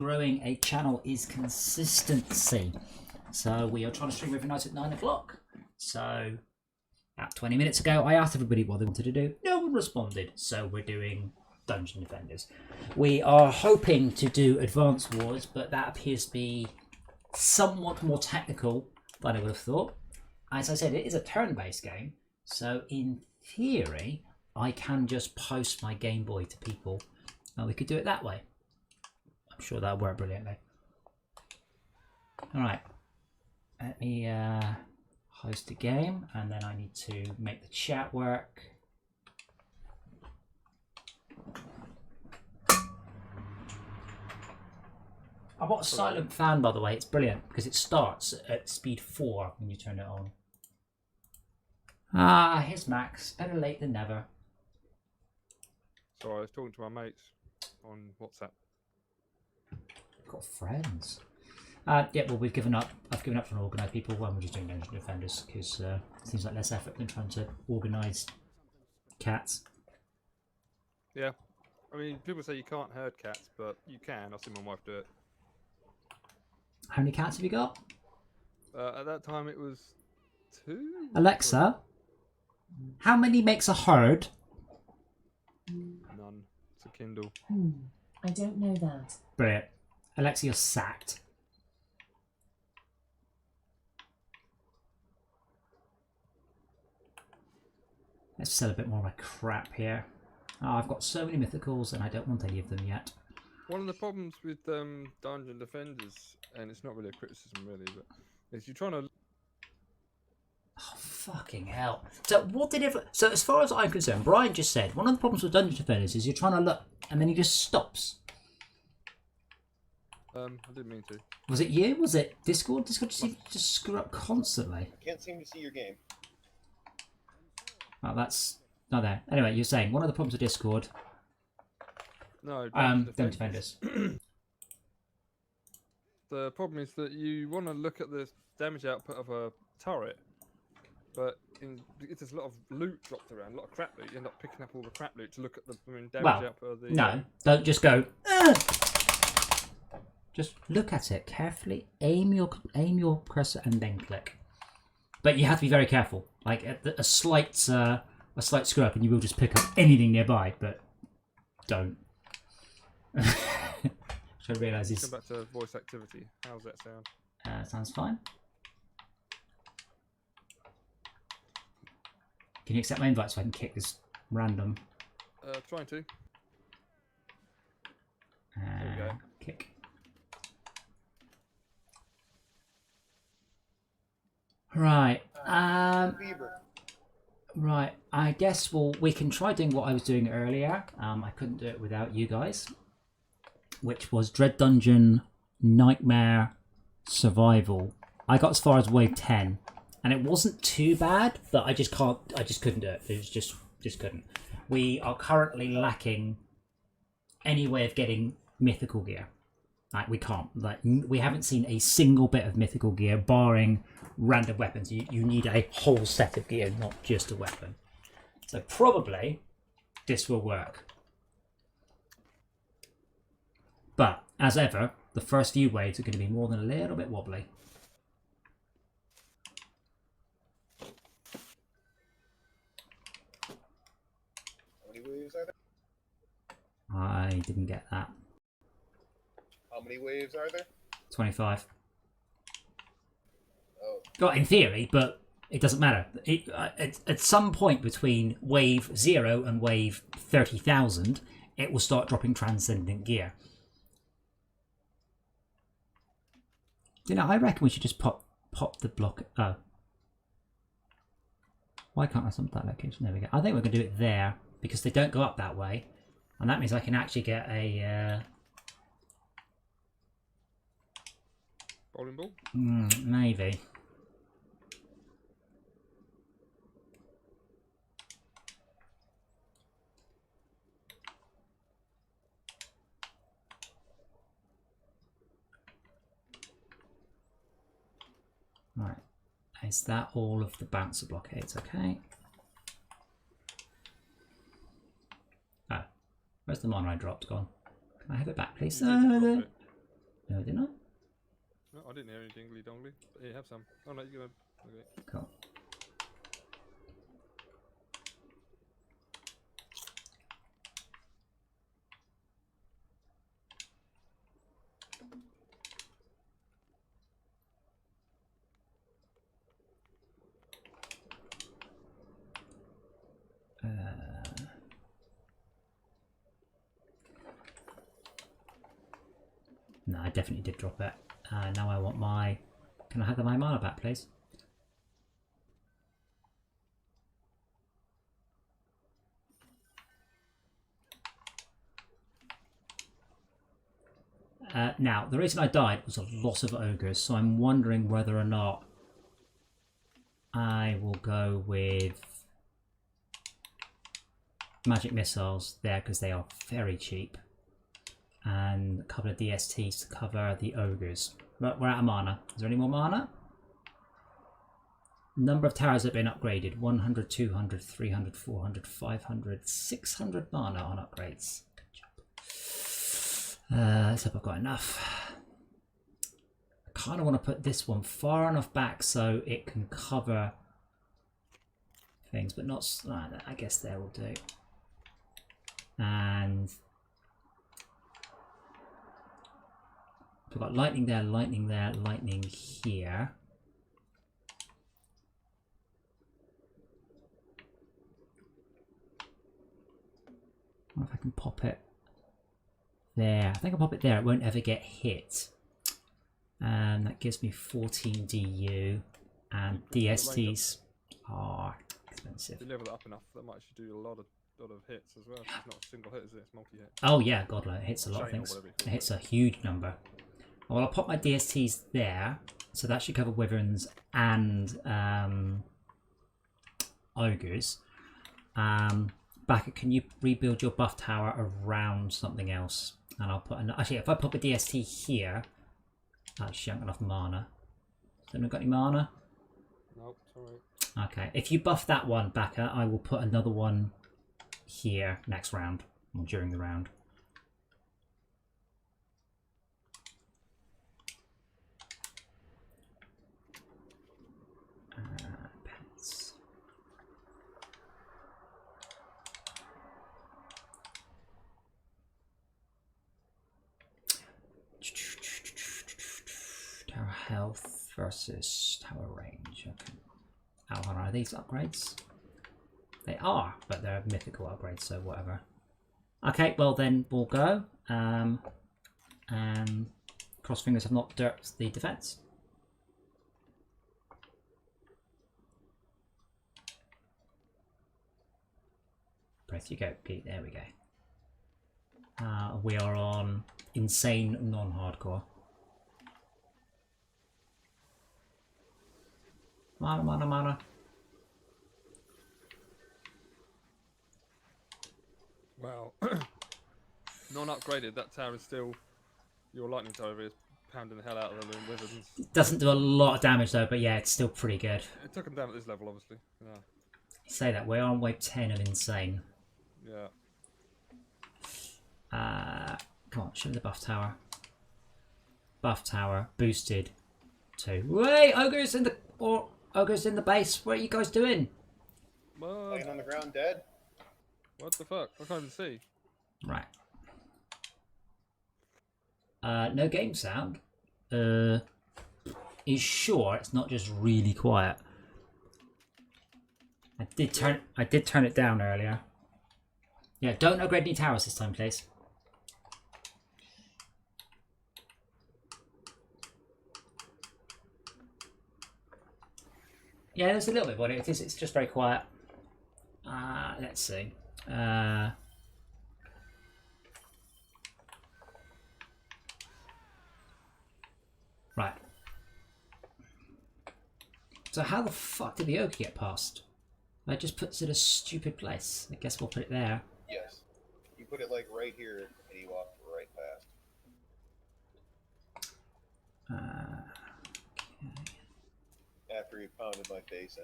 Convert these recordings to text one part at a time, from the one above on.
Growing a channel is consistency. So we are trying to stream every night at 9 o'clock. So about 20 minutes ago, I asked everybody what they wanted to do. No one responded. So we're doing Dungeon Defenders. We are hoping to do Advanced Wars, but that appears to be somewhat more technical than I would have thought. As I said, it is a turn-based game. So in theory, I can just post my Game Boy to people and we could do it that way. I'm sure that'll work brilliantly. Alright, let me host a game and then I need to make the chat work. I bought a silent fan, by the way. It's brilliant because it starts at speed 4 when you turn it on. Ah, here's Max. Better late than never. Sorry, I was talking to my mates on WhatsApp. Got friends. Yeah, well, we've given up. I've given up trying to organise people. One, we're just doing Dungeon Defenders because it seems like less effort than trying to organise cats. Yeah, I mean, people say you can't herd cats, but you can. I've seen my wife do it. How many cats have you got? At that time, it was 2. Alexa, how many makes a herd? None. It's a Kindle. I don't know that. Brilliant. Alexa, you're sacked. Let's sell a bit more of my crap here. Oh, I've got so many mythicals and I don't want any of them yet. One of the problems with Dungeon Defenders, and it's not really a criticism really, but is you're trying to... Oh, fucking hell. So what did So as far as I'm concerned, Brian just said, one of the problems with Dungeon Defenders is you're trying to look and then he just stops. I didn't mean to. Was it you? Was it Discord? Discord just screw up constantly. I can't seem to see your game. Oh, that's not there. Anyway, you're saying one of the problems with Discord. No, Dungeon Defenders. The problem is that you want to look at the damage output of a turret, but if there's a lot of loot dropped around, a lot of crap loot, you end up picking up all the crap loot to look at the damage output of the... No, don't just go... Ugh! Just look at it carefully, aim your cursor and then click. But you have to be very careful. Like a slight screw up and you will just pick up anything nearby, but don't. Which I realise is... Come back to voice activity. How's that sound? Sounds fine. Can you accept my invite so I can kick this random? Trying to. There we go. Kick. Right. Right. I guess we can try doing what I was doing earlier. I couldn't do it without you guys, which was Dread Dungeon Nightmare Survival. I got as far as wave 10, and it wasn't too bad, but I just couldn't do it. It was just couldn't. We are currently lacking any way of getting mythical gear. Like we can't. Like we haven't seen a single bit of mythical gear, barring random weapons. You need a whole set of gear, not just a weapon. So probably this will work. But as ever, the first few waves are going to be more than a little bit wobbly. How many waves are there? I didn't get that. How many waves are there? 25. Oh. Well, in theory, but it doesn't matter. At some point between wave 0 and wave 30,000, it will start dropping transcendent gear. You know, I reckon we should just pop the block. Oh. Why can't I sum that location? There we go. I think we're going to do it there because they don't go up that way. And that means I can actually get a... Bowling ball? Maybe. Right. Is that all of the bouncer blockades? Okay. Oh, where's the mono I dropped gone? Can I have it back, please? No, didn't I? No, I didn't hear any dingly dongly. But you have some. Oh no, you're gonna. Okay. Cool. No, I definitely did drop it. Now I want my... Can I have my mana back, please? Now, the reason I died was a lot of ogres, so I'm wondering whether or not I will go with magic missiles there because they are very cheap. And a couple of DSTs to cover the ogres. But we're out of mana. Is there any more mana? Number of towers that have been upgraded. 100, 200, 300, 400, 500, 600 mana on upgrades. Good job. Let's hope I've got enough. I kind of want to put this one far enough back so it can cover things, but not... I guess there will do. And... we've got lightning there, lightning here. I wonder if I can pop it there. I think I'll pop it there. It won't ever get hit. And that gives me 14 DU. And DSTs are expensive. If you level it up enough, that might actually do a lot of hits as well. It's not a single hit, is it? It's multi-hit. Oh yeah, God, it hits a lot of Chain or things. whatever you It call it. hits a huge number. Well, I'll pop my DSTs there, so that should cover wyverns and ogres. Backer, can you rebuild your buff tower around something else? And I'll put actually, if I pop a DST here, actually, I haven't got enough mana. Has anyone got any mana? Nope, it's alright. Okay, if you buff that one, Backer, I will put another one here next round or during the round. Pets. Tower health versus tower range. Okay. Oh, hold on, are these upgrades? They are, but they're mythical upgrades, so whatever. Okay, well then we'll go. And cross fingers have not derped the defense. Breath you go, Pete. There we go. We are on insane non-hardcore. Mana, mana, mana. Wow. Non-upgraded, that tower is still... Your lightning tower is pounding the hell out of them in wizards. Doesn't do a lot of damage though, but yeah, it's still pretty good. It took them down at this level, obviously. Yeah. You say that, we're on wave 10 of insane. Yeah. Come on, show me the buff tower. Buff tower, boosted to... Wait, ogres in the... Or ogres in the base, what are you guys doing? What? Laying on the ground dead. What the fuck? I can't even see. Right. No game sound. Is sure it's not just really quiet. I did turn it down earlier. Yeah, don't upgrade any towers this time, please. Yeah, there's a little bit, but it's just very quiet. Let's see. Right. So how the fuck did the ogre get past? I just put it in a stupid place. I guess we'll put it there. Yes. You put it like right here, and he walked right past. Okay. After he pounded my face in.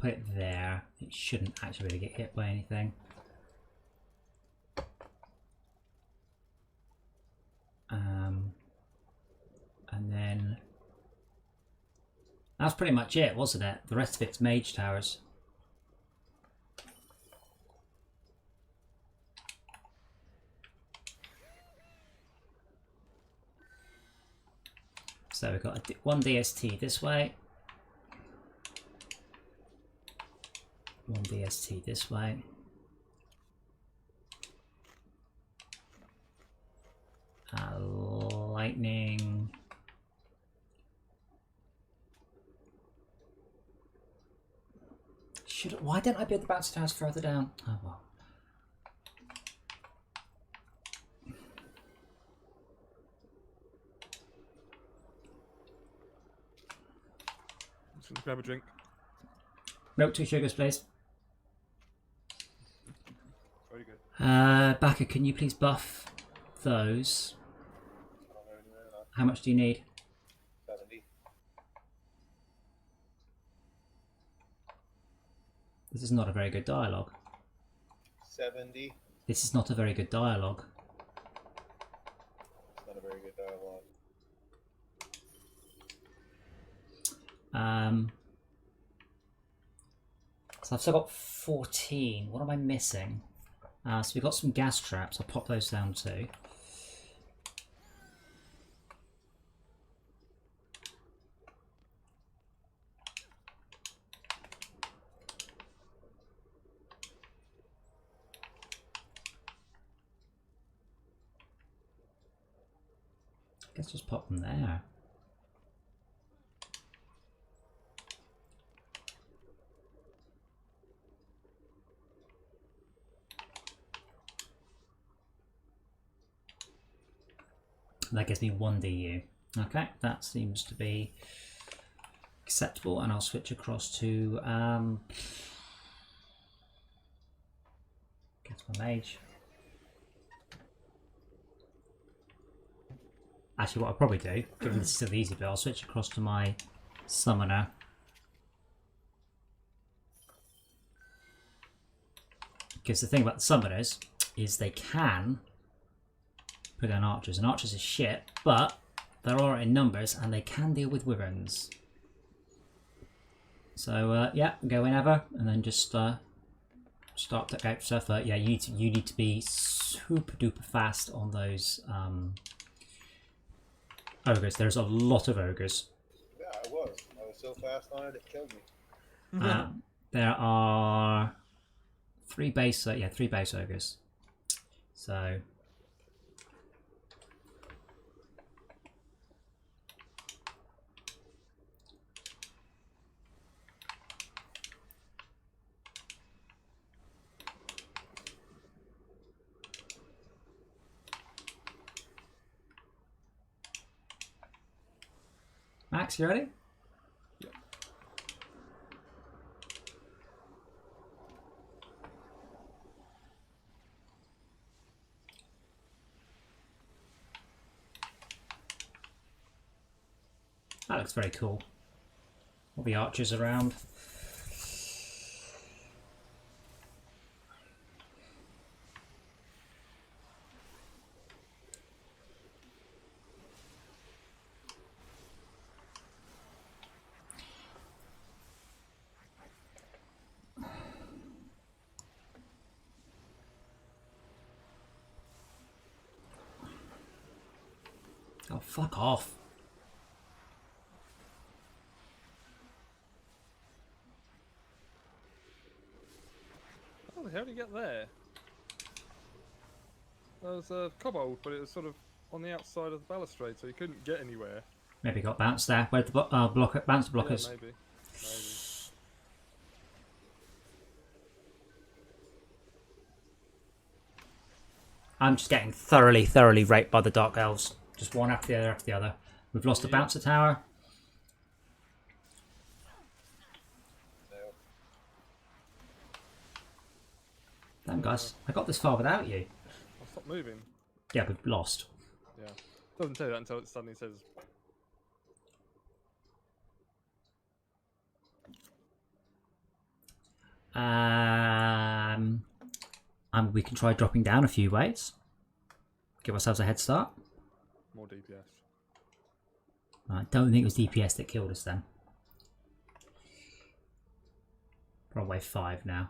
put it there. It shouldn't actually really get hit by anything. And then that's pretty much it, wasn't it? The rest of it's mage towers. So we've got one DST this way, one DST this way. Lightning. Why didn't I build the bouncy towers further down? Oh well. Just grab a drink. Milk, 2 sugars, please. Very good. Baka, can you please buff those? How much do you need? 70. This is not a very good dialogue. 70. This is not a very good dialogue. It's not a very good dialogue. So I've still got 14. What am I missing? So we've got some gas traps. I'll pop those down too. Let's just pop them there. That gives me 1 DU. Okay, that seems to be acceptable, and I'll switch across to get my mage. Actually, what I'll probably do, given this is still the easy bit, I'll switch across to my summoner. Because the thing about the summoners is they can put down archers, and archers is shit, but there are in numbers and they can deal with wyverns. So yeah, go whenever, and then just start to go stuff. Yeah, you need to be super duper fast on those ogres. There's a lot of ogres. Yeah, I was so fast on it, it killed me. There are 3 base, 3 base ogres. So Max, you ready? Yeah. That looks very cool. All the archers around. Oh, fuck off. How the hell did you get there? There was a kobold, but it was sort of on the outside of the balustrade, so you couldn't get anywhere. Maybe got bounced there. Where'd the bounce blockers? Yeah, maybe. I'm just getting thoroughly raped by the Dark Elves. Just one after the other after the other. We've lost the bouncer tower. No. Damn guys, I got this far without you. I'll stop moving. Yeah, we've lost. Yeah. Doesn't say that until it suddenly says. And we can try dropping down a few waves. Give ourselves a head start. More DPS. I don't think it was DPS that killed us then. We're on wave 5 now.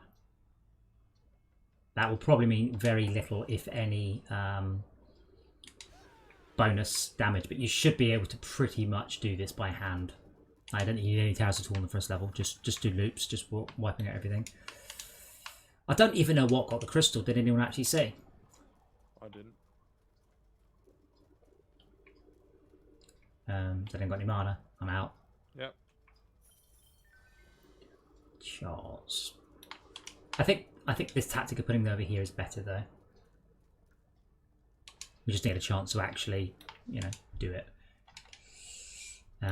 That will probably mean very little, if any, bonus damage, but you should be able to pretty much do this by hand. I don't think you need any towers at all on the first level. Just do loops, just wiping out everything. I don't even know what got the crystal. Did anyone actually see? I didn't. So I didn't got any mana. I'm out. Yep. Charles. I think this tactic of putting them over here is better though. We just need a chance to actually, you know, do it.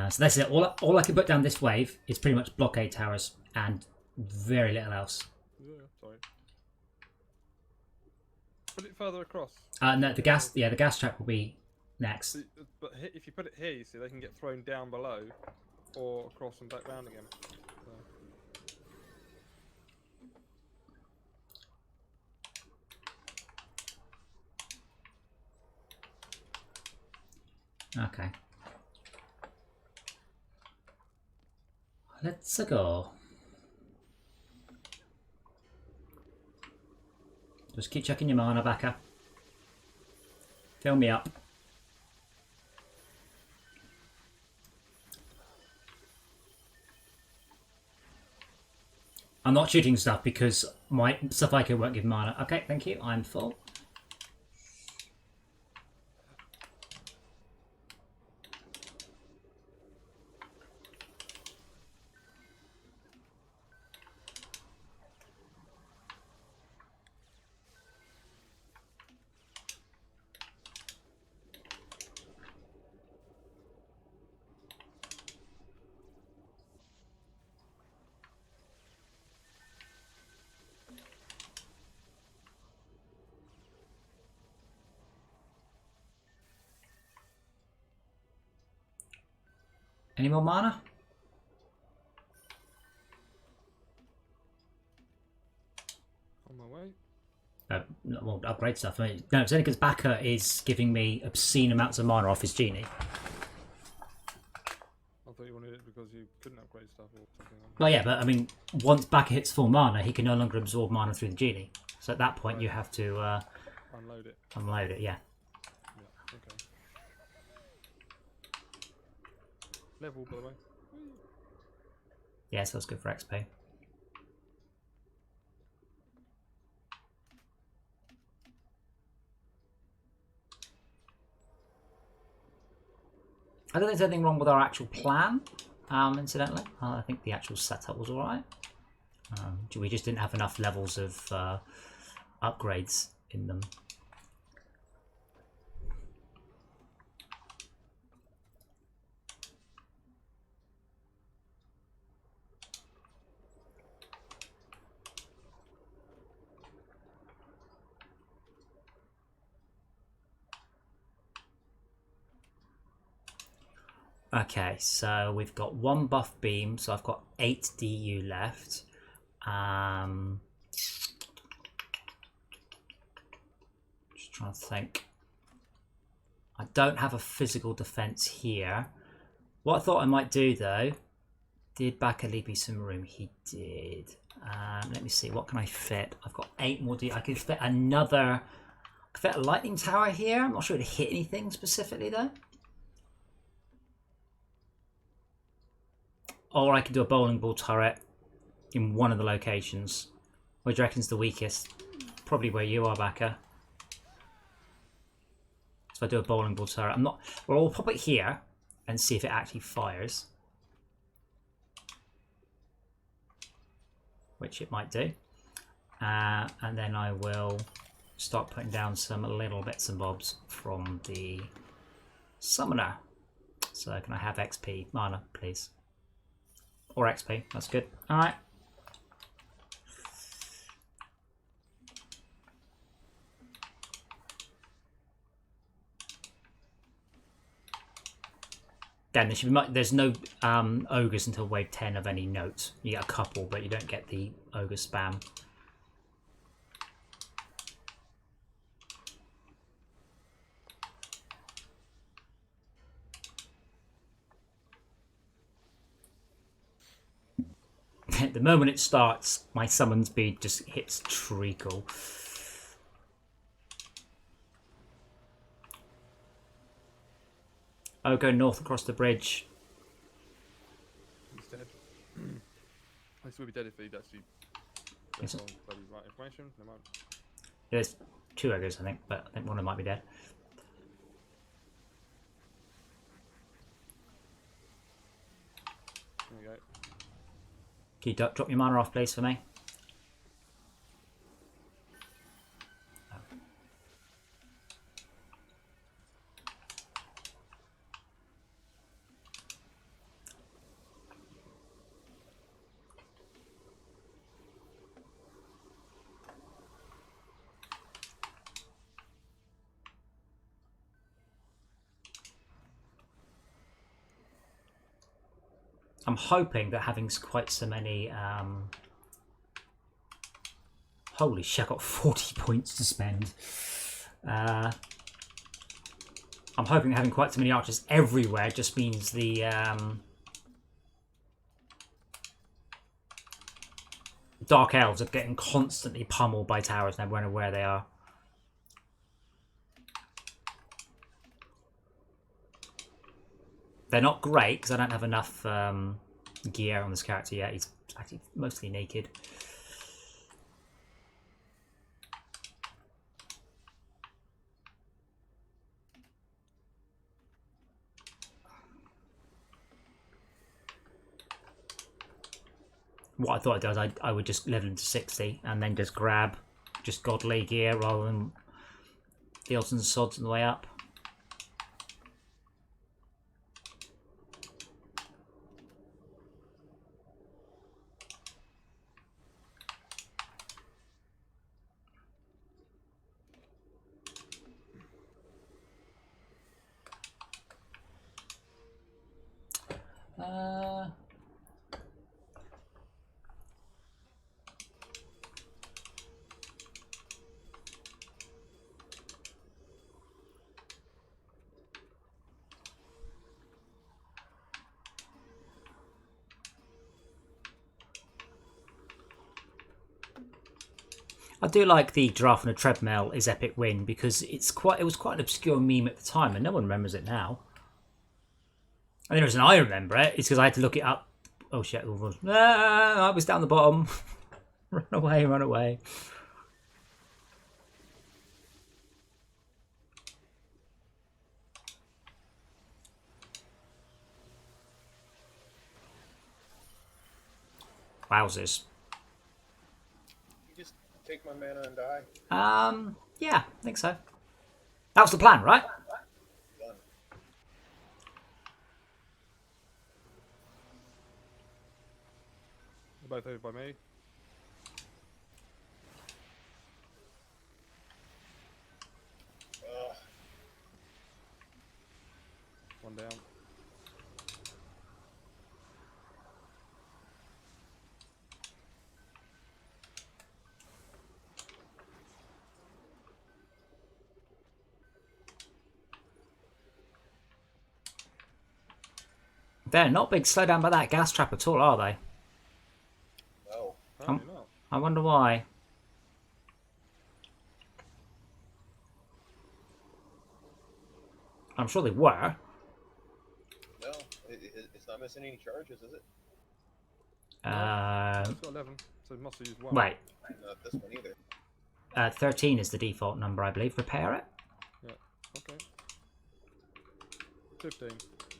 So that's it. All I can put down this wave is pretty much blockade towers and very little else. Yeah, sorry. Put it further across. No, the gas trap will be next. See, but if you put it here, you see, they can get thrown down below or across and back round again. So. Okay. Let's go. Just keep checking your mana, Becca. Fill me up. I'm not shooting stuff because my stuff I won't give mana. Okay, thank you. I'm full. Any more mana? On my way. Well, upgrade stuff. I mean, no, it's only because Baka is giving me obscene amounts of mana off his genie. I thought you wanted it because you couldn't upgrade stuff or something. Well, yeah, but I mean, once Baka hits full mana, he can no longer absorb mana through the genie. So at that point, you have to unload it. unload it. Yeah. Yeah. Okay. Level, by the way. Yeah, so that's good for XP. I don't think there's anything wrong with our actual plan, incidentally. I think the actual setup was alright. We just didn't have enough levels of upgrades in them. Okay, so we've got one buff beam, so I've got 8 DU left. Just trying to think. I don't have a physical defense here. What I thought I might do though, did Baka leave me some room? He did. Let me see, what can I fit? I've got 8 more DU. I could fit another, I could fit a lightning tower here. I'm not sure to hit anything specifically though. Or I could do a bowling ball turret in one of the locations. Where do you reckon's the weakest? Probably where you are, Baka. So I do a bowling ball turret. I'm not. Well, I'll pop it here and see if it actually fires. Which it might do. And then I will start putting down some little bits and bobs from the summoner. So can I have XP? Mana, please. Or XP, that's good. Alright. then there should be there's no ogres until wave 10 of any note. You get a couple, but you don't get the ogre spam. The moment it starts, my summon speed just hits treacle. Oh, go north across the bridge. He's dead. This would be dead if he'd actually got Yes. all bloody right information. Never mind. There's 2 ogres, I think, but I think one of them might be dead. There we go. Can you drop your mana off, please, for me? I'm hoping that having quite so many... Holy shit, I got 40 points to spend. I'm hoping that having quite so many archers everywhere just means the... Dark Elves are getting constantly pummeled by towers and I don't know where they are. They're not great because I don't have enough gear on this character yet. He's actually mostly naked. What I thought I'd do is I would just level into 60 and then just grab just godly gear rather than the odds and sods on the way up. I do like the giraffe on a treadmill is epic win because it was quite an obscure meme at the time and no one remembers it now. And the reason I remember it is because I had to look it up. Oh shit, I was down the bottom. Run away, run away. Wowzers. You just take my mana and die. Yeah, I think so. That was the plan, right? Done. Both over by me. One down. They're not big slow down by that gas trap at all, are they? No. Apparently not. I wonder why. I'm sure they were. No. It's not missing any charges, is it? It's got 11, so it must have used one. Wait. Not this one either. 13 is the default number, I believe. Repair it? Yeah, okay. 15.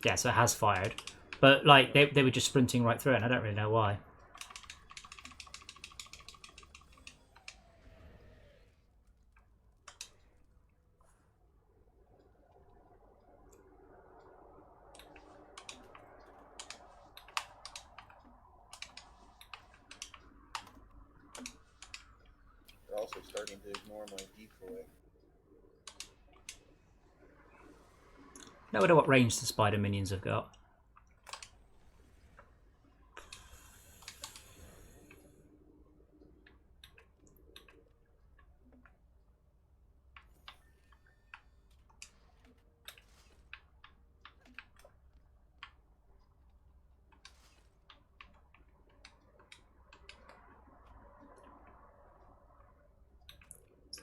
Yeah, so it has fired. But, like, they were just sprinting right through it, and I don't really know why. They're also starting to ignore my decoy. No idea what range the spider minions have got.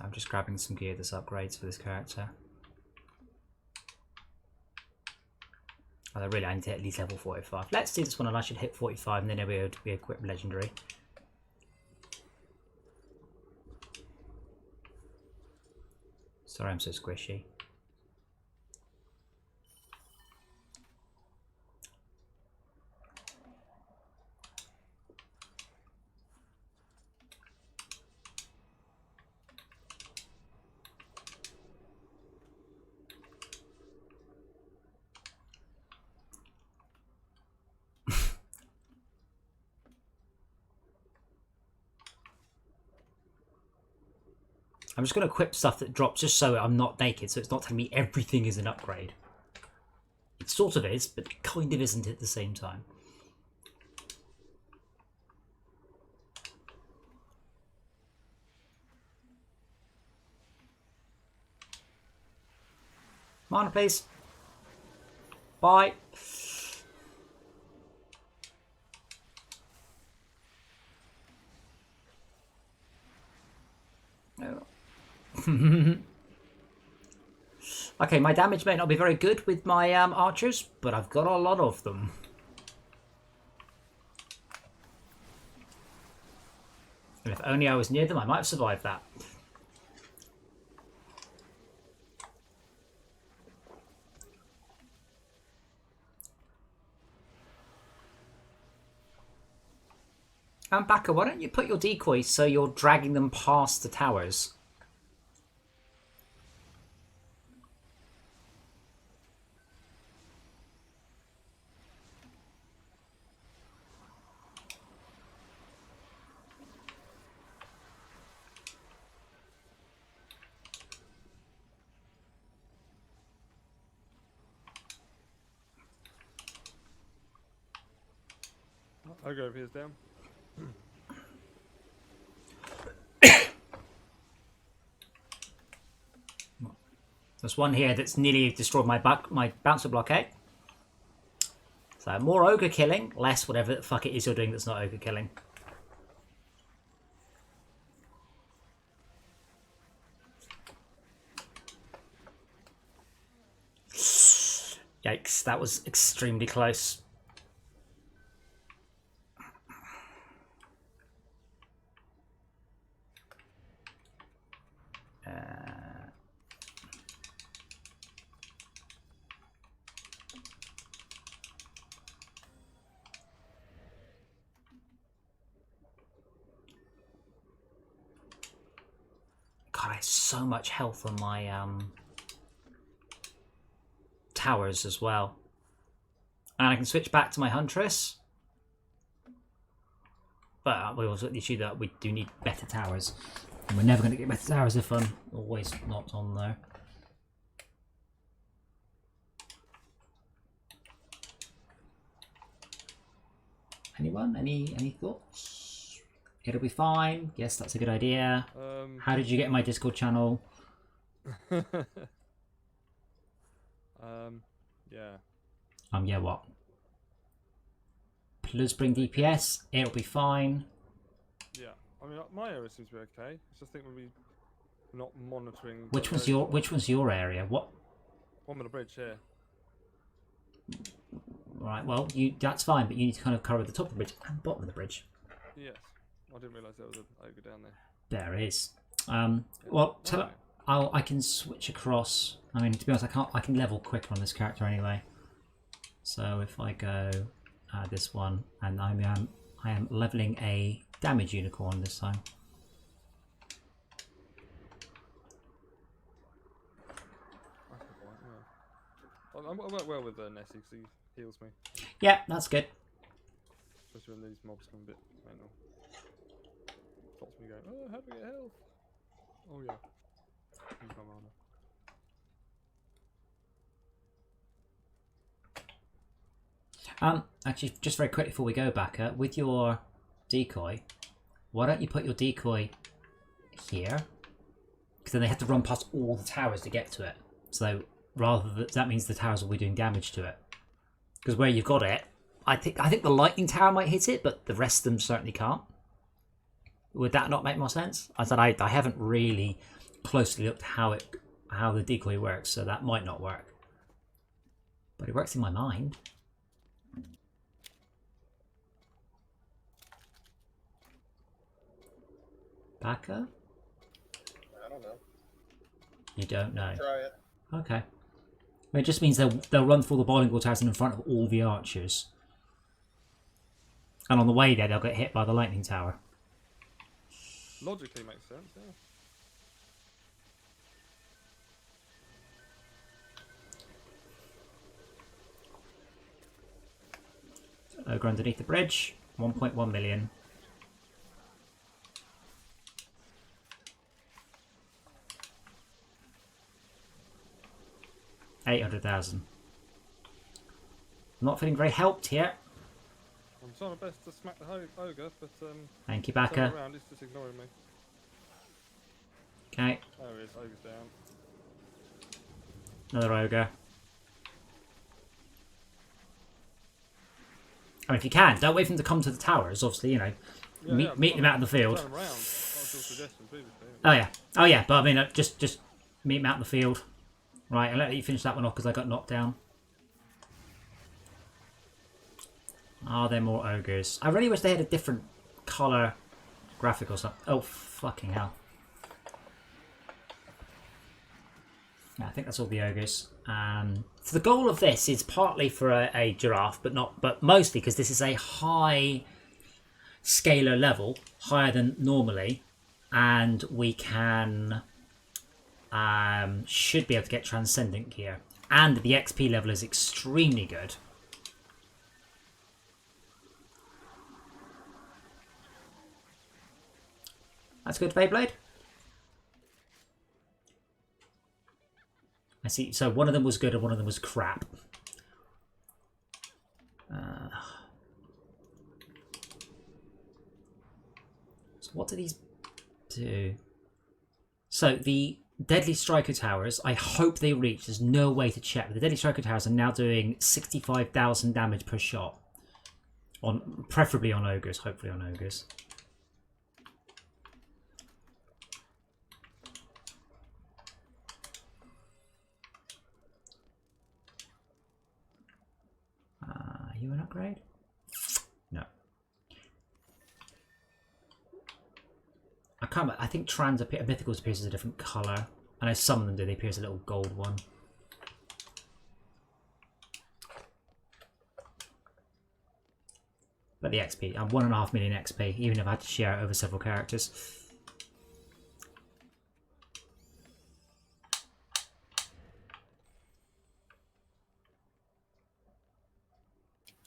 I'm just grabbing some gear that's upgrades for this character. Although really I need to hit at least level 45. Let's do this one and I should hit 45 and then I'll be able to be equipped legendary. Sorry I'm so squishy. I'm just going to equip stuff that drops just so I'm not naked, so it's not telling me everything is an upgrade. It sort of is, but it kind of isn't at the same time. Mana, please. Bye. No. Okay, my damage may not be very good with my archers, but I've got a lot of them. And if only I was near them, I might have survived that. Baka, why don't you put your decoys so you're dragging them past the towers? I'll go over here's down. There's one here that's nearly destroyed my bouncer blockade. So more ogre killing, less whatever the fuck it is you're doing that's not ogre killing. Yikes, that was extremely close. God, I have so much health on my towers as well. And I can switch back to my Huntress. But we also have the issue that we do need better towers. And we're never going to get better towers if I'm always not on there. Anyone? Any thoughts? It'll be fine. Yes, that's a good idea. How did you get in my Discord channel? Yeah. Yeah, what? Plus bring DPS. It'll be fine. Yeah. I mean, my area seems to be okay. I just think we'll be not monitoring. Which was your area? What? I'm on the bridge here. Right. Well, that's fine, but you need to kind of cover the top of the bridge and bottom of the bridge. Yes. I didn't realise there was an ogre down there. There is. Well, I can switch across. I mean, to be honest, I can level quicker on this character anyway. So if I go this one, and I am leveling a damage unicorn this time. I work well with Nessie because he heals me. Yeah, that's good. Especially when these mobs come a bit mental. Stops me going, oh, how do we get health? Oh yeah. Use my mana. Actually, just very quickly before we go back, with your decoy, why don't you put your decoy here? Because then they have to run past all the towers to get to it. So that means the towers will be doing damage to it. Because where you've got it, I think the lightning tower might hit it, but the rest of them certainly can't. Would that not make more sense? I said I haven't really closely looked how the decoy works, so that might not work. But it works in my mind. Backer? I don't know. You don't know. Try it. Okay. Well, it just means they'll run through the bilingual towers in front of all the archers. And on the way there, they'll get hit by the lightning tower. Logically makes sense, yeah. Ogre underneath the bridge. 1.1 million. 800,000. Not feeling very helped here. I'm trying my best to smack the ogre, but Thank you, turn Backer. around, he's just ignoring me. Okay, There he is, ogre's down. another ogre. I mean, if you can, don't wait for them to come to the towers. Obviously, you know, Yeah, meet them out in the field. Turn around. That was your suggestion previously. Oh yeah. But I mean, just meet them out in the field. Right, I'll let you finish that one off because I got knocked down. Are there more ogres? I really wish they had a different colour graphic or something. Oh, fucking hell. Yeah, I think that's all the ogres. So the goal of this is partly for a giraffe, but mostly because this is a high scalar level, higher than normally, and we can should be able to get transcendent here, and the XP level is extremely good. That's good, Beyblade. I see. So one of them was good and one of them was crap. So what do these do? So the Deadly Striker Towers, I hope they reach. There's no way to check. But the Deadly Striker Towers are now doing 65,000 damage per shot. Preferably on ogres, hopefully on ogres. Are you an upgrade? No. I think Mythicals appears as a different colour. I know some of them do, they appear as a little gold one. But the XP, I'm 1.5 million XP, even if I had to share it over several characters.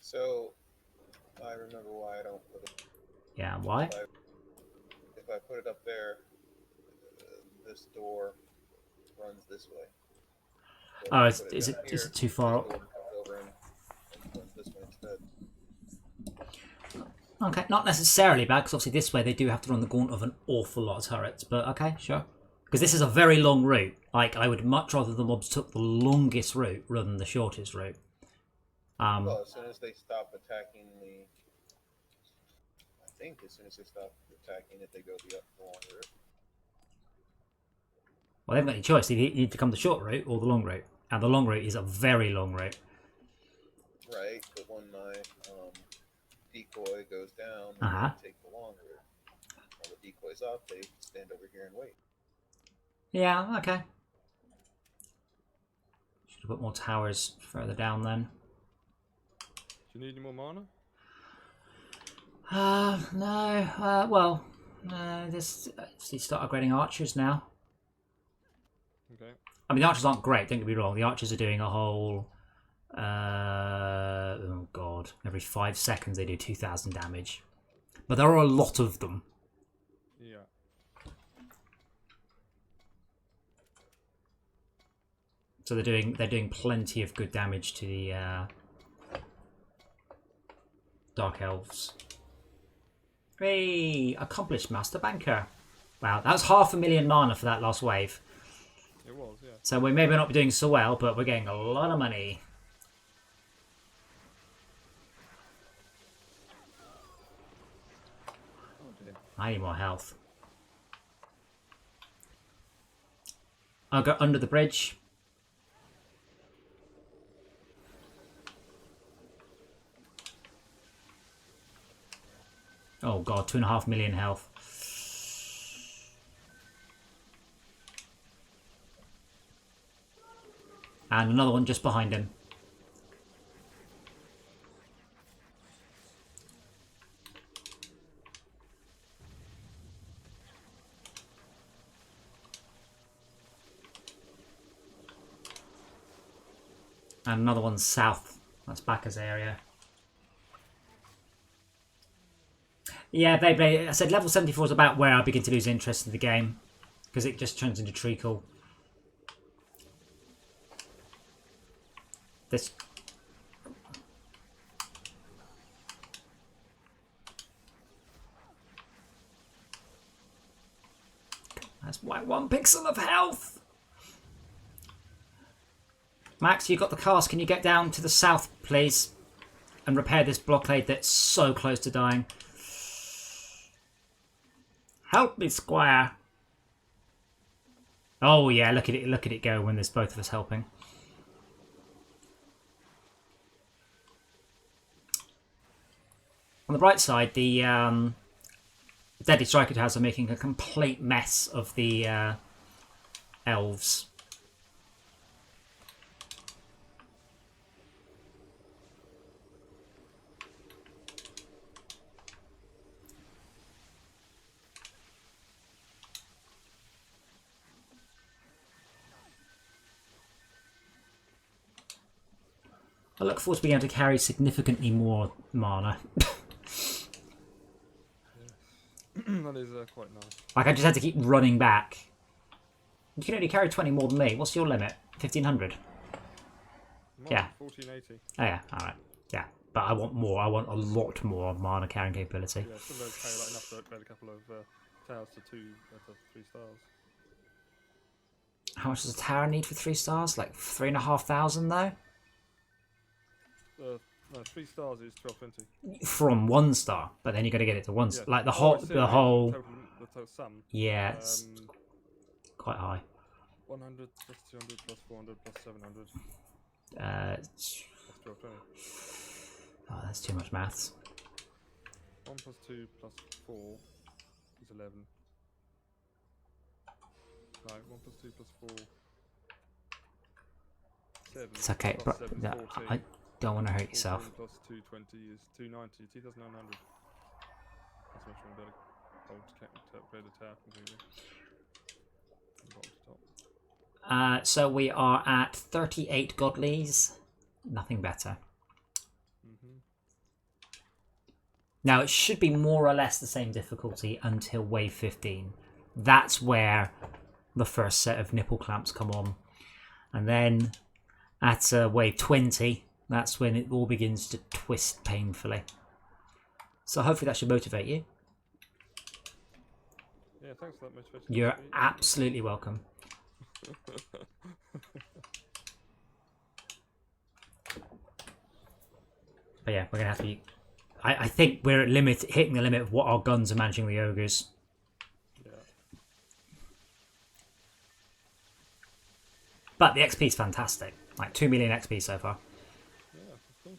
So, I remember why I don't put it. Yeah, why? If I put it up there, this door runs this way. So Oh, if I put is down here, it too far up? this door comes over and runs this way instead. Okay, not necessarily bad, because obviously this way they do have to run the gaunt of an awful lot of turrets, but okay, sure. Because this is a very long route. Like, I would much rather the mobs took the longest route rather than the shortest route. Well, as soon as they stop attacking I think as soon as they stop attacking it, they go the long route. Well, they haven't got any choice. They need to come the short route or the long route. And the long route is a very long route. Right, but when my decoy goes down, Uh-huh. they take the long route. While the decoy's up, they stand over here and wait. Yeah, okay. Should have put more towers further down then. Do you need any more mana? No. Well, just start upgrading archers now. Okay. I mean, the archers aren't great, don't get me wrong. The archers are doing a whole... oh god. Every 5 seconds they do 2,000 damage. But there are a lot of them. Yeah. So they're doing plenty of good damage to the Dark Elves. Hey! Accomplished Master Banker. Wow, that was 500,000 mana for that last wave. It was, yeah. So we maybe not be doing so well, but we're getting a lot of money. Oh dear. I need more health. I'll go under the bridge. Oh god, 2.5 million health. And another one just behind him. And another one south. That's Bacca's area. Yeah, I said level 74 is about where I begin to lose interest in the game. Because it just turns into treacle. This... That's my 1 pixel of health! Max, you got the cast. Can you get down to the south, please? And repair this blockade that's so close to dying. Help me, Squire. Oh yeah, look at it go when there's both of us helping. On the bright side, the Deadly Striker Towers are making a complete mess of the elves. I look forward to being able to carry significantly more mana. That is quite nice. Like, I just had to keep running back. You can only carry 20 more than me. What's your limit? 1500? Yeah. 1480. Oh yeah, alright. Yeah. But I want more. I want a lot more mana carrying capability. Yeah, sometimes carry like enough to upgrade a couple of towers to 3 stars. How much does a tower need for 3 stars? Like 3,500 though? No, 3 stars is 1220. From 1 star, but then you got to get it to 1 star. Yeah. Like the Oh, I see. the whole. The total sum. Yeah, it's quite high. 100 plus 200 plus 400 plus 700 It's- plus 1220. oh, that's too much maths. 1 plus 2 plus 4 is 11. No, 1 plus 2 plus 4. 7. It's okay, plus but 7 is no, 14. I don't want to hurt yourself. 14 plus 220 is 290, 2,900. That's much more better. To upgrade the tower completely. From bottom to top. So we are at 38 godlies. Nothing better. Now it should be more or less the same difficulty until wave 15. That's where the first set of nipple clamps come on. And then at wave 20, that's when it all begins to twist painfully. So hopefully that should motivate you. Yeah, thanks for that motivation. You're absolutely welcome. But yeah, we're going to have to be... I think we're at hitting the limit of what our guns are managing the ogres. Yeah. But the XP is fantastic. Like 2 million XP so far. Yeah, that's cool.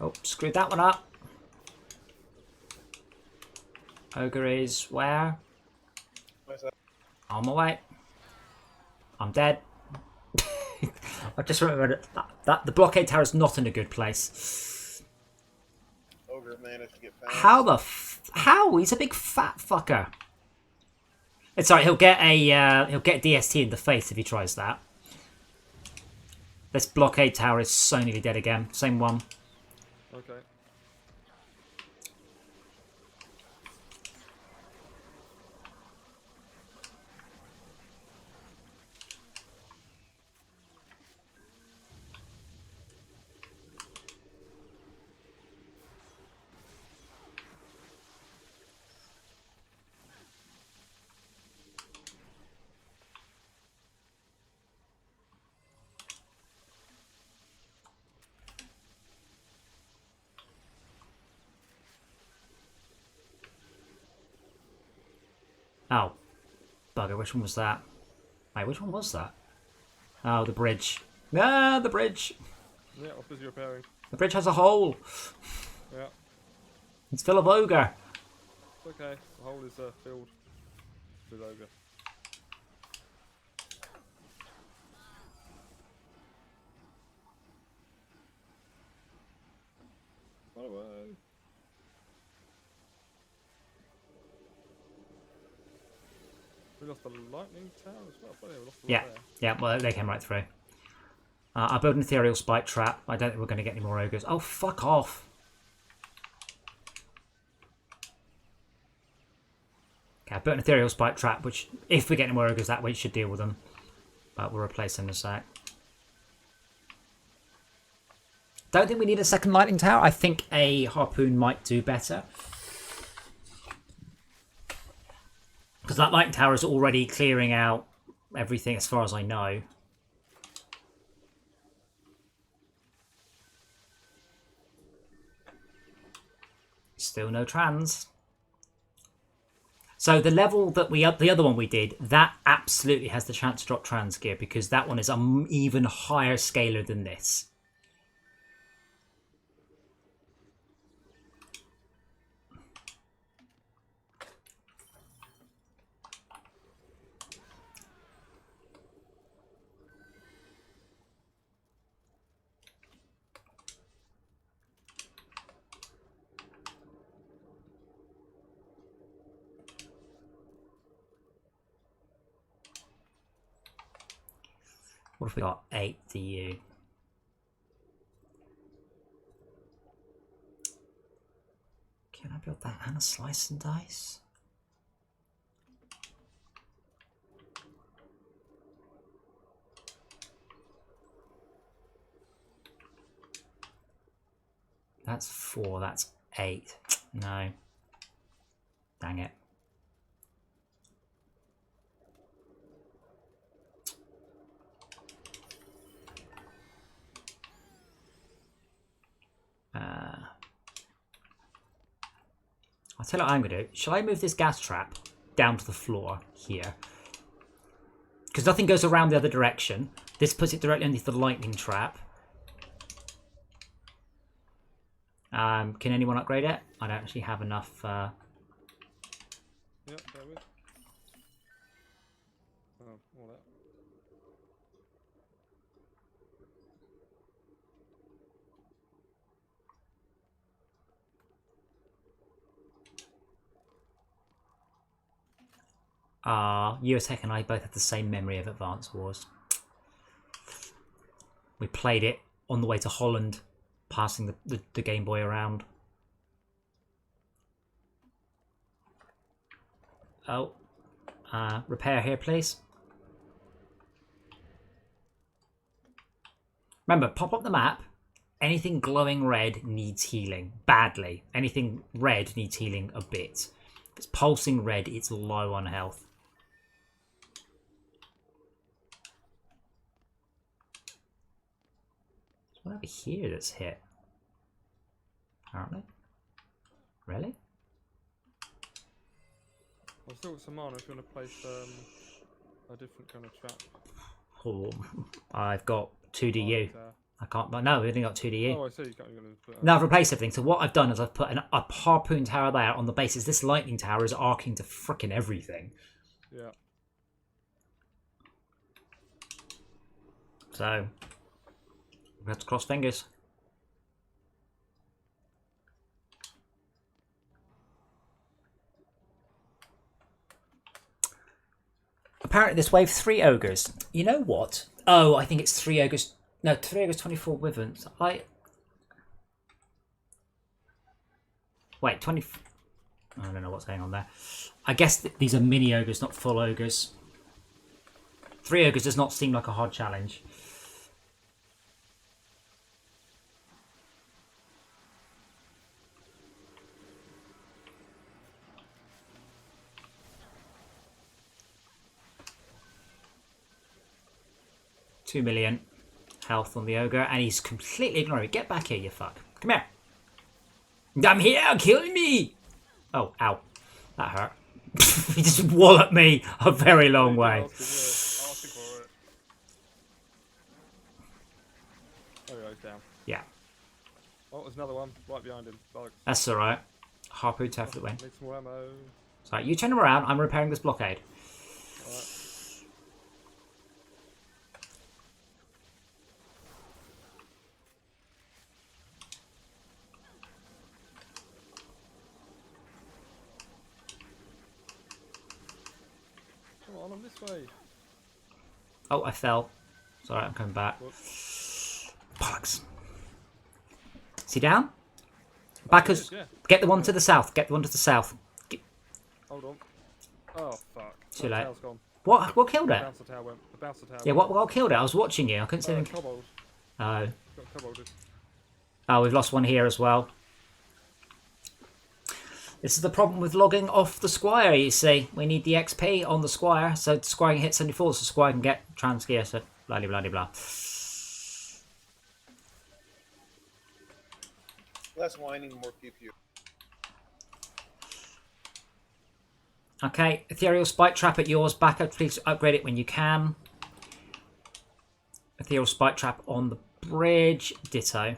Oh, screwed that one up. Ogre is where? Where's that? On my way. I'm dead. I just remembered that the blockade tower is not in a good place. Ogre managed to get past. How? He's a big fat fucker. It's alright. He'll get DST in the face if he tries that. This blockade tower is so nearly dead again. Same one. Okay. Oh, bugger, which one was that? Wait, which one was that? Oh, the bridge. Ah, the bridge. Yeah, I was busy repairing. The bridge has a hole. Yeah. It's full of ogre. It's okay. The hole is filled with ogre. Run away. We lost the lightning tower as well. I thought we lost the Yeah, there. yeah, well, they came right through. I built an ethereal spike trap. I don't think we're going to get any more ogres. Oh, fuck off. Okay, I built an ethereal spike trap, which, if we get any more ogres that way, should deal with them. But we'll replace them in a sec. Don't think we need a second lightning tower. I think a harpoon might do better. Because that lightning tower is already clearing out everything as far as I know. Still no trans. So the level that the other one we did, that absolutely has the chance to drop trans gear because that one is an even higher scalar than this. What if we got 8 DU? Can I build that and a slice and dice? That's 4, that's 8. No. Dang it. I'll tell you what I'm going to do. Shall I move this gas trap down to the floor here? Because nothing goes around the other direction. This puts it directly underneath the lightning trap. Can anyone upgrade it? I don't actually have enough. Yep, there we go. Oh, all that. USEC and I both have the same memory of Advance Wars. We played it on the way to Holland, passing the Game Boy around. Oh, repair here, please. Remember, pop up the map. Anything glowing red needs healing badly. Anything red needs healing a bit. If it's pulsing red, it's low on health. There's one over here that's hit. Apparently. Really? I've still got some mana if you want to place a different kind of trap. Oh, I've got 2DU. I can't, but no, we only got 2DU. Oh, I see. You're going to put Now I've replaced everything. So what I've done is I've put a harpoon tower there on the basis this lightning tower is arcing to frickin' everything. Yeah. So we have to cross fingers. Apparently this wave 3 ogres. You know what? Oh, I think it's 3 ogres. No, 3 ogres, 24 wyverns. Wait, 20... I don't know what's going on there. I guess these are mini ogres, not full ogres. 3 ogres does not seem like a hard challenge. $2 million health on the ogre, and he's completely ignoring it. Get back here, you fuck. Come here. I'm here, kill me! Oh, ow. That hurt. He just walloped me a very long way. Asking for it. There we go, he's down. Yeah, Oh, there's another one right behind him. Bollocks. that's all right. Harpoon tough the win. Need some more ammo. So you turn him around. I'm repairing this blockade. Alright. Come on, I'm this way. Oh, I fell. Sorry, I'm coming back. Whoops. Bollocks. Is he down? Backers. Yeah. Get the one to the south. Get the one to the south. Hold on. Oh, fuck. Too The late. tail's gone. What killed The it? bouncer tower went. The bouncer tower Yeah, what killed it? I was watching you. I couldn't see went. anything. Kobold. Oh. Got kobolded. Oh, we've lost one here as well. This is the problem with logging off the Squire, you see. We need the XP on the Squire, so the Squire can hit 74, so Squire can get transgear, so blah, blah, blah, blah. Less whining, more pew pew. Okay, Ethereal Spike Trap at yours. Backup, please upgrade it when you can. Ethereal Spike Trap on the bridge. Ditto.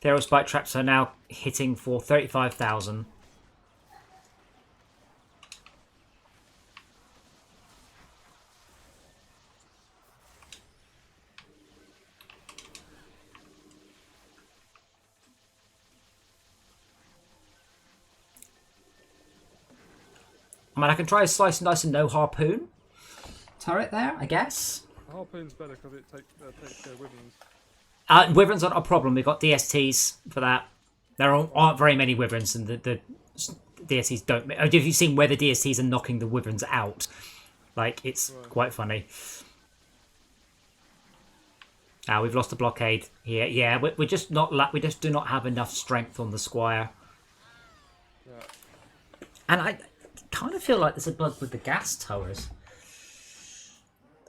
Ethereal Spike Traps are now hitting for 35,000. I mean, I can try a slice and dice and no harpoon turret there, I guess. Harpoon's better because it takes wyverns. Wyverns aren't a problem. We've got DSTs for that. There aren't very many wyverns, and the DSTs don't. Have you seen where the DSTs are knocking the wyverns out? Like, it's quite funny. We've lost the blockade here. Yeah, we're just not. We just do not have enough strength on the Squire. Yeah. And I kind of feel like there's a bug with the gas towers.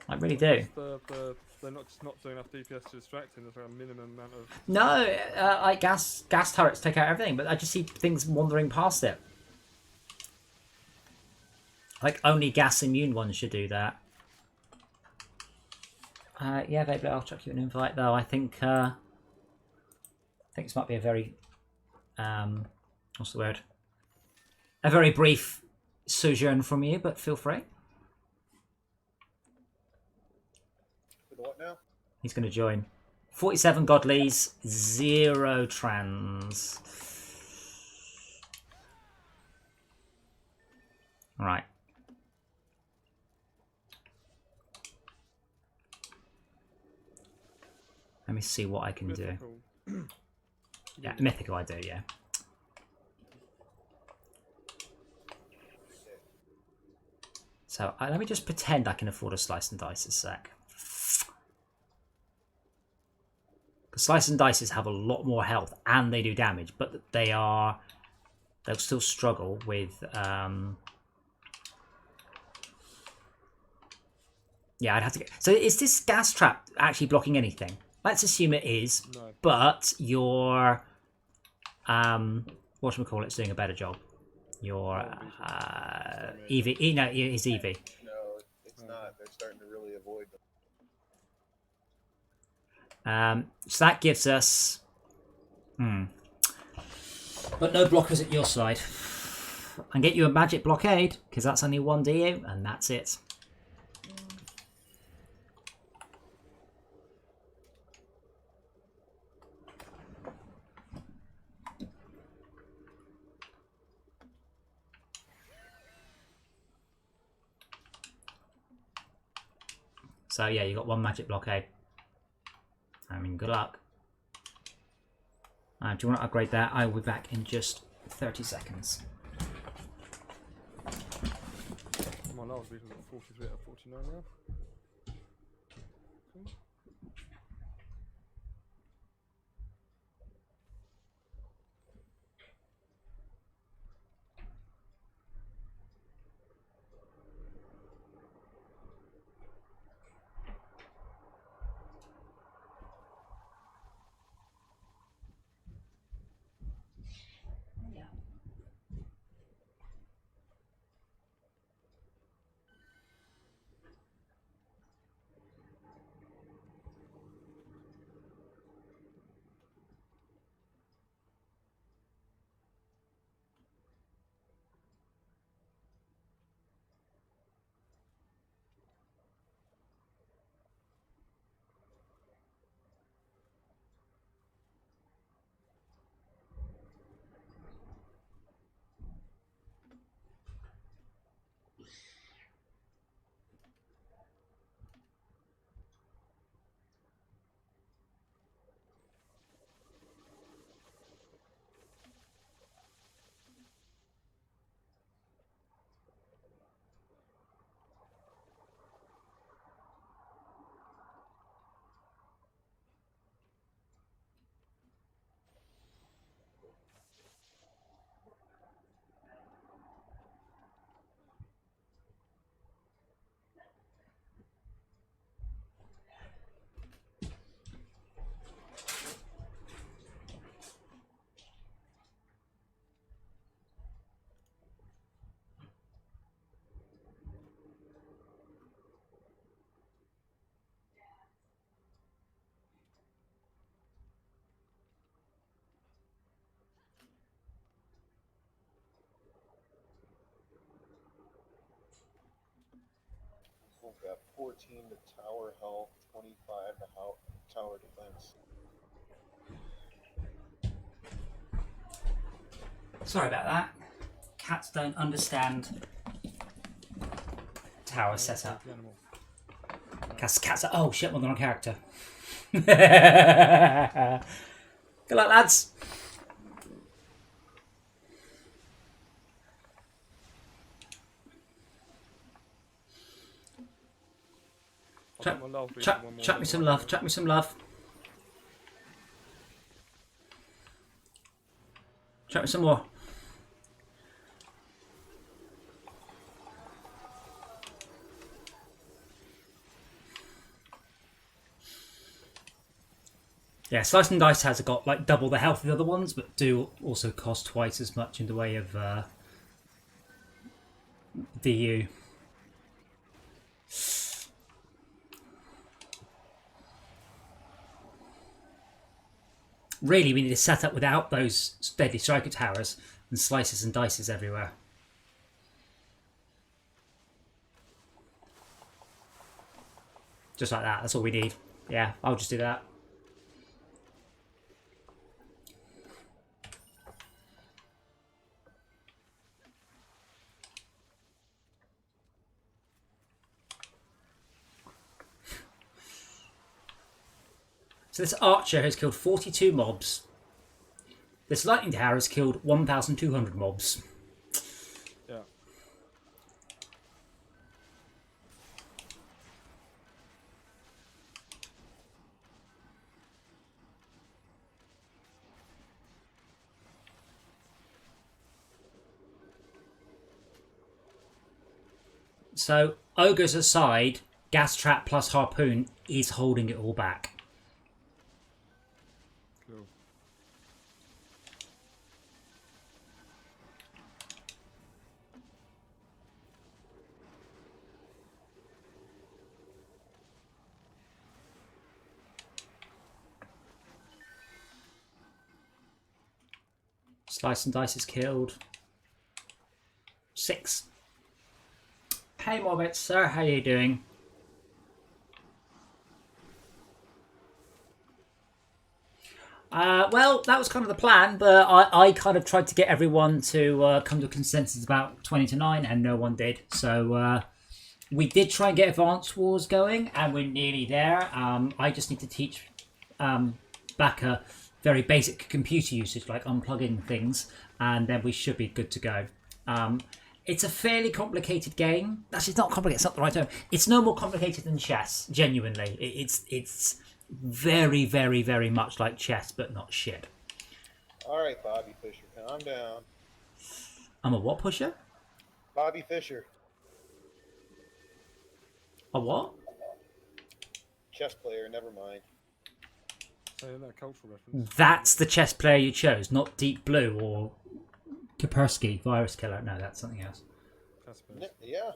I really do. They're not doing enough DPS to distract him. There's like a minimum amount of. No, like gas turrets take out everything, but I just see things wandering past it. Like only gas immune ones should do that. Yeah, baby, I'll chuck you an invite though. I think this might be a very what's the word? A very brief sojourn from you, but feel free. For the what now? He's going to join. 47 godlies, 0 trans. All right. Let me see what I can do. Yeah, mythical I do, yeah. So let me just pretend I can afford a slice and dice a sec. Because slice and dices have a lot more health and they do damage, but they'll still struggle with yeah, I'd have to get. So is this gas trap actually blocking anything? Let's assume it is, No. but your whatchamacallit's doing a better job. Your EV, no, his EV. No, it's not. They're starting to really avoid them. So that gives us. But no blockers at your side. And get you a magic blockade because that's only 1 DU, and that's it. So yeah, you got 1 magic blockade. I mean, good luck. Do you want to upgrade that? I will be back in just 30 seconds. My last region got 43 out of 49 now. Cool. 14 to tower health, 25 to tower defense. Sorry about that. Cats don't understand tower setup. The animal. Cats are... Oh, shit, I'm on the wrong character. Good luck, lads. Chuck me some love. Chuck me some love. Chuck me some more. Yeah, Slice and Dice has got like double the health of the other ones, but do also cost twice as much in the way of DU. Really, we need to set up without those deadly striker towers and slices and dices everywhere. Just like that, that's all we need. Yeah, I'll just do that. So this archer has killed 42 mobs. This lightning tower has killed 1,200 mobs. Yeah. So, Ogres aside, Gas Trap plus Harpoon is holding it all back. Cool. Slice and Dice is killed. 6. Hey Morbit, sir, how are you doing? Well, that was kind of the plan, but I kind of tried to get everyone to come to a consensus about 20 to 9, and no one did. So we did try and get Advanced Wars going, and we're nearly there. I just need to teach back a very basic computer usage, like unplugging things, and then we should be good to go. It's a fairly complicated game. Actually, it's not complicated. It's not the right term. It's no more complicated than chess. Genuinely, it's very, very, very much like chess, but not shit. All right, Bobby Fischer, calm down. I'm a what pusher? Bobby Fischer, A what? chess player. Never mind. So that cultural reference. That's the chess player you chose, not Deep Blue or Kaspersky, Virus Killer. No, that's something else. Casper. Yeah.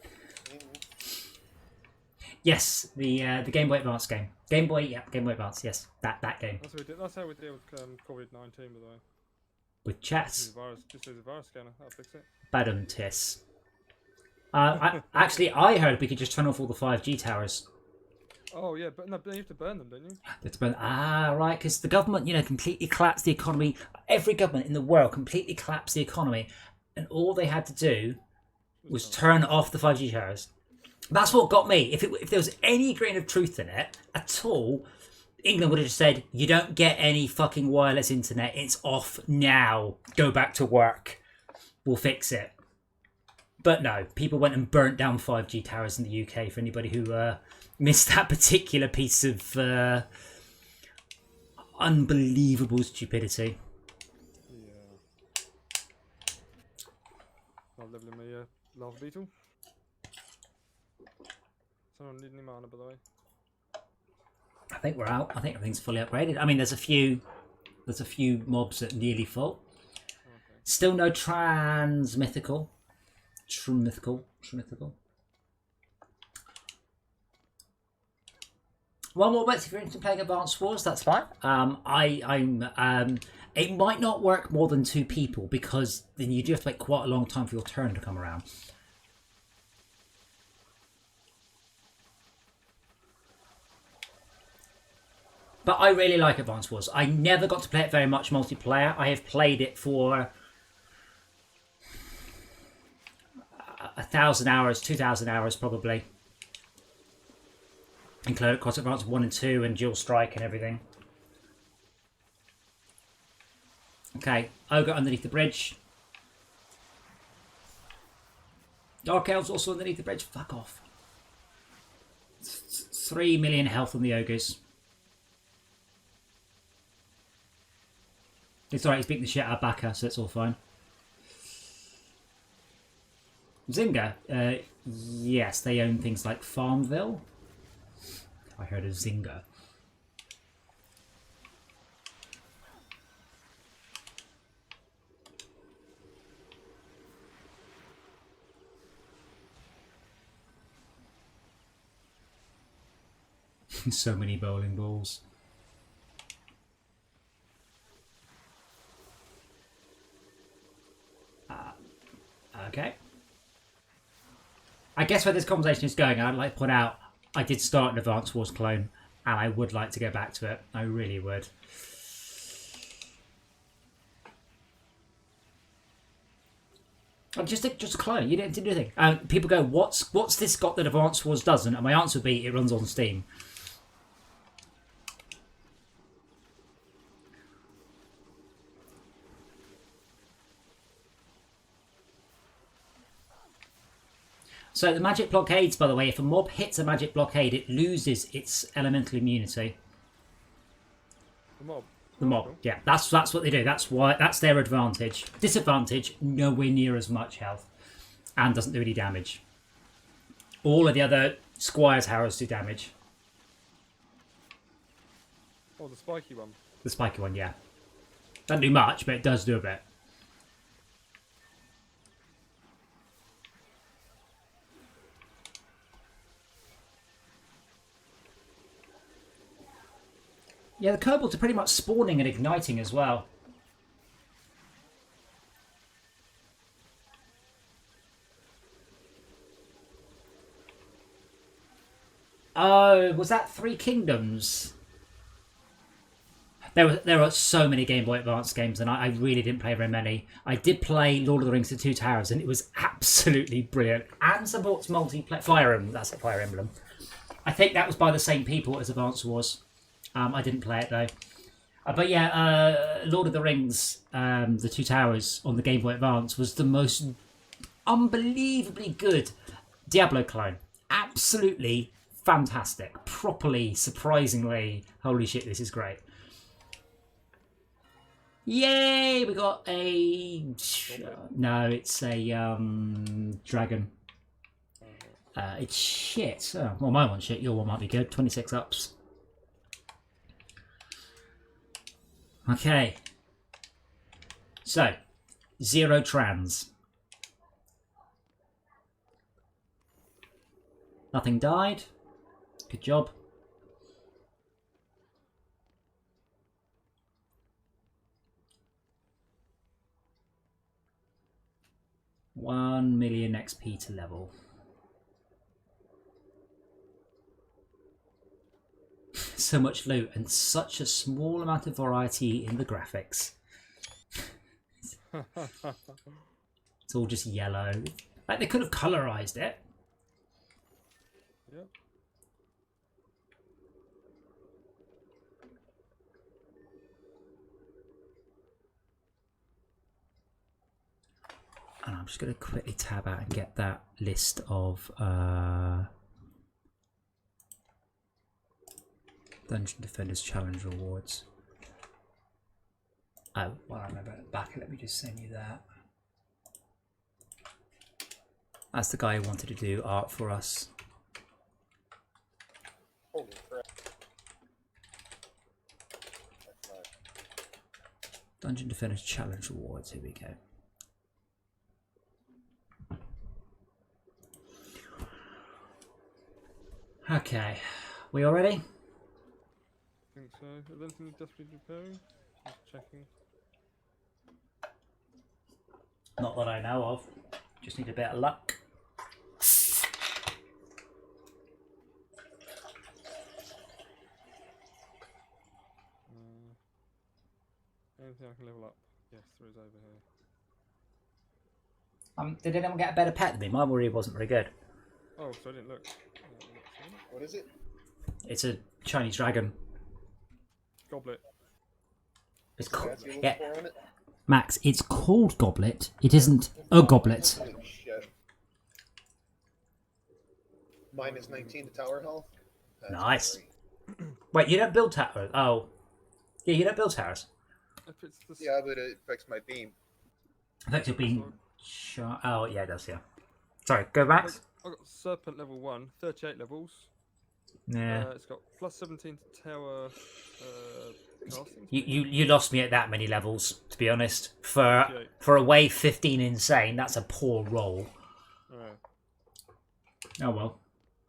Yes, the Game Boy Advance game. Game Boy Advance. Yes, that game That's, what we did. That's how we deal with COVID-19, by the way. with chess. Just use a virus scanner. That'll fix it. Badum tis. I heard we could just turn off all the 5G towers. Oh yeah, but no, you have to burn them, don't you? That's right, because the government, completely collapsed the economy. Every government in the world completely collapsed the economy, and all they had to do was turn off the 5G towers. That's what got me. If there was any grain of truth in it at all, England would have just said, "You don't get any fucking wireless internet. It's off now. Go back to work. We'll fix it." But no, people went and burnt down 5G towers in the UK. For anybody who missed that particular piece of unbelievable stupidity. Yeah. Not leveling my lava beetle. Someone need any mana, by the way. I think we're out. I think everything's fully upgraded. I mean, there's a few mobs at nearly full. Okay. Still no mythical. True mythical. One more bet if you're into playing Advanced Wars, that's fine. It might not work more than 2 people because then you do have to wait quite a long time for your turn to come around. But I really like Advance Wars. I never got to play it very much multiplayer. I have played it for 1,000 hours, 2,000 hours probably. Including across Advance 1 and 2 and Dual Strike and everything. Okay, Ogre underneath the bridge. Dark Elves also underneath the bridge. Fuck off. 3 million health on the Ogres. It's alright, he's beating the shit out of Baka, so it's all fine. Zynga. Yes, they own things like Farmville. I heard of Zynga. So many bowling balls. Okay. I guess where this conversation is going, I'd like to point out I did start an Advance Wars clone, and I would like to go back to it. I really would. Just a clone. You didn't do anything. People go, "What's this got that Advance Wars doesn't?" And my answer would be, it runs on Steam. So the magic blockades, by the way, if a mob hits a magic blockade, it loses its elemental immunity. The mob. The mob, yeah, that's what they do. That's their advantage. Disadvantage: nowhere near as much health, and doesn't do any damage. All of the other Squire's arrows do damage. Oh, the spiky one. The spiky one, yeah, doesn't do much, but it does do a bit. Yeah, the kobolds are pretty much spawning and igniting as well. Oh, was that Three Kingdoms? There are so many Game Boy Advance games, and I really didn't play very many. I did play Lord of the Rings: The Two Towers, and it was absolutely brilliant. And supports multiplayer. Fire Emblem, that's a Fire Emblem. I think that was by the same people as Advance Wars. I didn't play it though. But yeah, Lord of the Rings, The Two Towers on the Game Boy Advance was the most unbelievably good Diablo clone. Absolutely fantastic. Properly, surprisingly, holy shit, this is great. Yay! We got a... No, it's a dragon. It's shit. Oh, well, my one's shit. Your one might be good. 26 ups. Okay. So, 0 trans. Nothing died. Good job. $1 million XP to level. So much loot and such a small amount of variety in the graphics. It's all just yellow. Like they could have colorized it. Yep. And I'm just going to quickly tab out and get that list of Dungeon Defenders Challenge rewards. Oh, well, I remember it back. Let me just send you that. That's the guy who wanted to do art for us. Holy crap. That's nice. Dungeon Defenders Challenge rewards. Here we go. Okay, we all ready? I think so. Is there anything desperately repairing? Just checking. Not that I know of. Just need a bit of luck. Hunter is over here. Did anyone get a better pet than me? Mine really wasn't very good. Oh, so I didn't look. What is it? It's a Chinese dragon. Goblet. It's called, That's what you're yeah, looking for on it? Max. It's called Goblet. It isn't a goblet. Holy shit. Minus 19 to tower health. That's Nice. great. Wait, you don't build towers? Oh, yeah, you don't build towers. If it's the Yeah, but it affects my beam. I think you're being shot. Oh, yeah, it does. Yeah. Sorry, go Max. I've got Serpent level 1, 38 levels. Yeah. It's got plus 17 to tower casting. You lost me at that many levels, to be honest. For 38. a wave 15 insane, that's a poor roll. Oh well.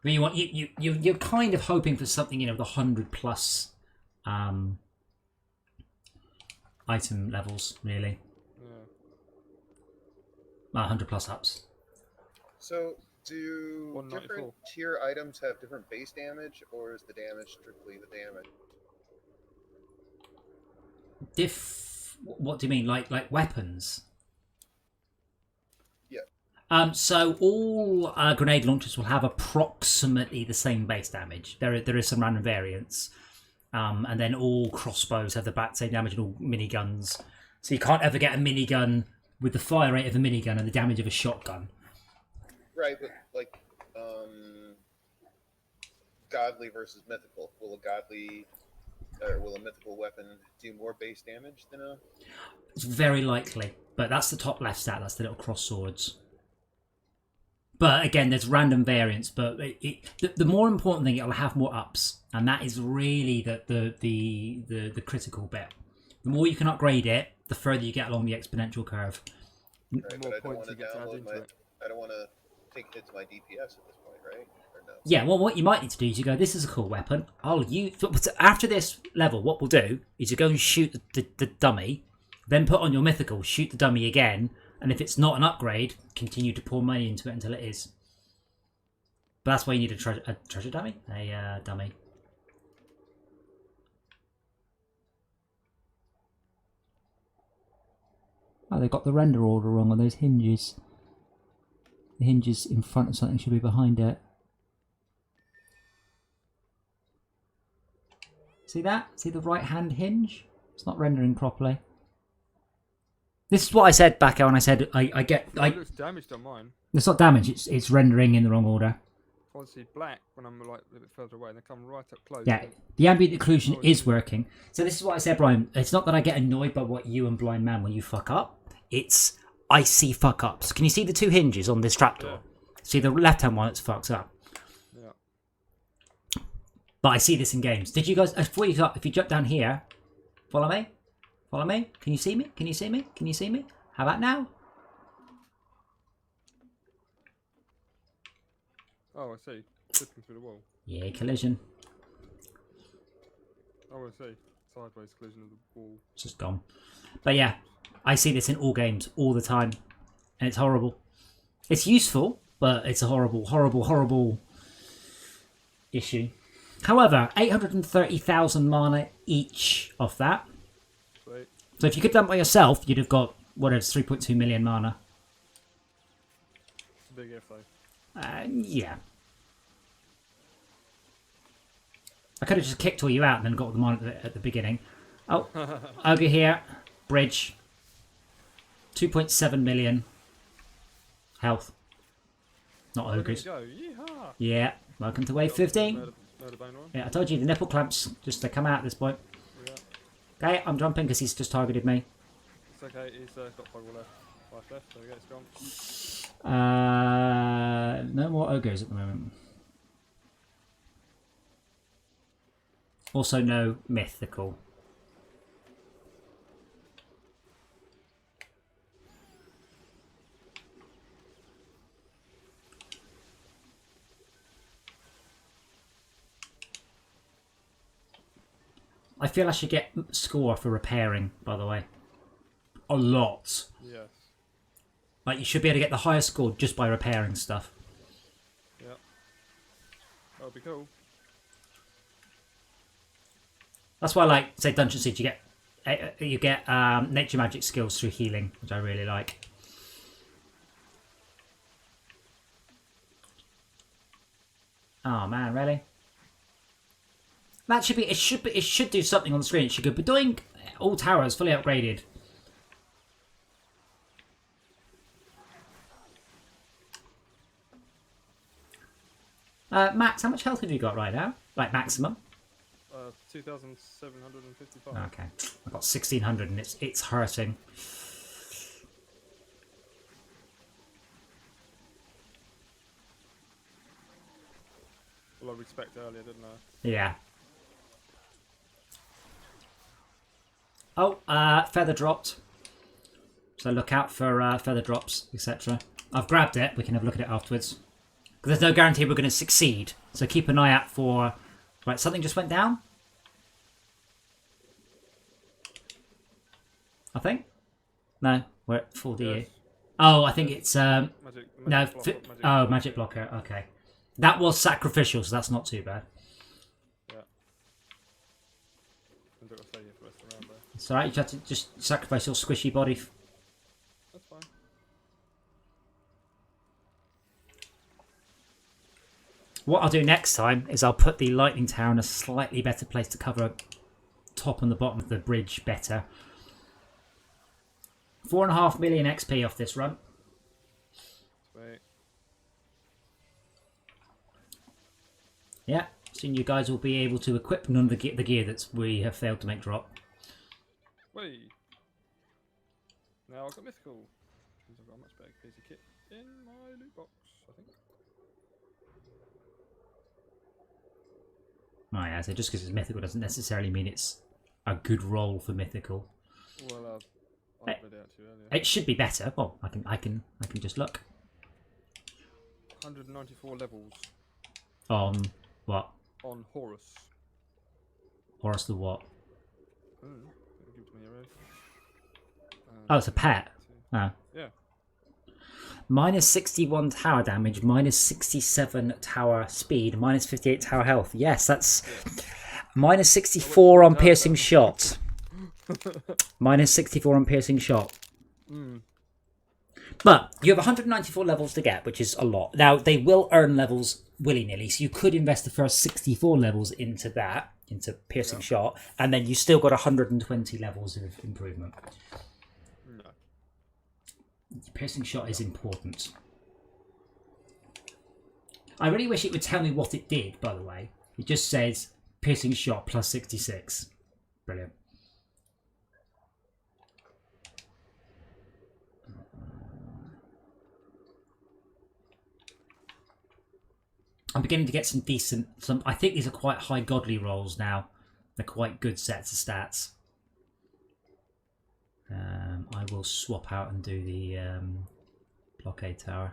But you're kind of hoping for something, the 100 plus item levels, really. Yeah. 100 plus ups. So, do 194. different tier items have different base damage, or is the damage strictly the damage? What do you mean? Like weapons? Yeah. So all grenade launchers will have approximately the same base damage. There is some random variance. And then all crossbows have the same damage, and all miniguns. So you can't ever get a minigun with the fire rate of a minigun and the damage of a shotgun. Right, but like, godly versus mythical. Will a mythical weapon do more base damage than a? It's very likely, but that's the top left stat. That's the little cross swords. But again, there's random variance. But the more important thing, it'll have more ups, and that is really the critical bit. The more you can upgrade it, the further you get along the exponential curve. Right, The but more I don't points want to you get to add download into my. it. I don't want to take hits to my DPS at this point, right? Or no? Yeah, well, what you might need to do is you go, this is a cool weapon. I'll use... After this level, what we'll do is you go and shoot the dummy, then put on your mythical, shoot the dummy again, and if it's not an upgrade, continue to pour money into it until it is. But that's why you need a treasure dummy? A dummy. Oh, they got the render order wrong on those hinges. The hinges in front of something should be behind it. See that? See the right hand hinge? It's not rendering properly. This is what I said back when I said It looks damaged on mine. it's not damage, it's rendering in the wrong order. I want to see black when I'm like a bit further away, and they come right up close. Yeah, the ambient occlusion is working. So this is what I said, Brian. It's not that I get annoyed by what you and Blind Man when you fuck up. It's I see fuck ups. Can you see the two hinges on this trapdoor? Yeah. See the left hand one that's fucked up. Yeah. But I see this in games. Did you guys? If you jump down here, follow me. Follow me. Can you see me? Can you see me? Can you see me? How about now? Oh, I see. Slipping through the wall. Yeah, collision. Oh, I see. Sideways collision of the wall. It's just gone. But yeah, I see this in all games all the time, and it's horrible. It's useful, but it's a horrible, horrible, horrible issue. However, 830,000 mana each off that. Sweet. So if you could dump by yourself, you'd have got whatever, 3.2 million mana. It's a big if though. Yeah. I could have just kicked all you out and then got them on at the beginning. Oh, Ogre here. Bridge. 2.7 million. Health. Not ogres. There you go. Yeehaw. Yeah. Welcome to wave 15. Murder bone one. Yeah, I told you the nipple clamps just to come out at this point. Yeah. Okay, I'm jumping because he's just targeted me. It's okay. He's got 5 left. 5 left. There we go. It's gone. No more ogres at the moment. Also no mythical. I feel I should get score for repairing, by the way. A lot. Yes. Like, you should be able to get the highest score just by repairing stuff. Yep. That would be cool. That's why, like, say, Dungeon Siege, you get You get nature magic skills through healing, which I really like. Oh man, really? That should be. It should do something on the screen. It should go. But doing all towers fully upgraded. Max, how much health have you got right now? Like maximum? 2,755. Okay, I've got 1,600 and it's hurting. Well, I respect earlier, didn't I? Yeah. Oh, feather dropped. So look out for feather drops, etc. I've grabbed it. We can have a look at it afterwards. Because there's no guarantee we're going to succeed. So keep an eye out for... Right, something just went down? I think? No, we're at full DU. Yes. Oh, I think it's... Magic no, block, magic blocker. Okay. That was sacrificial, so that's not too bad. Yeah. I'm going to stay here for the rest of the round there. It's alright, you have to just sacrifice your squishy body. That's fine. What I'll do next time is I'll put the lightning tower in a slightly better place to cover top and the bottom of the bridge better. 4.5 million XP off this run. Sweet. Yeah, soon you guys will be able to equip none of the gear that we have failed to make drop. Wait. Now I've got mythical. Means I've got a much better piece of kit in my loot box, I think. Oh yeah, so just because it's mythical doesn't necessarily mean it's a good role for mythical. Well, I read it out to you earlier. It should be better. Well, I can just look 194 levels on what? on Horus. Horus the what? Give it to me, Hero. Oh, it's a pet. Oh. Yeah. Minus 61 tower damage, minus 67 tower speed, minus 58 tower health. Yes, that's minus 64 on piercing shot. Minus 64 on piercing shot. But you have 194 levels to get, which is a lot. Now, they will earn levels willy-nilly, so you could invest the first 64 levels into that, into piercing shot, and then you still got 120 levels of improvement. No. Piercing shot is important. I really wish it would tell me what it did, by the way. It just says piercing shot plus 66. Brilliant. I'm beginning to get some decent... I think these are quite high godly rolls now. They're quite good sets of stats. I will swap out and do the blockade tower.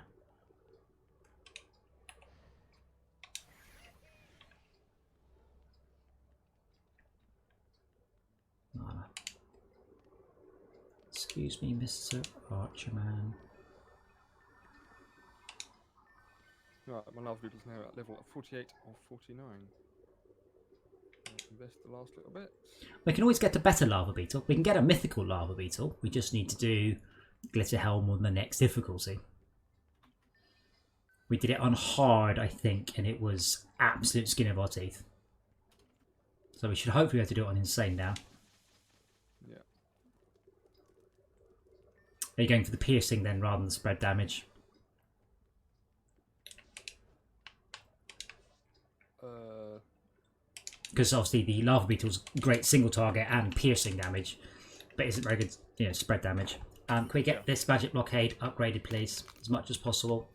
Excuse me, Mr. Archerman. Right, my lava beetle's now at level 48 or 49. Invest the last little bit. We can always get a better lava beetle. We can get a mythical lava beetle. We just need to do Glitter Helm on the next difficulty. We did it on hard, I think, and it was absolute skin of our teeth. So we should hopefully be able to do it on insane now. Yeah. Are you going for the piercing then rather than spread damage? Because obviously the lava beetle's great single target and piercing damage, but isn't very good, spread damage. Can we get this magic blockade upgraded, please, as much as possible?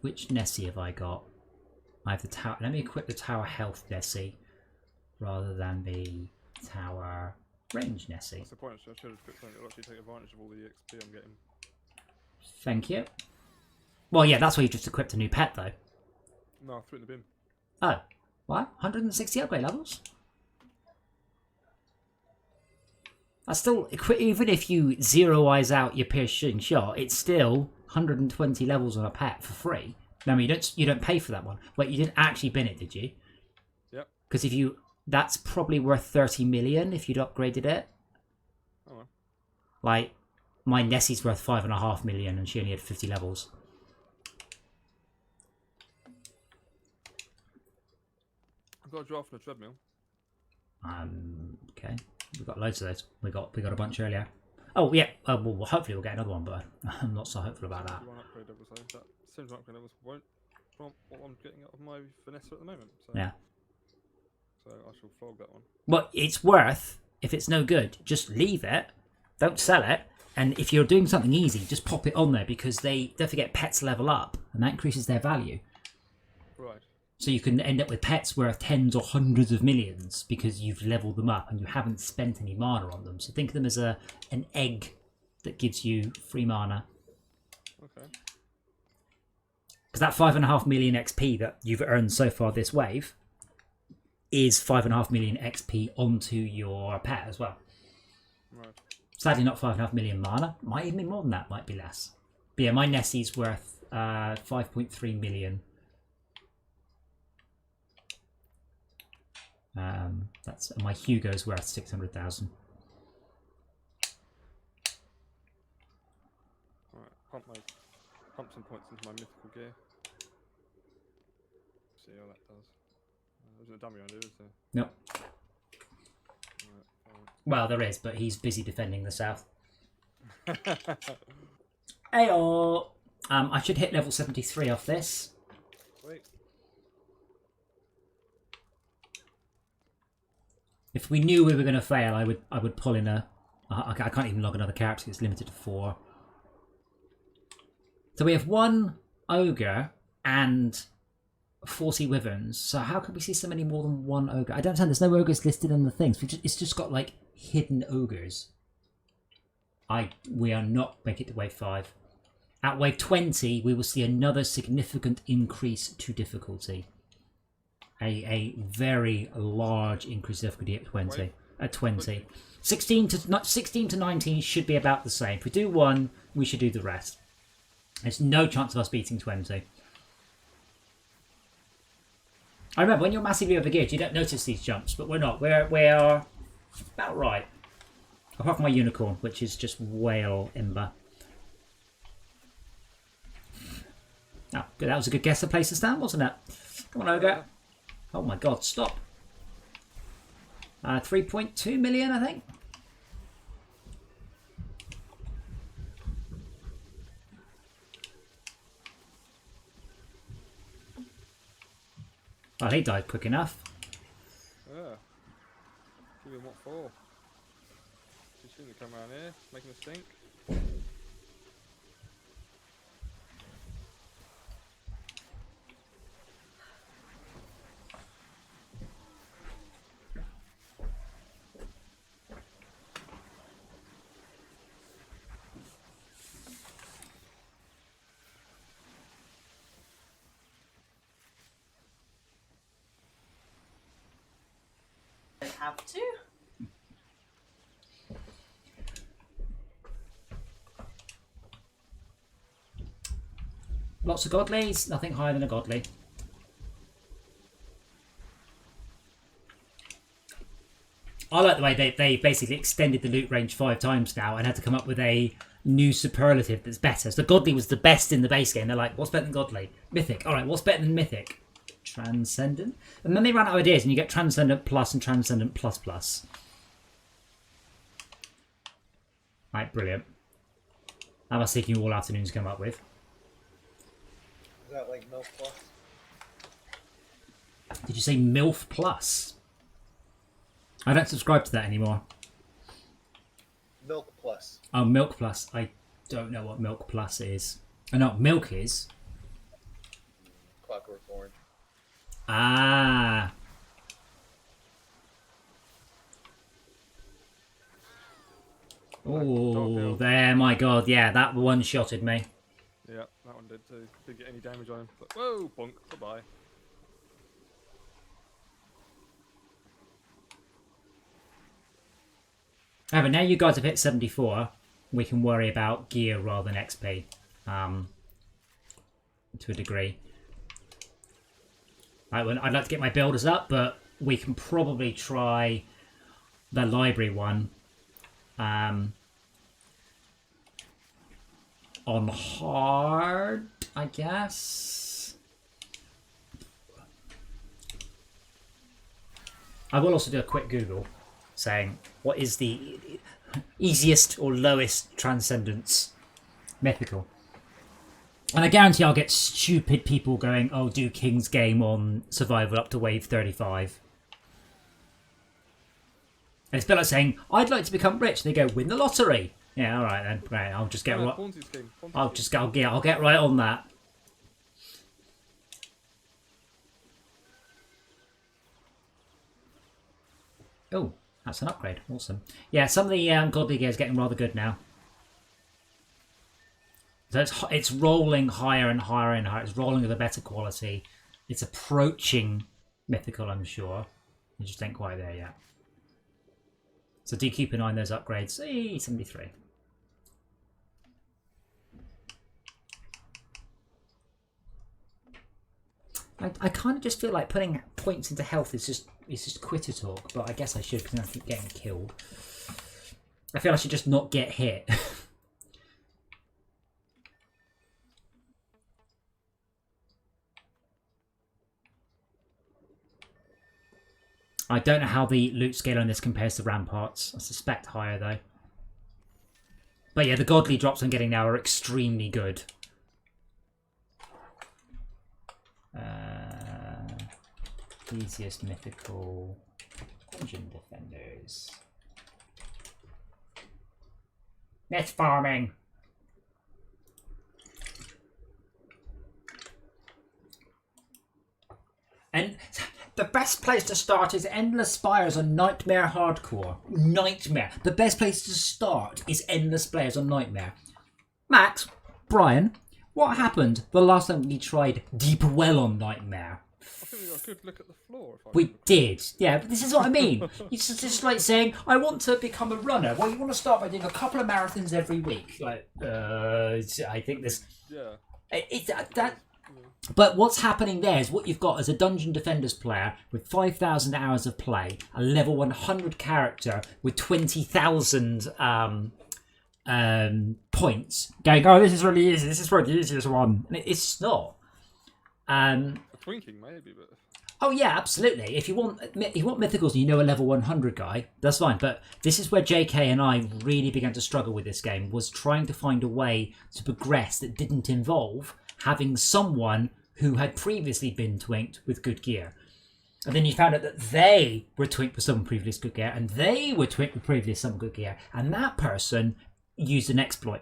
Which Nessie have I got? I have the tower. Let me equip the tower health Nessie rather than the tower range Nessie. That's the point. I should have equipped something that will actually take advantage of all the XP I'm getting. Thank you. Well, yeah, that's why you just equipped a new pet, though. No, I threw it in the bin. Oh, what? 160 upgrade levels? That's still, even if you zero-eyes out your piercing shot, it's still 120 levels on a pet for free. I mean, you don't pay for that one. Wait, you didn't actually bin it, did you? Yep. Because that's probably worth 30 million if you'd upgraded it. Oh well. Like, my Nessie's worth 5.5 million and she only had 50 levels. I've got a draft on the treadmill. Okay. We've got loads of those. We got a bunch earlier. Oh yeah. Well, hopefully we'll get another one, but I'm not so hopeful about that. One upgrade level, so that seems like upgrade levels won't from what I'm getting out of my Vanessa at the moment. So. Yeah. So I shall flog that one. Well, it's worth. If it's no good, just leave it. Don't sell it. And if you're doing something easy, just pop it on there because don't forget pets level up, and that increases their value. Right. So you can end up with pets worth tens or hundreds of millions because you've leveled them up and you haven't spent any mana on them. So think of them as an egg that gives you free mana. Okay. Because that 5.5 million XP that you've earned so far this wave is 5.5 million XP onto your pet as well. Right. Sadly not 5.5 million mana. Might even be more than that, might be less. But yeah, my Nessie's worth 5.3 million. That's my Hugo's worth 600,000. Alright, pump some points into my mythical gear. See how that does. There's a dummy on there, is there? Nope. Right, fine. Well, there is, but he's busy defending the south. Ayo! I should hit level 73 off this. Sweet. If we knew we were going to fail, I would pull in a... I can't even log another character, it's limited to 4. So we have 1 ogre and 40 wyverns. So how could we see so many more than 1 ogre? I don't understand, there's no ogres listed in the things. It's just got like hidden ogres. We are not making it to wave 5. At wave 20, we will see another significant increase to difficulty. A very large increase in difficulty at 20. Wait. At 20. 16 to 19 should be about the same. If we do 1, we should do the rest. There's no chance of us beating 20. I remember when you're massively overgeared, you don't notice these jumps, but we're not. We are about right. Apart from my unicorn, which is just whale ember. Oh, good. That was a good guess to place to stand, wasn't it? Come on, ogre. Oh my god, stop. 3.2 million, I think. Well, he died quick enough. Yeah. Give him what for? Too soon to come around here, making a stink. Have to. Lots of godlies, nothing higher than a godly. I like the way they basically extended the loot range 5 times now and had to come up with a new superlative that's better. So godly was the best in the base game. They're like, what's better than godly? Mythic. Alright, what's better than mythic? Transcendent. And then they ran out of ideas and you get Transcendent Plus and Transcendent Plus Plus. Right, brilliant. That must take you all afternoon to come up with. Is that like Milk Plus? Did you say MILF Plus? I don't subscribe to that anymore. Milk Plus. Oh, Milk Plus. I don't know what Milk Plus is. I know what Milk is. Clockwork Orange. Ah. Oh, there, my god, yeah, that one-shotted me. Yeah, that one did too. Didn't get any damage on him. But, whoa, bonk, bye-bye. However, now you guys have hit 74, we can worry about gear rather than XP. To a degree. I'd like to get my builders up, but we can probably try the library one on hard, I guess. I will also do a quick Google saying what is the easiest or lowest transcendence mythical. And I guarantee I'll get stupid people going, oh, do King's Game on survival up to wave 35. And it's a bit like saying, I'd like to become rich. And they go, win the lottery. Yeah, all right then. Right, I'll just get right. I'll get right on that. Oh, that's an upgrade. Awesome. Yeah, some of the godly gear is getting rather good now. So it's rolling higher and higher and higher. It's rolling with a better quality. It's approaching mythical, I'm sure. You just ain't quite there yet. So do keep an eye on those upgrades. Hey, 73. I kind of just feel like putting points into health is just quitter talk, but I guess I should because I keep getting killed. I feel I should just not get hit. I don't know how the loot scale on this compares to Ramparts. I suspect higher though. But yeah, the godly drops I'm getting now are extremely good. Easiest mythical dungeon defenders. Net farming. And the best place to start is Endless Spires on Nightmare Hardcore. Nightmare. The best place to start is Endless Spires on Nightmare. Max, Brian, what happened the last time we tried Deep Well on Nightmare? I think we got a good look at the floor. We did, yeah, but this is what I mean. It's just like saying, I want to become a runner. Well, you want to start by doing a couple of marathons every week. Like, I think this... Yeah. But what's happening there is what you've got as a Dungeon Defenders player with 5,000 hours of play, a level 100 character with 20,000 points, going, oh, this is really easy, this is really the easiest one. And it's not. Twinking maybe, but... Oh yeah, absolutely. If you want mythicals and you know a level 100 guy, that's fine. But this is where JK and I really began to struggle with this game, was trying to find a way to progress that didn't involve having someone who had previously been twinked with good gear. And then you found out that they were twinked with some previous good gear, and they were twinked with previous some good gear, and that person used an exploit.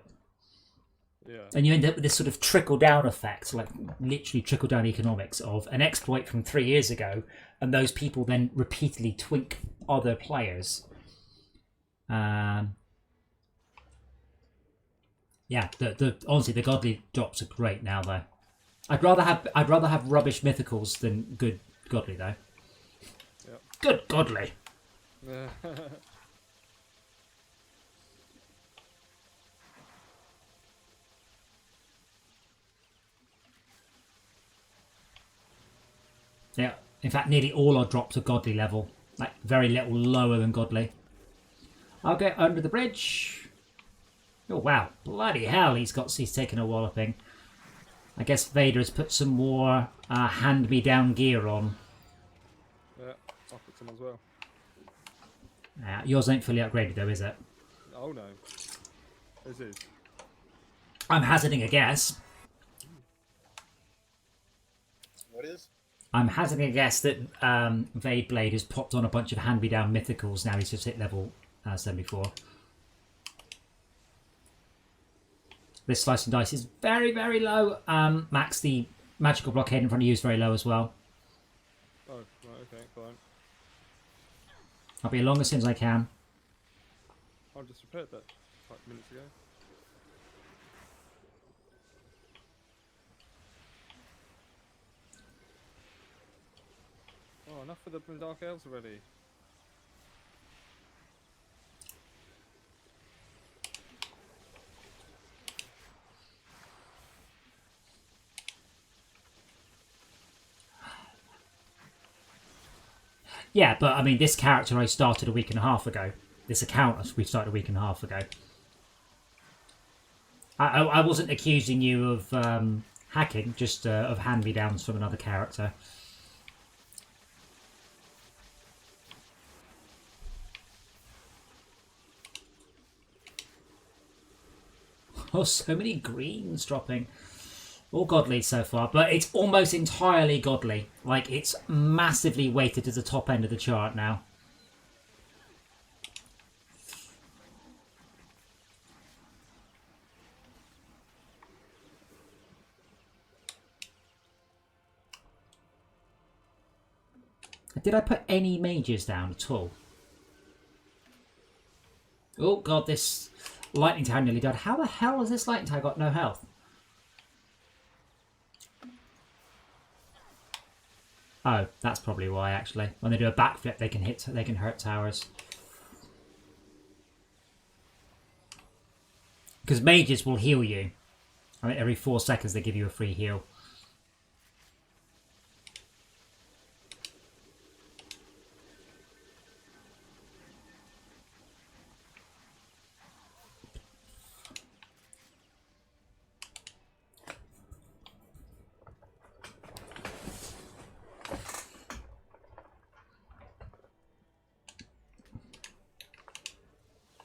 Yeah. And you end up with this sort of trickle-down effect, like literally trickle-down economics of an exploit from 3 years ago, and those people then repeatedly twink other players. Yeah, honestly, the godly drops are great now, though. I'd rather have rubbish mythicals than good godly, though. Yep. Good godly. Yeah. Yeah, in fact, nearly all our drops are godly level. Like, very little lower than godly. I'll get under the bridge. Oh, wow. Bloody hell, he's taken a walloping. I guess Vader has put some more hand-me-down gear on. Yeah, I'll put some as well. Yours ain't fully upgraded, though, is it? Oh, no. This is. I'm hazarding a guess. What is? I'm hazarding a guess that Vade Blade has popped on a bunch of hand-me-down mythicals. Now he's just hit level 74. This slice and dice is very, very low. Max, the magical blockade in front of you is very low as well. Oh, right, okay, fine. I'll be along as soon as I can. I just repaired that 5 minutes ago. Oh, enough for the Dark Elves already. Yeah, but I mean, this character I started a week and a half ago. This account we started a week and a half ago. I wasn't accusing you of hacking, just of hand-me-downs from another character. Oh, so many greens dropping. All godly so far, but it's almost entirely godly. Like, it's massively weighted to the top end of the chart now. Did I put any mages down at all? Oh god, this lightning tower nearly died. How the hell has this lightning tower got no health? Oh, that's probably why actually. When they do a backflip, they can hurt towers. Because mages will heal you. I mean, every 4 seconds they give you a free heal.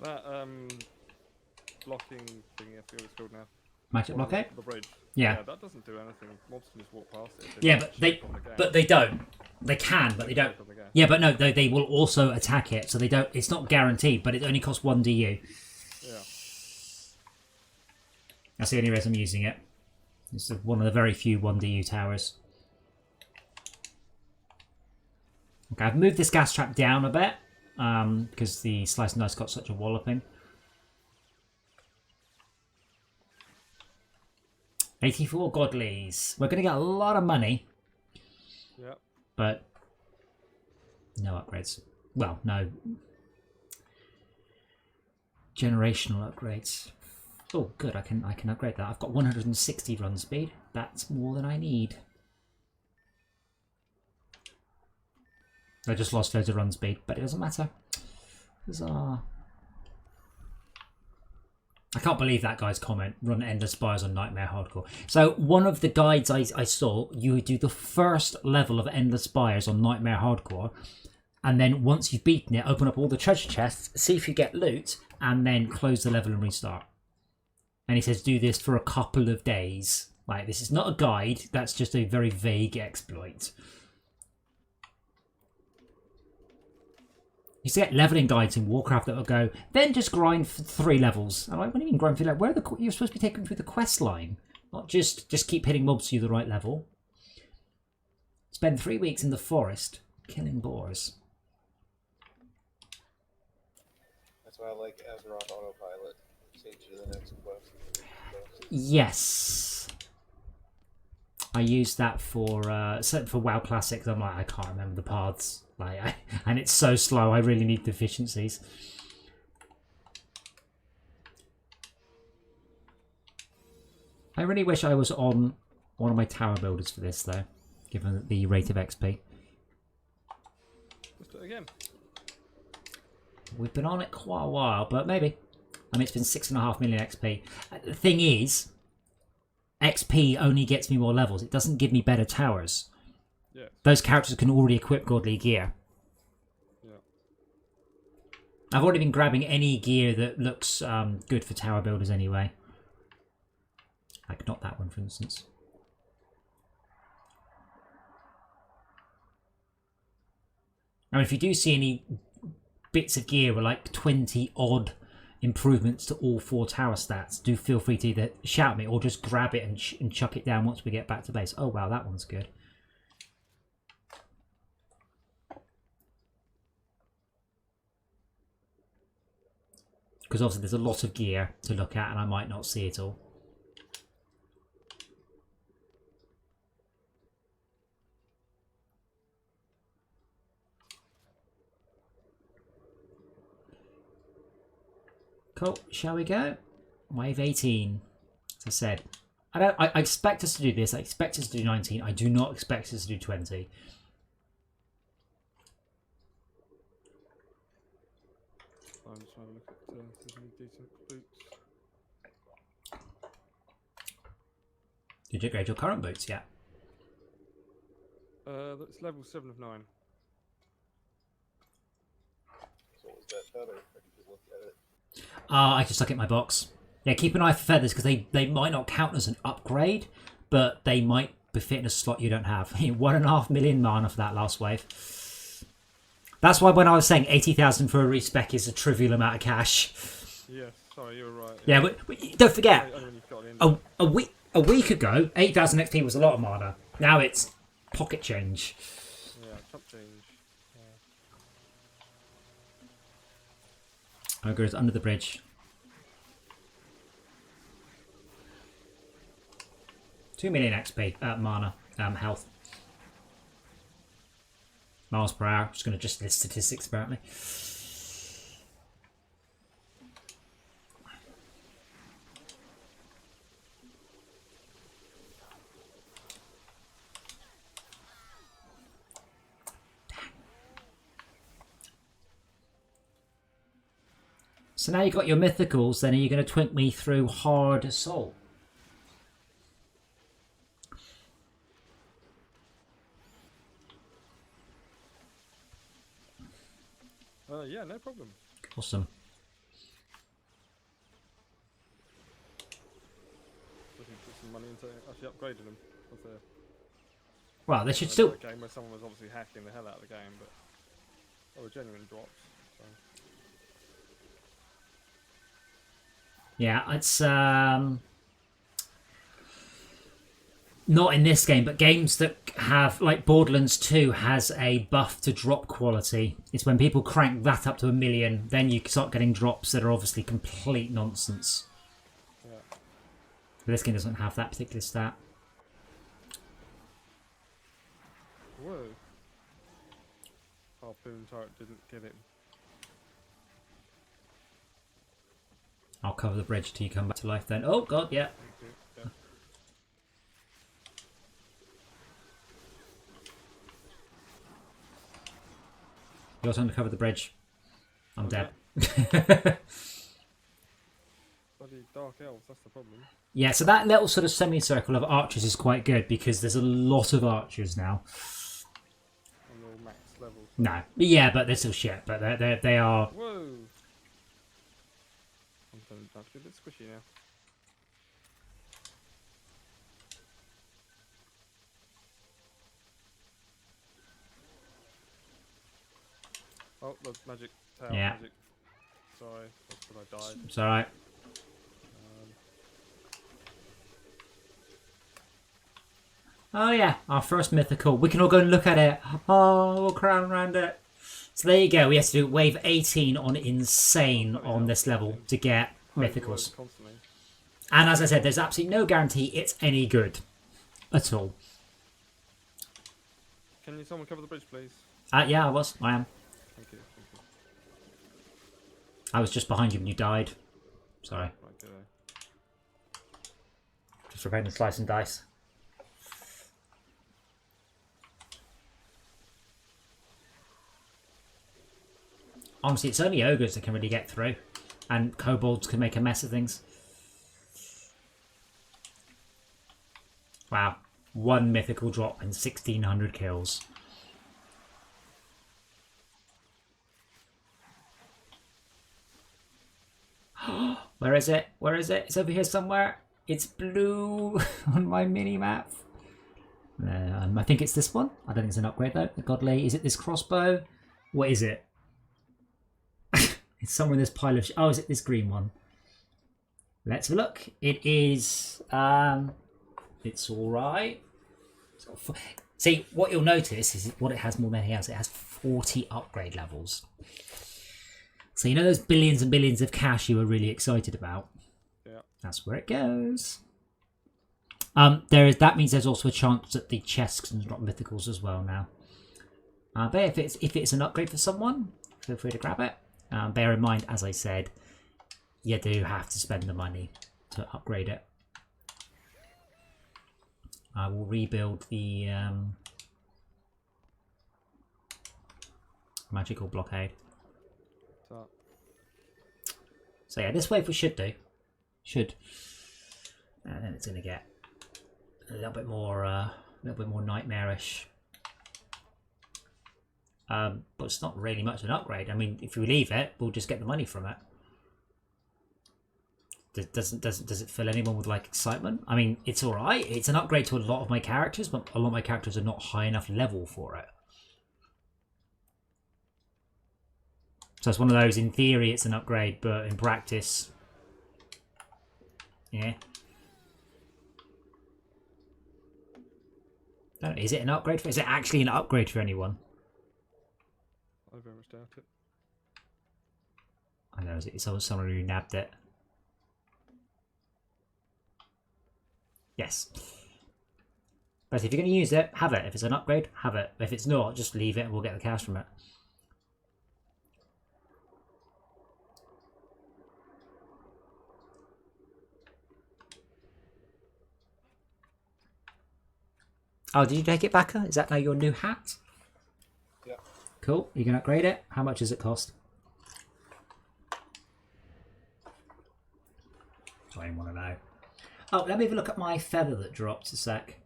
That blocking thing, I feel it's called now. Magic blockade? The bridge. Yeah. That doesn't do anything. Mobs can just walk past it. Yeah, but they don't. They can, but they don't. Yeah, but no, they will also attack it, so they don't. It's not guaranteed, but it only costs 1 DU. Yeah. That's the only reason I'm using it. It's one of the very few 1 DU towers. Okay, I've moved this gas trap down a bit because the slice and dice got such a walloping. 84 godlies. We're going to get a lot of money. Yep. But no upgrades. Well, no generational upgrades. Oh, good. I can upgrade that. I've got 160 run speed. That's more than I need. I just lost loads of run speed, but it doesn't matter. Huzzah. I can't believe that guy's comment, run Endless Spires on Nightmare Hardcore. So one of the guides I saw, you would do the first level of Endless Spires on Nightmare Hardcore, and then once you've beaten it, open up all the treasure chests, see if you get loot, and then close the level and restart. And he says do this for a couple of days. Like, this is not a guide, that's just a very vague exploit. You see get leveling guides in Warcraft that will go, then just grind for 3 levels. I'm like, what do you mean grind for 3 levels? Where are you're supposed to be taken through the quest line, not just keep hitting mobs to the right level. Spend 3 weeks in the forest killing boars. That's why I like Azeroth Autopilot. Save you to the next quest. Yes. I use that for WoW Classics. I'm like, I can't remember the paths. Like, and it's so slow, I really need the efficiencies. I really wish I was on one of my tower builders for this, though, given the rate of XP. Let's do it again. We've been on it quite a while, but maybe. I mean, it's been 6.5 million XP. The thing is, XP only gets me more levels. It doesn't give me better towers. Yeah. Those characters can already equip godly gear. Yeah. I've already been grabbing any gear that looks good for tower builders anyway. Like not that one, for instance. I mean, if you do see any bits of gear with like 20 odd improvements to all 4 tower stats, do feel free to either shout me or just grab it and chuck it down once we get back to base. Oh wow, that one's good. Because obviously there's a lot of gear to look at and I might not see it all. Cool, shall we go? Wave 18. As I said, I expect us to do this. I expect us to do 19. I do not expect us to do 20. have a look at if there's any decent boots. Did you upgrade your current boots yet? That's level 7 of 9. So was that feather? I can just look at it. I just stuck it in my box. Yeah, keep an eye for feathers because they might not count as an upgrade, but they might befit in a slot you don't have. 1.5 million mana for that last wave. That's why when I was saying 80,000 for a respec is a trivial amount of cash. Yes, sorry, you were right. Yeah, but don't forget, Only when you've got it in. a week ago, 8,000 XP was a lot of mana. Now it's pocket change. Yeah, chop change. Ogres under the bridge. 2 million XP, mana, health. Miles per hour. Just going to just list statistics apparently. So now you've got your mythicals, then are you going to twink me through hard assault? Yeah, no problem. Awesome. Looking to put some money into actually upgrading them. Well, they should still... A game where someone was obviously hacking the hell out of the game, but they were genuine drops. So. Yeah, it's not in this game, but games that have, like Borderlands 2 has a buff to drop quality. It's when people crank that up to 1 million, then you start getting drops that are obviously complete nonsense. Yeah. But this game doesn't have that particular stat. Whoa. Harpoon turret didn't get it. I'll cover the bridge till you come back to life then. Oh god, yeah. Yeah. You're trying to cover the bridge. I'm dead. Bloody dark elves, that's the problem. Yeah, so that little sort of semicircle of archers is quite good because there's a lot of archers now. On all max levels. No, yeah, but they're still shit. But they are. Whoa! I'm starting to be a bit squishy now. Oh, the magic tower. Yeah. Magic. Sorry, that's when I died. It's all right. Oh yeah, our first mythical. We can all go and look at it. Oh, we'll crowd around it. So there you go. We have to do wave 18 on insane on this level to get mythicals. Constantly. And as I said, there's absolutely no guarantee it's any good at all. Can you someone cover the bridge, please? Yeah, I am. Thank you. Thank you. I was just behind you when you died. Sorry. Right, good. Just preparing to slice and dice. Honestly, it's only ogres that can really get through. And kobolds can make a mess of things. Wow. 1 mythical drop and 1,600 kills. Where is it? Where is it? It's over here somewhere. It's blue on my mini-map. I think it's this one. I don't think it's an upgrade though. The godly. Is it this crossbow? What is it? It's somewhere in this pile of... Oh, is it this green one? Let's have a look. It is... it's alright. See, what you'll notice is what it has more than anything else. It has 40 upgrade levels. So you know those billions and billions of cash you were really excited about? Yeah. That's where it goes. That means there's also a chance that the chests can drop mythicals as well now. But if it's an upgrade for someone, feel free to grab it. Bear in mind, as I said, you do have to spend the money to upgrade it. I will rebuild the magical blockade. So, So yeah, this wave we should do. Should. And then it's going to get a little bit more nightmarish. But it's not really much of an upgrade. I mean, if we leave it, we'll just get the money from it. Does it fill anyone with like excitement? I mean, it's all right. It's an upgrade to a lot of my characters, but a lot of my characters are not high enough level for it. So it's one of those. In theory, it's an upgrade, but in practice, yeah. Is it an upgrade? Is it actually an upgrade for anyone? I very much doubt it. I know it's someone who nabbed it. Yes. But if you're going to use it, have it. If it's an upgrade, have it. If it's not, just leave it and we'll get the cash from it. Oh, did you take it back? Is that now your new hat? Yeah. Cool. You can upgrade it. How much does it cost? I don't want to know. Oh, let me have a look at my feather that dropped a sec.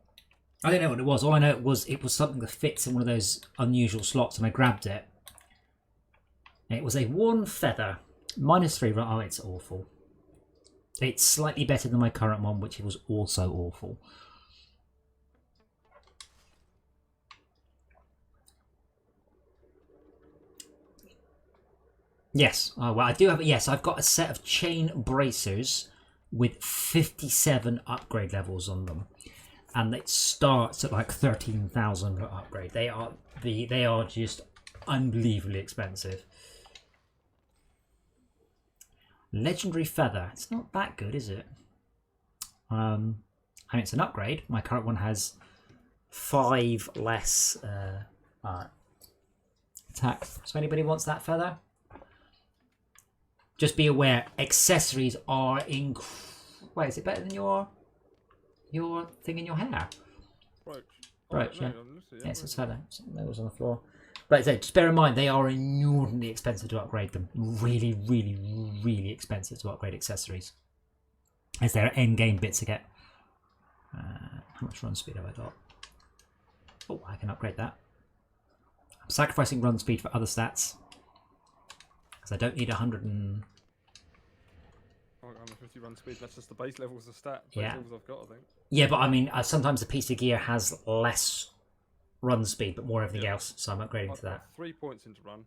I don't know what it was. All I know it was something that fits in one of those unusual slots, and I grabbed it. And it was a worn feather. -3. Oh, it's awful. It's slightly better than my current one, which was also awful. Yes. Oh, well, I do have it. Yes, I've got a set of chain bracers with 57 upgrade levels on them, and it starts at like 13,000 per upgrade. They are just unbelievably expensive. Legendary feather. It's not that good, is it? I mean, it's an upgrade. My current one has 5 less attack. So anybody wants that feather? Just be aware, accessories are Wait, is it better than your thing in your hair? Brooch. Brooch, yeah. Yeah, It's a feather. That was on the floor. But just bear in mind, they are inordinately expensive to upgrade them. Really, really, really expensive to upgrade accessories. As there are end-game bits to get. How much run speed have I got? Oh, I can upgrade that. I'm sacrificing run speed for other stats. I don't need 100 and... Oh, 150 run speed, that's just the base levels of stat. Yeah. Levels I've got, I think. Yeah, but I mean, sometimes the piece of gear has less run speed, but more everything else, so I'm upgrading to that. 3 points into run.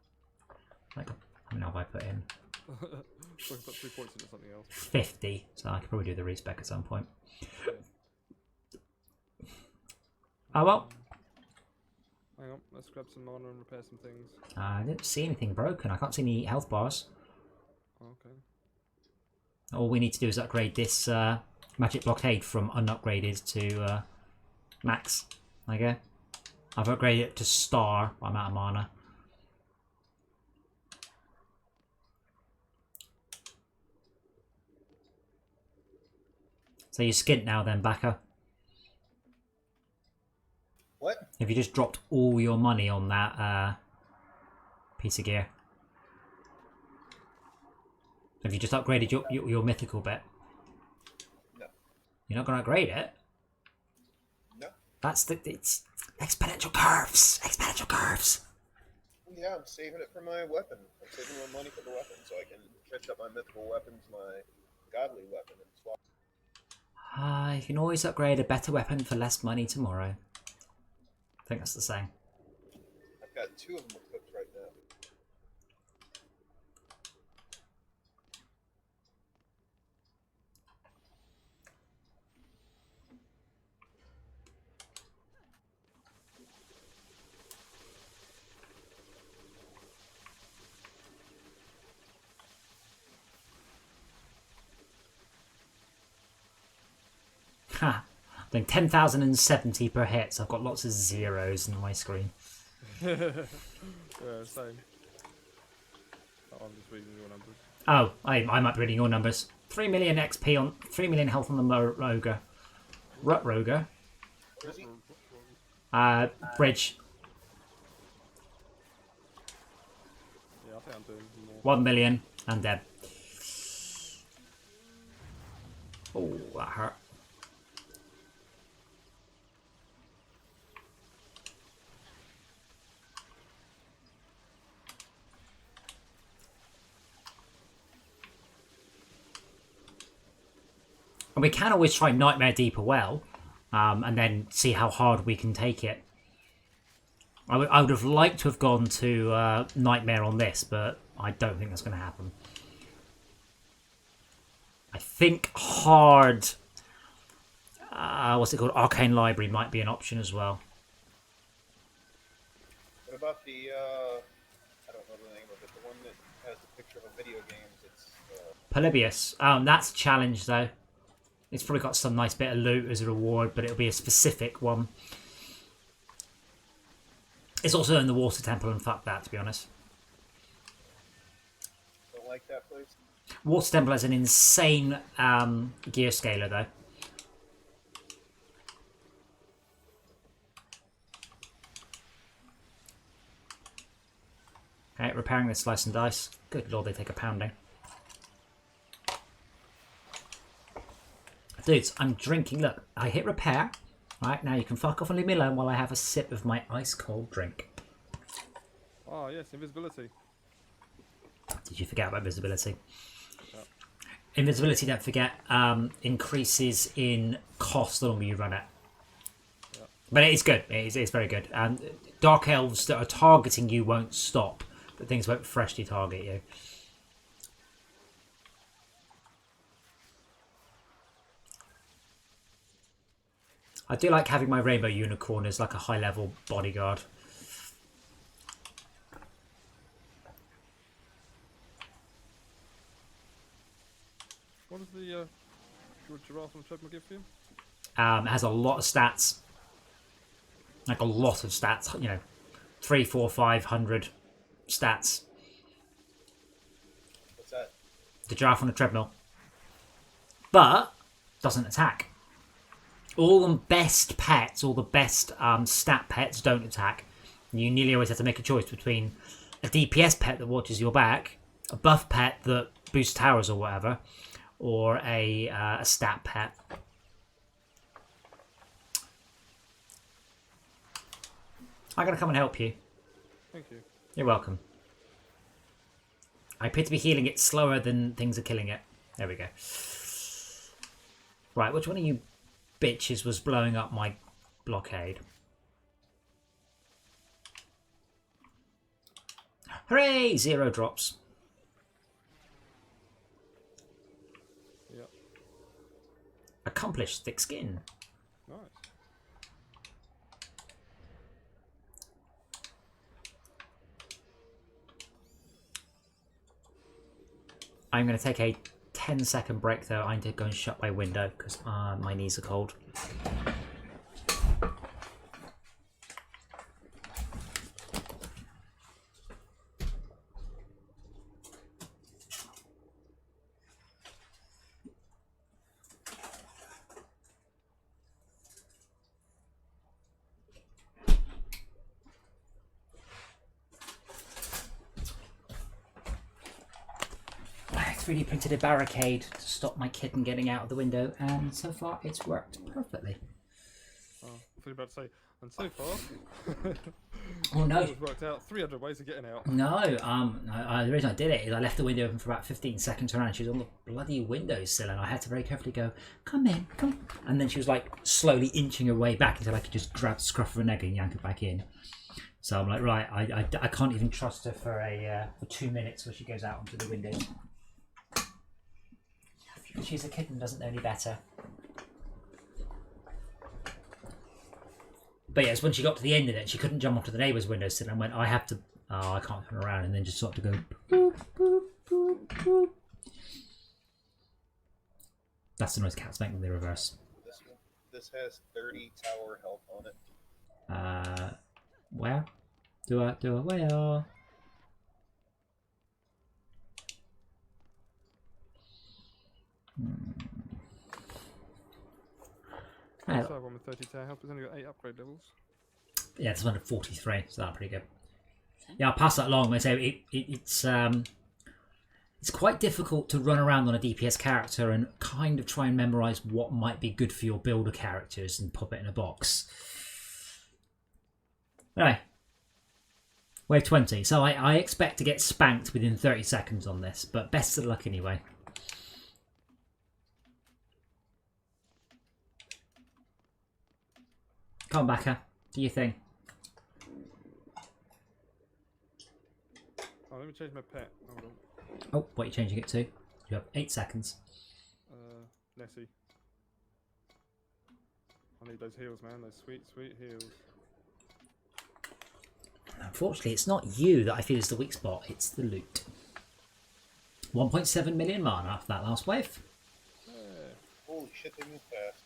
Like, how many have I put in? So I can put 3 points into something else. 50, so I could probably do the respec at some point. Oh well. Hang on, let's grab some mana and repair some things. I didn't see anything broken. I can't see any health bars. Okay. All we need to do is upgrade this magic blockade from unupgraded to max. Okay. I've upgraded it to star, but I'm out of mana. So you're skint now then, Backer. What? Have you just dropped all your money on that piece of gear? Have you just upgraded your mythical bit? No. You're not going to upgrade it? No. It's exponential curves! Exponential curves! Yeah, I'm saving it for my weapon. I'm saving my money for the weapon so I can catch up my mythical weapons, my godly weapon, and swap. You can always upgrade a better weapon for less money tomorrow. I think that's the same. I've got 2 of them equipped right now. Ha! Then 10,070 per hit, so I've got lots of zeros on my screen. Yeah, same. Oh, I'm just reading your numbers. Oh, I might be reading your numbers. 3 million XP on 3 million health on the Roger. Roger. Where is he? Bridge. Yeah, I think I'm doing more. 1 million and dead. Oh, that hurt. And we can always try Nightmare Deeper Well, and then see how hard we can take it. I would have liked to have gone to Nightmare on this, but I don't think that's going to happen. I think hard... what's it called? Arcane Library might be an option as well. What about the, I don't know the name of it, the one that has the picture of a video game? It's, Polybius. That's a challenge, though. It's probably got some nice bit of loot as a reward, but it'll be a specific one. It's also in the Water Temple, and fuck that, to be honest. don't like that place. Water Temple has an insane gear scaler, though. Okay, repairing the slice and dice. Good lord, they take a pounding. Dudes, I'm drinking. Look, I hit repair. Right, now you can fuck off and leave me alone while I have a sip of my ice cold drink. Oh, yes, invisibility. Did you forget about visibility? Yep. Invisibility, don't forget, increases in cost the longer you run it. Yep. But it is good. It's very good. Dark elves that are targeting you won't stop, but things won't freshly target you. I do like having my rainbow unicorn as like a high level bodyguard. What does the giraffe on the treadmill give for you? It has a lot of stats. Like a lot of stats, you know, 300, 400, 500 stats. What's that? The giraffe on the treadmill. But doesn't attack. All the best pets, all the best stat pets don't attack. You nearly always have to make a choice between a DPS pet that watches your back, a buff pet that boosts towers or whatever, or a stat pet. I'm going to come and help you. Thank you. You're welcome. I appear to be healing it slower than things are killing it. There we go. Right, which one of you bitches was blowing up my blockade? Hooray! 0 drops. Yep. Accomplished thick skin. Nice. I'm going to take a 10-second break though. I need to go and shut my window because my knees are cold. I 3D printed a barricade to stop my kitten getting out of the window, and so far it's worked perfectly. Oh, I was about to say, and so far, Oh no! it's worked out 300 ways of getting out. No, the reason I did it is I left the window open for about 15 seconds around. She was on the bloody windowsill, and I had to very carefully go, "Come in, come." And then she was like slowly inching her way back until I could just grab, scruff her neck and yank her back in. So I'm like, right, I can't even trust her for 2 minutes where she goes out onto the window. She's a kitten, doesn't know any better. But yes, when she got to the end of it, she couldn't jump onto the neighbour's windowsill and went, I have to, oh, I can't turn around, and then just sort of go, boop, boop, boop, boop. That's the noise cats make when they reverse. This has 30 tower health on it. Where? Do I where? So one with 30 tower health, it's only got 8 upgrade levels. Yeah, it's 143, so that's pretty good. Yeah, I'll pass that along. I say it's it's quite difficult to run around on a DPS character and kind of try and memorize what might be good for your builder characters and pop it in a box. Anyway, wave 20. So I expect to get spanked within 30 seconds on this, but best of luck anyway. Come on, Backer. Do your thing. Oh, let me change my pet. Hold on. Oh, what are you changing it to? You have 8 seconds. Nessie. I need those heals, man. Those sweet, sweet heals. Unfortunately, it's not you that I feel is the weak spot. It's the loot. 1.7 million mana after that last wave. Yeah. Holy shit, they move fast.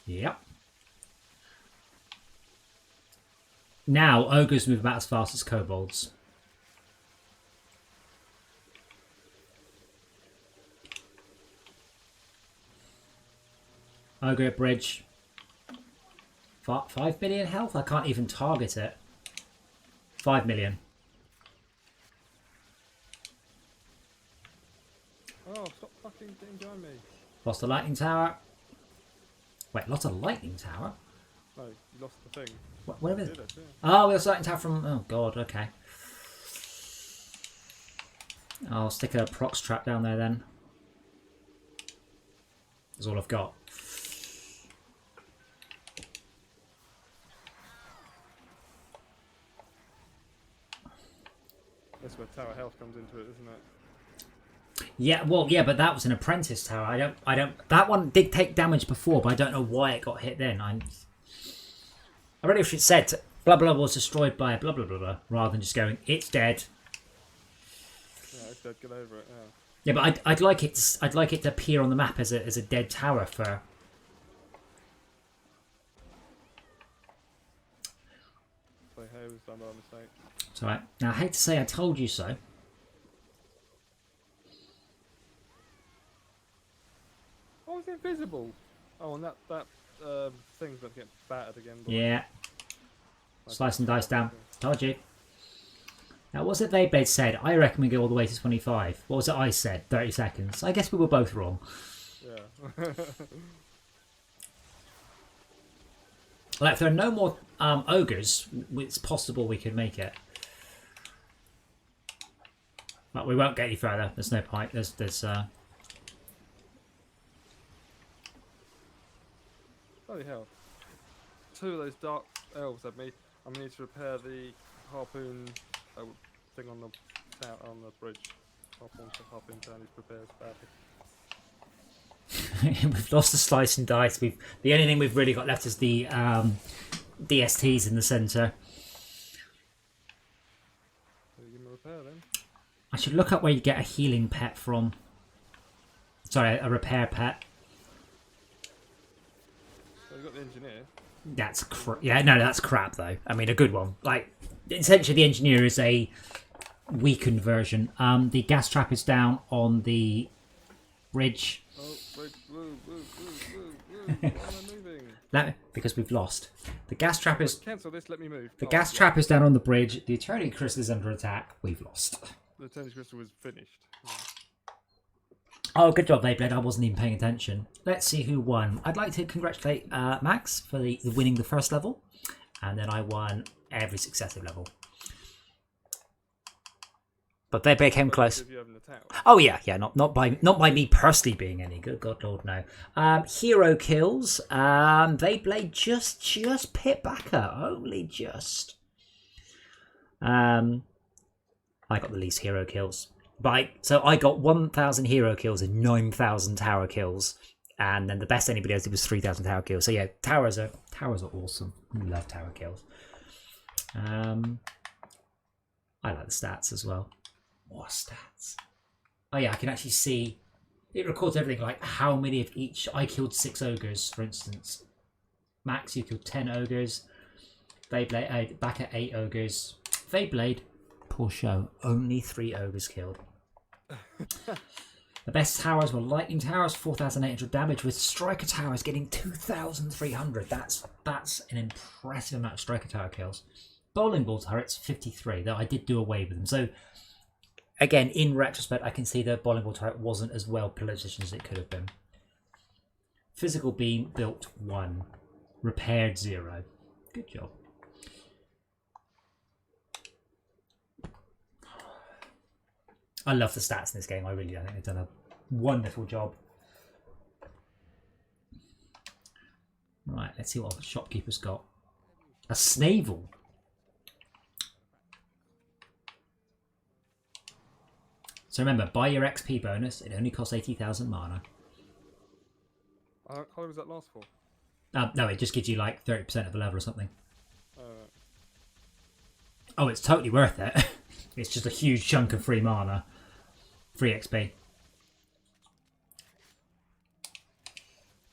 Yep. Now, ogres move about as fast as kobolds. Ogre at bridge. 5 million health? I can't even target it. 5 million. Oh, stop fucking getting behind me. Lost a lightning tower. Wait, lost a lightning tower? No, you lost the thing. Where is Did it? it? Yeah. Oh, we lost a lightning tower from... Oh, God, okay. I'll stick a prox trap down there then. That's all I've got. That's where tower health comes into it, isn't it? Yeah, well, yeah, but that was an apprentice tower. I don't. That one did take damage before, but I don't know why it got hit then. I really wish it said blah blah was destroyed by blah blah blah blah, rather than just going it's dead. Yeah, it's dead. Get over it. Yeah. Yeah, but I'd like it. I'd like it to appear on the map as a dead tower for. So hey, was done by mistake. It's alright. Now I hate to say I told you so. Oh, it's invisible. Oh, and that thing's about to get battered again. Boy. Yeah. Slice and dice down. Told you. Now, what's it Veyblade said? I reckon we go all the way to 25. What was it I said? 30 seconds. I guess we were both wrong. Yeah. Like, if there are no more ogres, it's possible we could make it. But we won't get any further. There's no point. There's Bloody hell. 2 of those dark elves have me. I'm going to need to repair the harpoon thing on the bridge. Harpoon tower needs repairs badly. we've lost the slice and dice. The only thing we've really got left is the DSTs in the centre. So you give me a repair then? I should look up where you get a healing pet from. Sorry, a repair pet. So you've got the engineer. That's yeah, no, that's crap though. I mean, a good one. Like, essentially, the engineer is a weakened version. The gas trap is down on the bridge. Oh, bridge. Woo, woo, woo, woo, woo. Why am I moving? Because we've lost. The gas trap is. Cancel this, let me move. The gas trap is down on the bridge. The Eternity Crystal is under attack. We've lost. The Eternity Crystal was finished. Oh, good job, Beyblade. I wasn't even paying attention. Let's see who won. I'd like to congratulate Max for the winning the first level. And then I won every successive level. But Beyblade came close. If you haven't attacked. Oh yeah, not by me personally being any good. God Lord, no. Hero kills. Beyblade just pit backer, only just. I got the least hero kills, so I got 1,000 hero kills and 9,000 tower kills, and then the best anybody else did was 3,000 tower kills. So yeah, towers are awesome. We love tower kills. I like the stats as well. More stats. Oh yeah, I can actually see. It records everything, like how many of each. I killed 6 ogres, for instance. Max, you killed 10 ogres. Beyblade, back at 8 ogres. Beyblade, poor show, only 3 ogres killed. The best towers were lightning towers, 4,800 damage, with striker towers getting 2,300. That's an impressive amount of striker tower kills. Bowling ball turrets, 53, though I did do away with them. So again, in retrospect, I can see the bowling ball turret wasn't as well positioned as it could have been. Physical beam built 1, repaired 0. Good job. I love the stats in this game. I really do. I think they've done a wonderful job. Right, let's see what our shopkeeper's got. A snavel. So remember, buy your XP bonus. It only costs 80,000 mana. How long does that last for? No, it just gives you like 30% of a level or something. Uh, Oh, it's totally worth it. It's just a huge chunk of free mana. Free XP.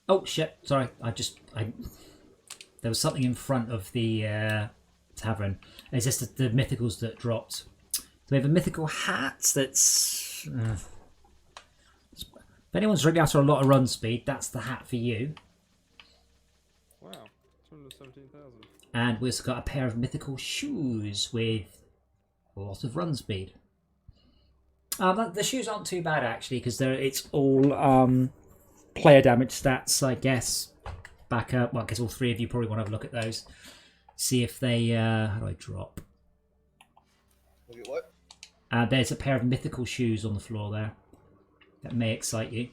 Oh shit, sorry. There was something in front of the tavern. It's just the mythicals that dropped. So we have a mythical hat that's... if anyone's really after a lot of run speed, that's the hat for you. wow, 217,000. And we've also got a pair of mythical shoes with a lot of run speed. The shoes aren't too bad actually, because it's all player damage stats, I guess. Back up. Well, I guess all three of you probably want to have a look at those. See if they... how do I drop? Look at what? There's a pair of mythical shoes on the floor there. That may excite you.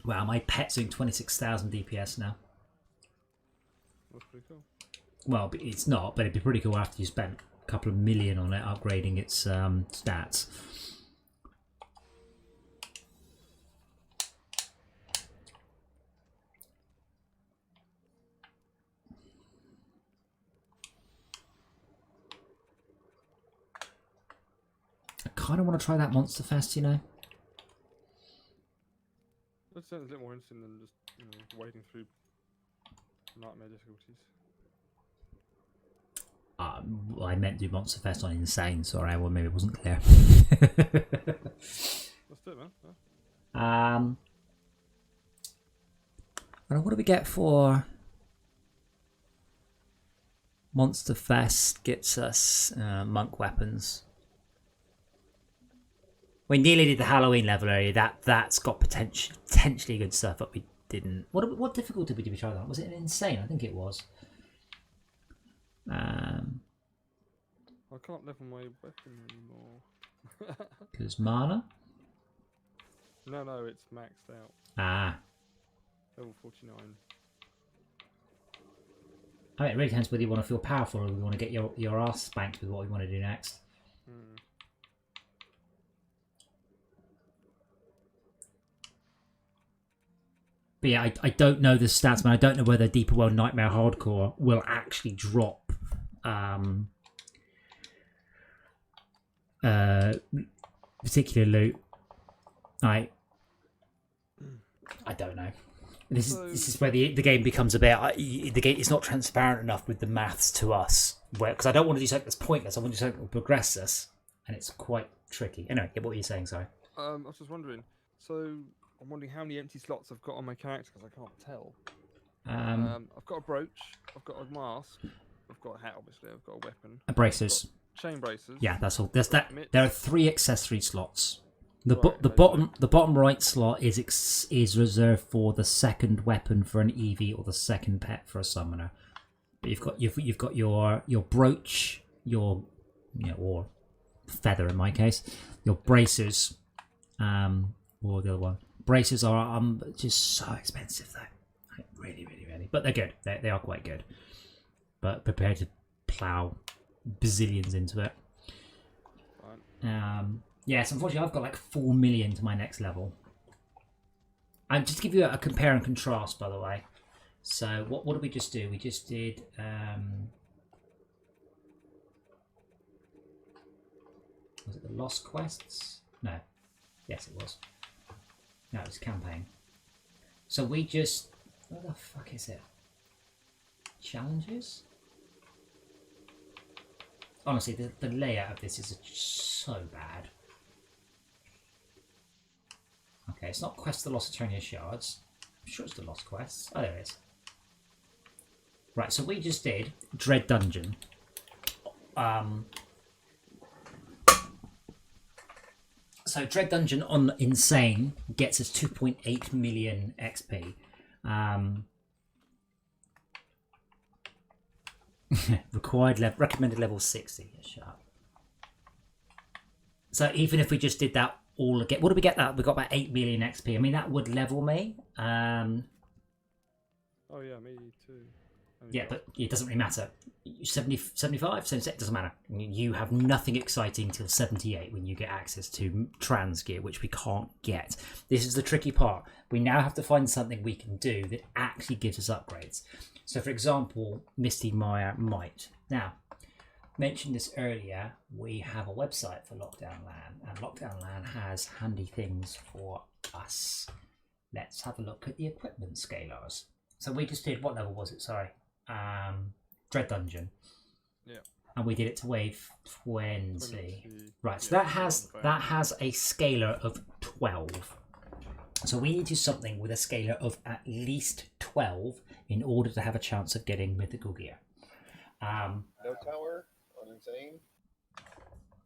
Wow, my pet's doing 26,000 DPS now. That's pretty cool. Well, it's not, but it'd be pretty cool after you spent a couple of million on it upgrading its stats. I kind of want to try that Monster Fest, you know? That sounds a little more interesting than just wading through nightmare difficulties. Well, I meant do Monster Fest on Insane, sorry, well maybe it wasn't clear. Let's do it, man. Yeah. What do we get for Monster Fest? Gets us monk weapons. We nearly did the Halloween level area. That's got potentially good stuff, but we didn't. What difficulty did we try that? Was it an Insane? I think it was. I can't level my weapon anymore. Because mana? No, it's maxed out. Ah. Level 49. I mean, it really depends whether you want to feel powerful or we want to get your ass spanked with what we want to do next. Hmm. But yeah, I don't know the stats, man. I don't know whether Deeper World Nightmare Hardcore will actually drop particular loot. I don't know. This is where the game becomes a bit. The game is not transparent enough with the maths to us. Because I don't want to do something that's pointless. I want to do something that will progress us, and it's quite tricky. Anyway, what were you saying? Sorry. I was just wondering. So I'm wondering how many empty slots I've got on my character because I can't tell. I've got a brooch. I've got a mask. I've got a hat, obviously. I've got a weapon. Bracers. Chain braces. Yeah, that's all. There's that. Mitts. There are 3 accessory slots. The Right, the bottom right slot is reserved for the second weapon for an EV or the second pet for a summoner. But you've got your brooch, or feather in my case, your bracers, or the other one. Bracers are just so expensive though, like, really, but they're good. They are quite good. But prepare to plow bazillions into it. Fine. Yes, unfortunately, I've got like 4 million to my next level. And just to give you a compare and contrast, by the way. So, what did we just do? We just did. Was it the Lost Quests? No. Yes, it was. No, it was campaign. So we just. What the fuck is it? Challenges? Honestly, the layout of this is so bad. Okay, it's not Quest of the Lost Eternia Shards. I'm sure it's the Lost Quests. Oh, there it is. Right, so we just did Dread Dungeon. So Dread Dungeon on Insane gets us 2.8 million XP. Recommended level 60. Shut up. So even if we just did that all again, what did we get that? We got about 8 million XP. I mean, that would level me. Oh yeah, me too. Yeah, but it doesn't really matter. 70, 75, 76, doesn't matter. You have nothing exciting till 78 when you get access to trans gear, which we can't get. This is the tricky part. We now have to find something we can do that actually gives us upgrades. So, for example, Misty Mire might. Now, mentioned this earlier, we have a website for LockDown LAN, and LockDown LAN has handy things for us. Let's have a look at the equipment scalars. So we just did, what level was it? Sorry. Dread Dungeon. Yeah. And we did it to wave 20. 20. Right, so Yeah, that has a scalar of 12. So we need to do something with a scalar of at least 12 in order to have a chance of getting mythical gear. No tower on Insane?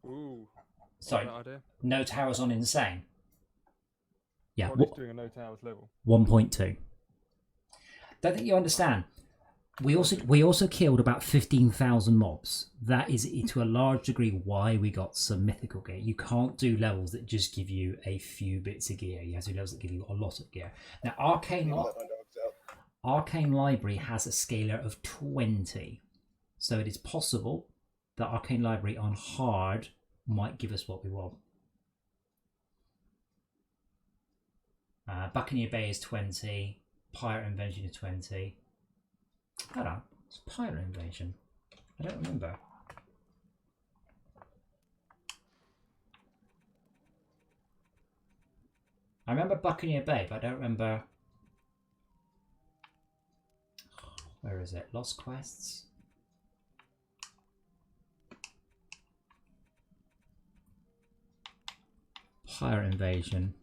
Ooh. Sorry, Idea. no towers on Insane. Yeah, What is doing a no towers level? 1.2. Don't think you understand. We also killed about 15,000 mobs. That is, to a large degree, why we got some mythical gear. You can't do levels that just give you a few bits of gear. You have to do levels that give you a lot of gear. Now, Arcane Library has a scalar of 20. So it is possible that Arcane Library on hard might give us what we want. Buccaneer Bay is 20. Pirate Invasion is 20. Hold on, it's Pirate Invasion. I don't remember. I remember Buccaneer Bay, but I don't remember. Where is it? Lost Quests? Pirate Invasion.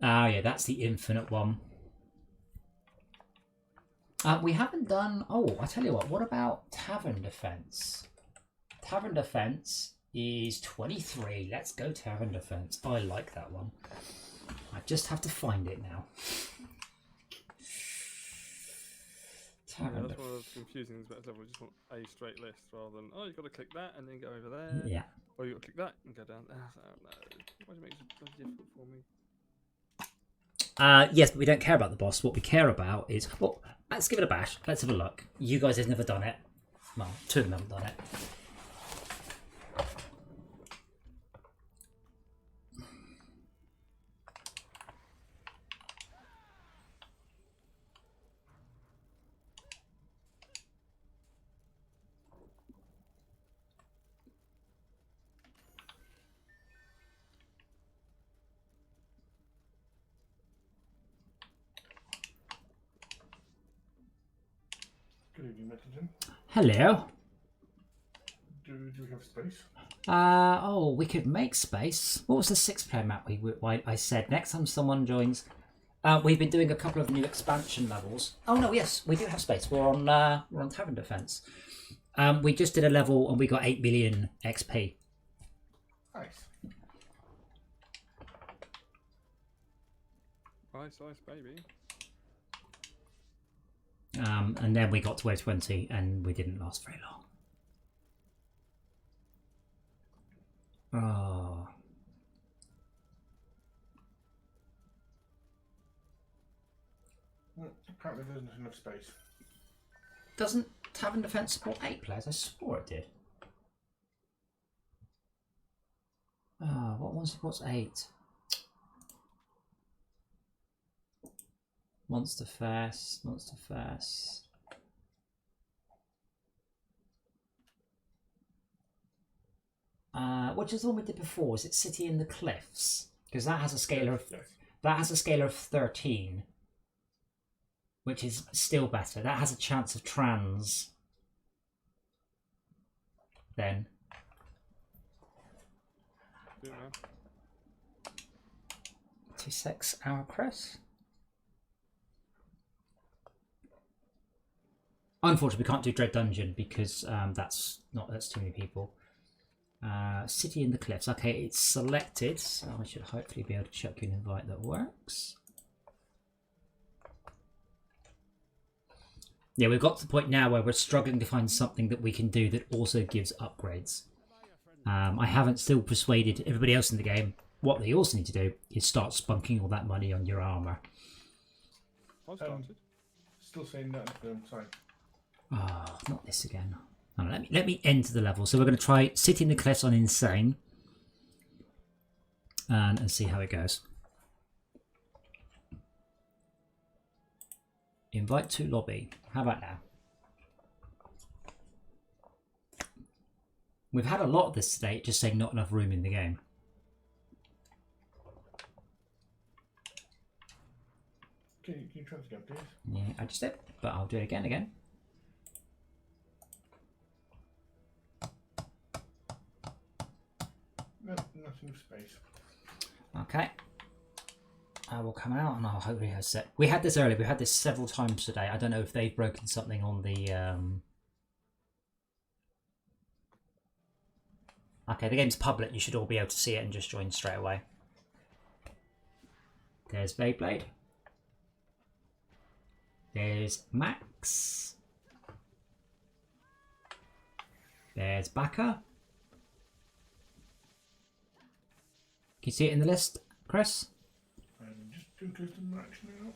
Ah, yeah, that's the infinite one. We haven't done... Oh, I tell you what about Tavern Defense? Tavern Defense is 23. Let's go Tavern Defense. I like that one. I just have to find it now. Tavern That's one of the confusing things about level. We just want a straight list rather than, oh, you've got to click that and then go over there. Yeah. Or you've got to click that and go down there. I don't know. Why do you make it so difficult for me? Yes, but we don't care about the boss. What we care about is... Well, let's give it a bash. Let's have a look. You guys have never done it. Well, two of them haven't done it. Good evening, Mettingen. Hello. Do we have space? Oh, we could make space. What was the 6-player map I said? Next time someone joins... we've been doing a couple of new expansion levels. Oh no, yes, we do have space. We're on Tavern Defense. We just did a level and we got 8 million XP. Nice. Ice, baby. And then we got to wave 20 and we didn't last very long. Oh. Apparently there isn't enough space. Doesn't Tavern Defense support 8 players? I swore it did. What's 8? Monster Fest. Which is the one we did before? Is it City in the Cliffs? Because that has a scalar of that has a scalar of 13, which is still better. That has a chance of trans. Then. Do it, man. 26 hour Chris. Unfortunately, we can't do Dread Dungeon because that's too many people. City in the Cliffs. Okay, it's selected, so I should hopefully be able to chuck you an invite that works. Yeah, we've got to the point now where we're struggling to find something that we can do that also gives upgrades. I haven't still persuaded everybody else in the game. What they also need to do is start spunking all that money on your armour. I started. Still saying that. Sorry. Oh, not this again. Oh, let me enter the level. So we're going to try City in the Cliffs on Insane. And see how it goes. Invite to lobby. How about now? We've had a lot of this today, just saying not enough room in the game. Can you try to go, please? Yeah, I just did, but I'll do it again. No, nothing space. Okay. I will come out and I'll hopefully have set. We had this earlier. We had this several times today. I don't know if they've broken something on the. Okay, the game's public. You should all be able to see it and just join straight away. There's Beyblade. There's Max. There's Backer. Can you see it in the list, Chris? I'm just doing close to Max now.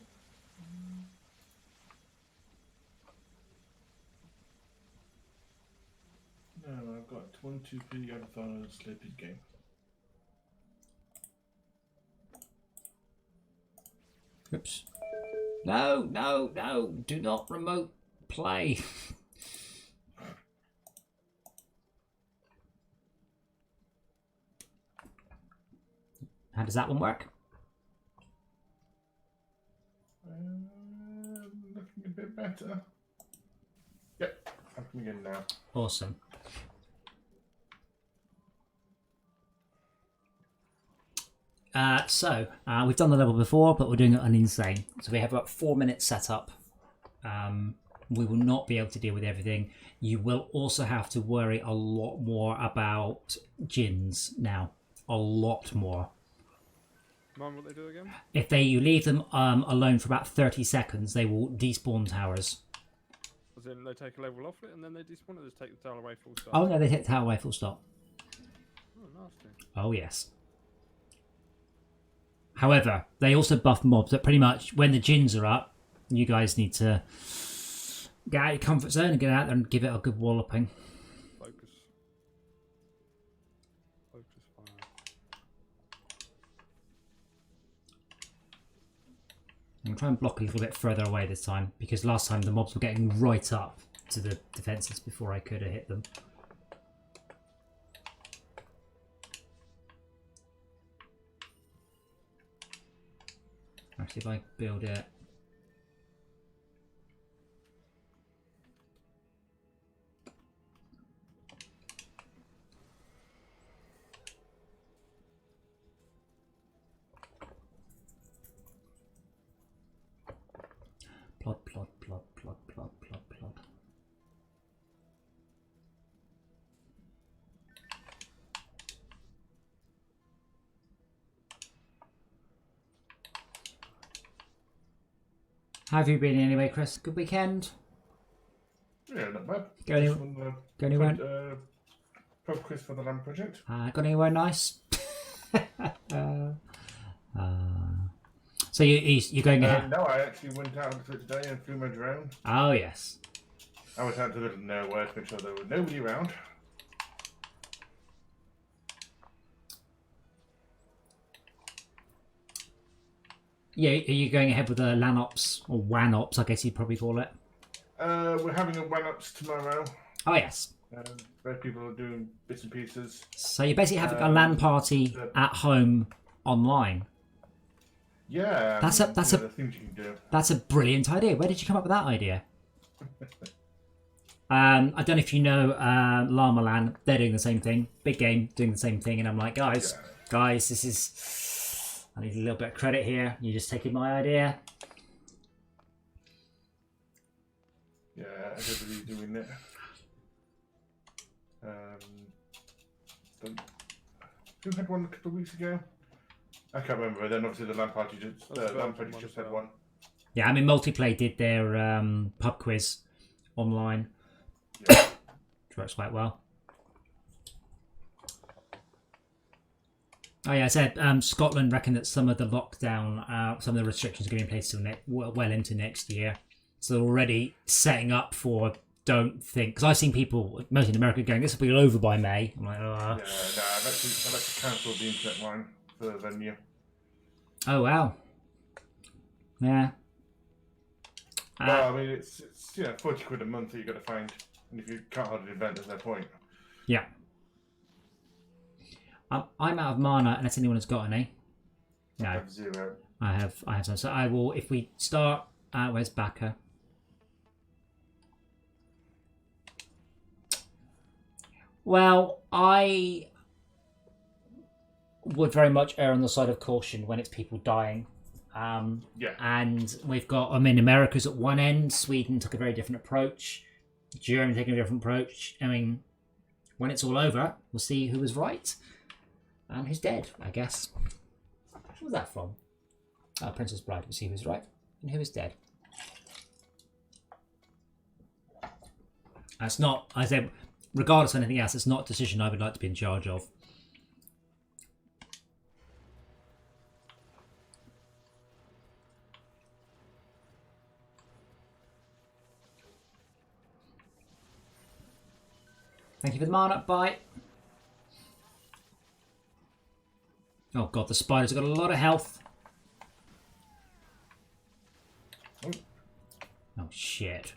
No, I've got 1, 2, 3 Avatar Sleepy game. Oops. No, no, no. Do not remote play. How does that one work? Looking a bit better. Yep, I'm coming in now. Awesome. We've done the level before, but we're doing it on Insane. So we have about 4 minutes set up. We will not be able to deal with everything. You will also have to worry a lot more about gins now. A lot more. Mind what they do again? If you leave them alone for about 30 seconds, they will despawn towers. As in, they take a level off it and then they despawn it, or just take the tower away full stop? Oh no, they hit the tower away full stop. Oh, nasty. Oh yes. However, they also buff mobs that pretty much when the gins are up, you guys need to get out of your comfort zone and get out there and give it a good walloping. Focus. Focus fire. I'm going to try and block a little bit further away this time because last time the mobs were getting right up to the defences before I could have hit them. Actually, if I build it... Plot, plot, plot, plot, plot, plot, plot. How have you been anyway, Chris? Good weekend? Yeah, not bad. Go anywhere? Go anywhere? Pub quiz for the LAN project. Got anywhere nice? So you're going ahead? No, I actually went out into it today and flew my drone. Oh yes. I was out to the middle of nowhere to make sure there was nobody around. Yeah, are you going ahead with the LAN ops or WAN ops? I guess you'd probably call it. We're having a one-ups tomorrow. Oh yes. Both people are doing bits and pieces. So you basically have a LAN party at home online. Yeah, that's the things you can do. That's a brilliant idea. Where did you come up with that idea? I don't know if you know Llama LAN. They're doing the same thing. Big Game doing the same thing, and I'm like, guys, this is. I need a little bit of credit here. You're just taking my idea. Yeah, everybody's doing it. Who had one a couple of weeks ago? I can't remember. Then obviously the LAN party just had one. Yeah, I mean, Multiplay did their pub quiz online. Yeah. Which works quite well. Oh yeah, I said Scotland reckon that some of the lockdown, some of the restrictions are going to be in place till well into next year. So they're already setting up for. Don't think, because I've seen people, mostly in America, going, "This will be over by May." I'm like, Yeah, no, I've actually cancelled the internet line for the venue. Oh wow. Yeah. Well, I mean, it's 40 quid a month that you've got to find, and if you can't hold an event, there's no point. Yeah. I'm out of mana unless anyone has got any. No. I have 0. I have some. So I will, if we start, where's Backer? Well, I would very much err on the side of caution when it's people dying. Yeah. And we've got, I mean, America's at one end. Sweden took a very different approach. Germany taking a different approach. I mean, when it's all over, we'll see who was right and who's dead, I guess. What was that from? Princess Bride. We'll see who's right and who is dead. That's not, I said, regardless of anything else, it's not a decision I would like to be in charge of. Thank you for the mana. Bye. Oh god, the spiders have got a lot of health. Oh shit.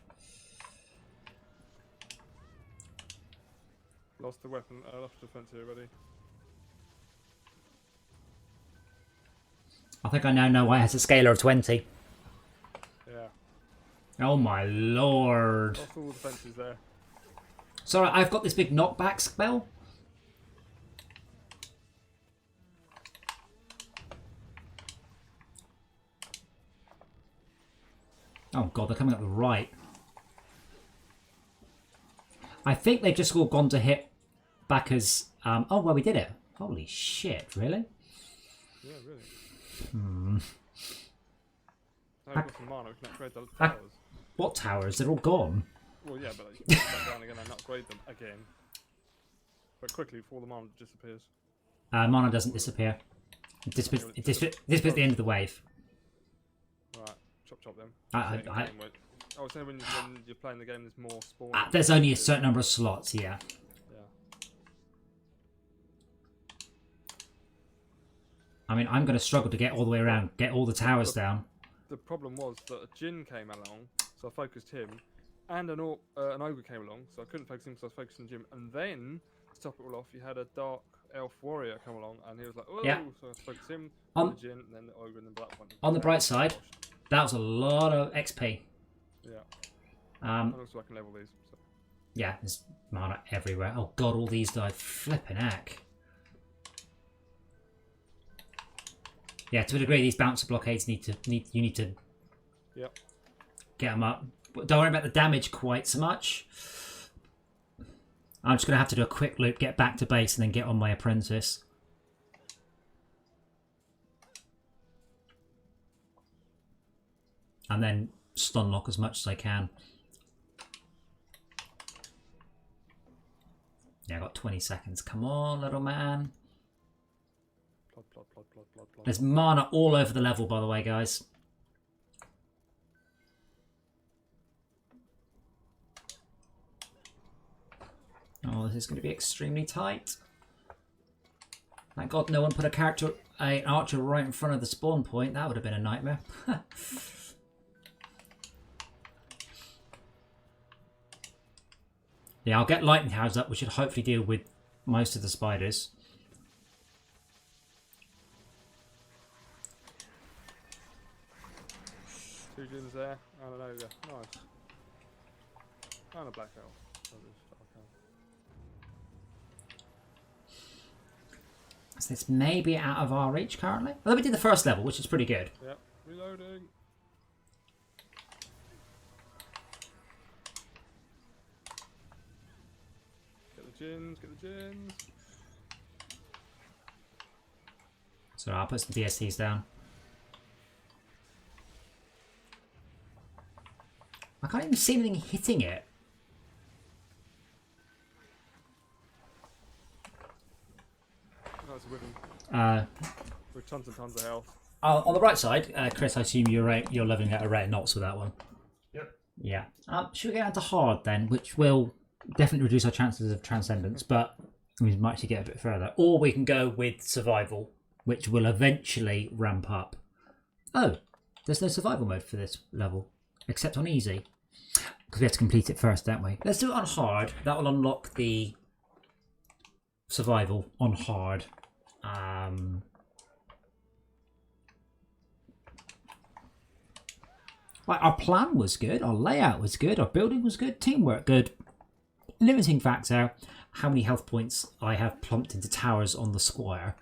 Lost the weapon, lost defense here, buddy. I think I now know why it has a scalar of 20. Yeah. Oh my lord. Lost all the defenses there. Sorry, I've got this big knockback spell. Oh god, they're coming up the right. I think they've just all gone to hit Backer's... oh, well, we did it. Holy shit, really? Yeah, really. Hmm. Now we've got some mana, we can upgrade the towers. What towers? They're all gone. Well, yeah, but you can put that down again and upgrade them again. But quickly before the mana disappears. Mana doesn't disappear. It disappears at the end of the wave. Right, chop them. I was saying when you're playing the game, there's more spawn. there's only a certain number of slots, yeah. Yeah. I mean, I'm going to struggle to get all the way around, get all the towers down. The problem was that a Djinn came along, so I focused him, and an Ogre came along, so I couldn't focus him because I was focusing on Jim. And then, to top it all off, you had a Dark Elf Warrior come along, and he was like, oh, yeah. So I focused him, on the Djinn, and then the Ogre, and then Black One. On the bright side, that was a lot of XP. Yeah. And also I can level these. So. Yeah, there's mana everywhere. Oh god, all these died. Flipping heck. Yeah, to a degree, these bouncer blockades you need to Yep. Get them up. But don't worry about the damage quite so much. I'm just going to have to do a quick loop, get back to base, and then get on my apprentice. And then stun lock as much as I can. Yeah, I got 20 seconds. Come on, little man. Plod. There's mana all over the level, by the way, guys. Oh, this is going to be extremely tight. Thank God no one put an archer right in front of the spawn point. That would have been a nightmare. Yeah, I'll get lightning towers up, which should hopefully deal with most of the spiders. Two Djinns there, and an Ogre. Nice. And a Black Elf. So this may be out of our reach currently. Although we did the first level, which is pretty good. Yep, reloading. gins, get the gins. So I'll put some DSTs down. I can't even see anything hitting it. That's a Wyvern Uh, with tons and tons of health. on the right side, Chris, I assume you're leveling at a rate of knots with that one. Yep. Yeah. Should we get down to hard then, which will definitely reduce our chances of transcendence, but we might actually get a bit further. Or we can go with survival, which will eventually ramp up. Oh, there's no survival mode for this level, except on easy. Because we have to complete it first, don't we? Let's do it on hard. That will unlock the survival on hard. Like, our plan was good, our layout was good, our building was good, teamwork good. Limiting factor, how many health points I have plumped into towers on the Squire.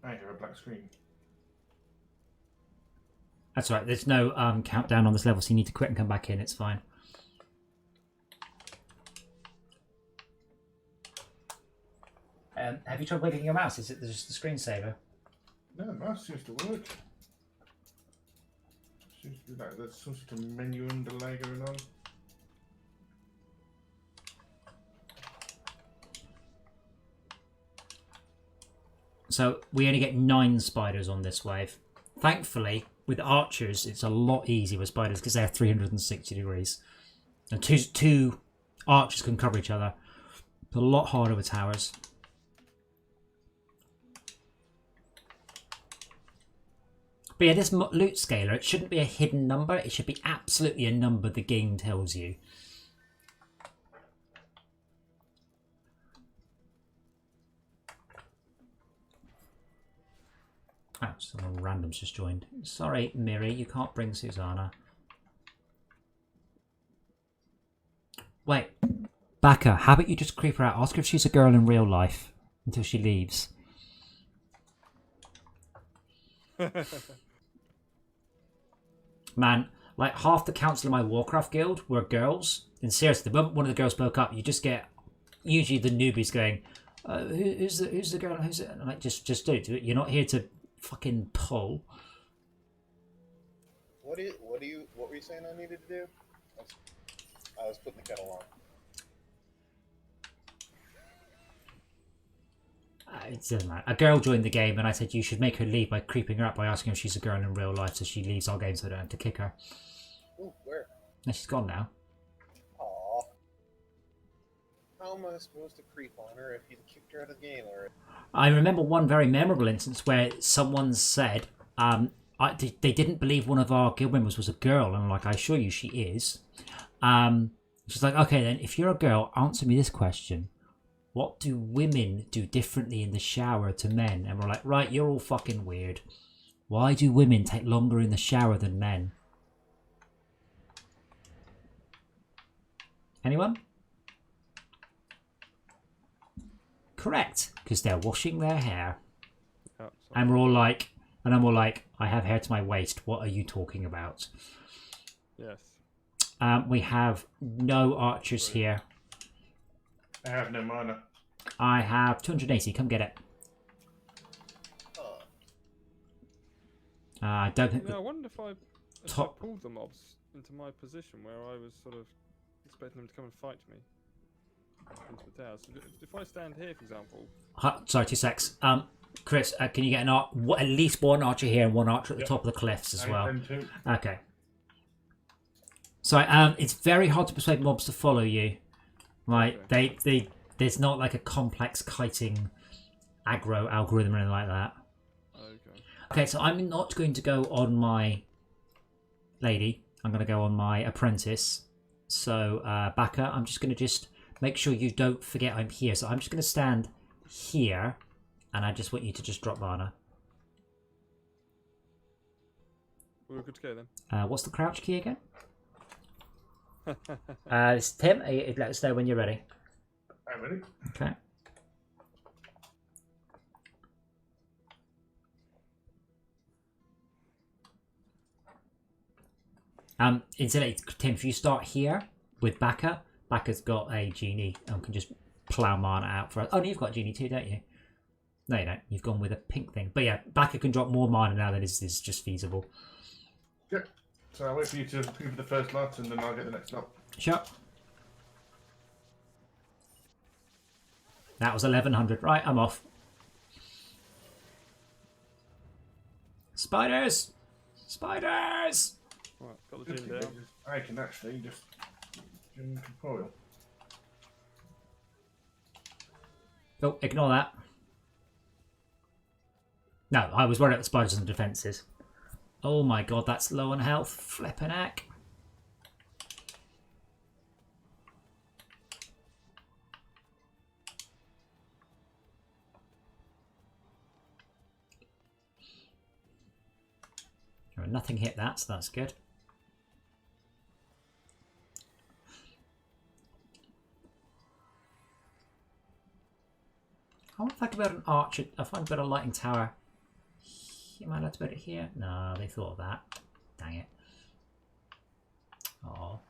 I have a black screen. That's right, there's no countdown on this level, so you need to quit and come back in, it's fine. Have you tried wiggling your mouse? Is it just the screensaver? No, the mouse seems to work. Seems to be like there's some sort of menu underlay going on. So we only get 9 spiders on this wave. Thankfully, with archers, it's a lot easier with spiders because they're 360 degrees. And two archers can cover each other. It's a lot harder with towers. But yeah, this loot scaler, it shouldn't be a hidden number. It should be absolutely a number the game tells you. Oh, someone random's just joined. Sorry, Miri, you can't bring Susanna. Wait, Baka, how about you just creep her out? Ask her if she's a girl in real life until she leaves. Man, like half the council in my Warcraft guild were girls. And seriously, the moment one of the girls spoke up, you just get usually the newbies going, "Who's the girl? Who's it?" And like, just do it. You're not here to fucking pull. What were you saying I needed to do? I was putting the kettle on. It doesn't matter. A girl joined the game and I said you should make her leave by creeping her up by asking if she's a girl in real life so she leaves our game so I don't have to kick her. Ooh, where? No, she's gone now. Aww. How am I supposed to creep on her if you kicked her out of the game already? I remember one very memorable instance where someone said they didn't believe one of our guild members was a girl, and I'm like, I assure you she is. She's like, okay then, if you're a girl, answer me this question. What do women do differently in the shower to men? And we're like, right, you're all fucking weird. Why do women take longer in the shower than men? Anyone? Correct, because they're washing their hair. Oh, And we're all like, and I'm all like, I have hair to my waist. What are you talking about? yes. We have no archers here. I have no mana. I have 280. Come get it. I don't think. I wonder if I pulled the mobs into my position where I was sort of expecting them to come and fight me into the towers. So if I stand here, for example. Sorry, 2 secs. Chris, can you get at least one archer here and one archer at the top of the cliffs as well? Okay. So it's very hard to persuade mobs to follow you. Right? Okay. There's not like a complex kiting aggro algorithm or anything like that. Okay. Okay, so I'm not going to go on my lady. I'm going to go on my apprentice. So, Baka, I'm just going to make sure you don't forget I'm here. So I'm just going to stand here, and I just want you to just drop mana. We're good to go then. What's the crouch key again? It's Tim. Let us know when you're ready. I'm ready. Okay. Incidentally, Tim, if you start here with Baka, Baka's got a genie and can just plow mana out for us. Oh, no, you've got a genie too, don't you? No, you don't. You've gone with a pink thing. But yeah, Baka can drop more mana now than is just feasible. Yep. So I'll wait for you to move the first lot and then I'll get the next lot. Sure. That was 1100. Right, I'm off. Spiders! Spiders! Right, got the gin down. I can actually just corporeal. Oh, ignore that. No, I was worried about the spiders and the defences. Oh my god, that's low on health. Flippin' heck. Oh, nothing hit that, so that's good. I wonder if I could build an archer. If I could build a lighting tower. Am I allowed to build it here? No, they thought of that. Dang it. Oh.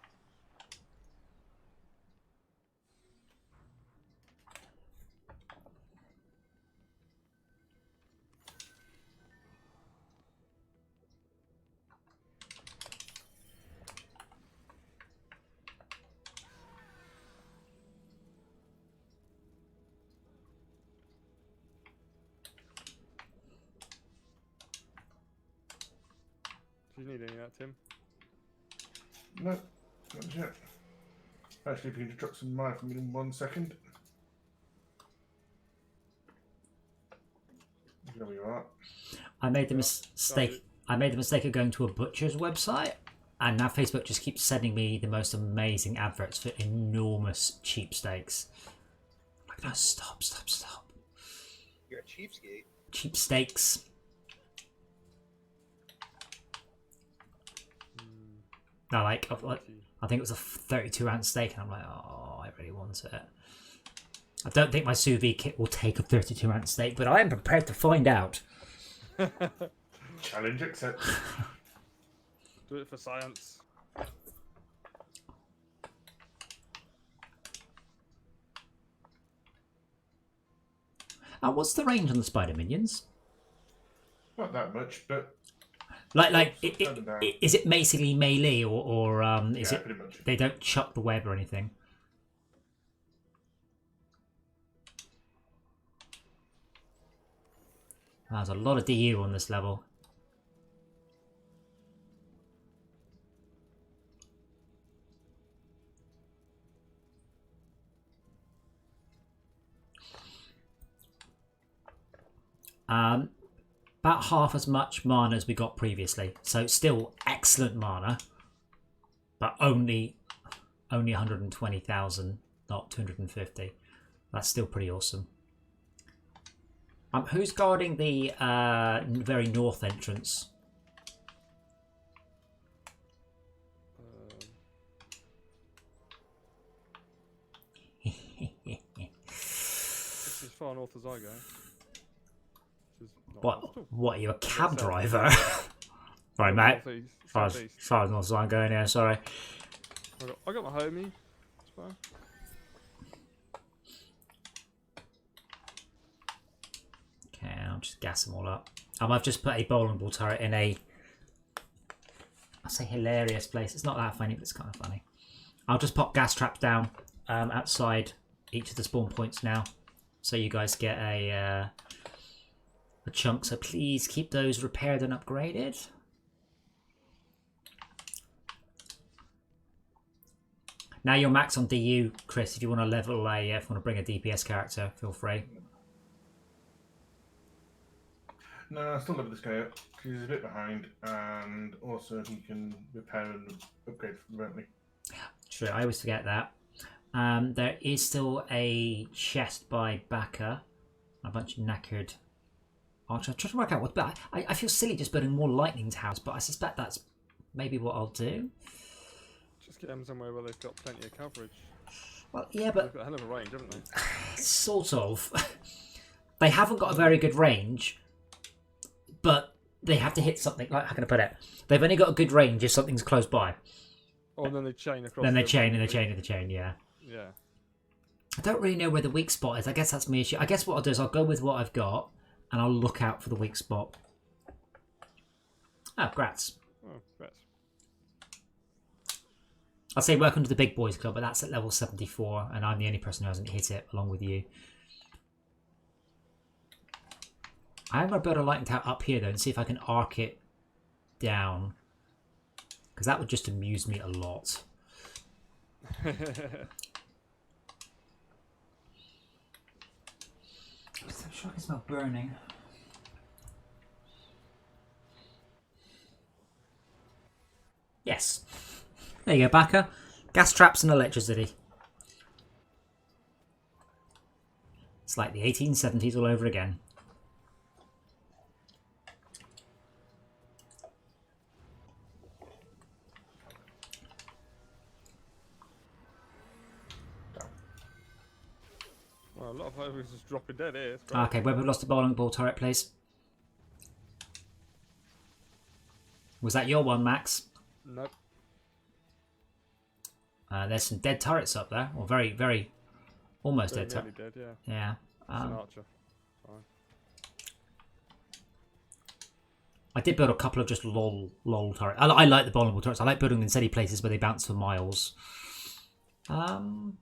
Do you need any of that, Tim? No, not yet. Actually, if you can drop some mine for me in 1 second. There you are. I made the mistake. I made the mistake of going to a butcher's website, and now Facebook just keeps sending me the most amazing adverts for enormous cheap steaks. Like, no, stop. You're a cheapskate. Cheap steaks. No, like, I think it was a 32 ounce steak, and I'm like, oh, I really want it. I don't think my sous vide kit will take a 32 ounce steak, but I am prepared to find out. Challenge accepted. Do it for science. What's the range on the spider minions? Not that much, but Is it basically melee or is yeah, it pretty much. they don't chuck the web or anything? There's a lot of DU on this level. About half as much mana as we got previously, so still excellent mana, but only 120,000, not 250. That's still pretty awesome. Who's guarding the very north entrance? It's as far north as I go. What are you, a cab driver? Right, mate. As far as north as I'm going here, sorry. I got my homie. It's fine. Okay, I'll just gas them all up. I've just put a bowling ball turret in a, I'll say hilarious place. It's not that funny, but it's kind of funny. I'll just pop gas traps down outside each of the spawn points now, so you guys get a chunk. So please keep those repaired and upgraded. Now you're max on DU, Chris. If you want to level if you want to bring a DPS character, feel free. No, I still love this guy up. He's a bit behind, and also he can repair and upgrade remotely. True, I always forget that. There is still a chest by Baka. A bunch of knackered archers. I'm trying to work out what, but I feel silly just building more lightning towers, but I suspect that's maybe what I'll do. Just get them somewhere where they've got plenty of coverage. Well, yeah, but they've got a hell of a range, haven't they? Sort of. They haven't got a very good range, but they have to hit something. Like, how can I put it? They've only got a good range if something's close by. Oh, and then they chain across. Then they the- chain and they chain and they chain. Yeah. Yeah. I don't really know where the weak spot is. I guess that's my issue. I guess what I'll do is I'll go with what I've got, and I'll look out for the weak spot. Oh, grats. Oh, that's... I'll say welcome to the big boys club, but that's at level 74, and I'm the only person who hasn't hit it, along with you. I'm going to build a lightning tower up here, though, and see if I can arc it down. Because that would just amuse me a lot. I'm so sure I can smell burning. Yes. There you go, Baka. Gas traps and electricity. It's like the 1870s all over again. Well, a lot of Ogres just dropping dead here. It's great. Okay, where we've lost the bowling ball turret, please. Was that your one, Max? Nope. There's some dead turrets up there, or very, very, almost Very dead turrets. nearly dead, yeah. Yeah. It's an archer. Fine. I did build a couple of just lol turrets. I like the vulnerable turrets. I like building them in steady places where they bounce for miles. Oh,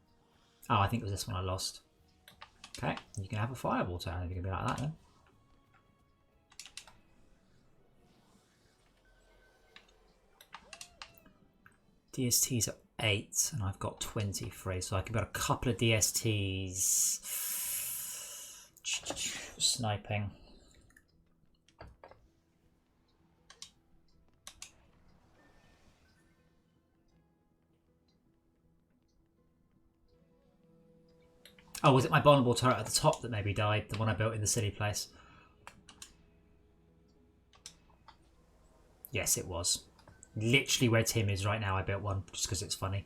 I think it was this one I lost. Okay, you can have a fireball tower if you can be like that then. DST's at 8 and I've got 23, so I can build a couple of DSTs. Sniping. Oh, was it my vulnerable turret at the top that maybe died? The one I built in the city place? Yes, it was. Literally where Tim is right now, I built one, just because it's funny.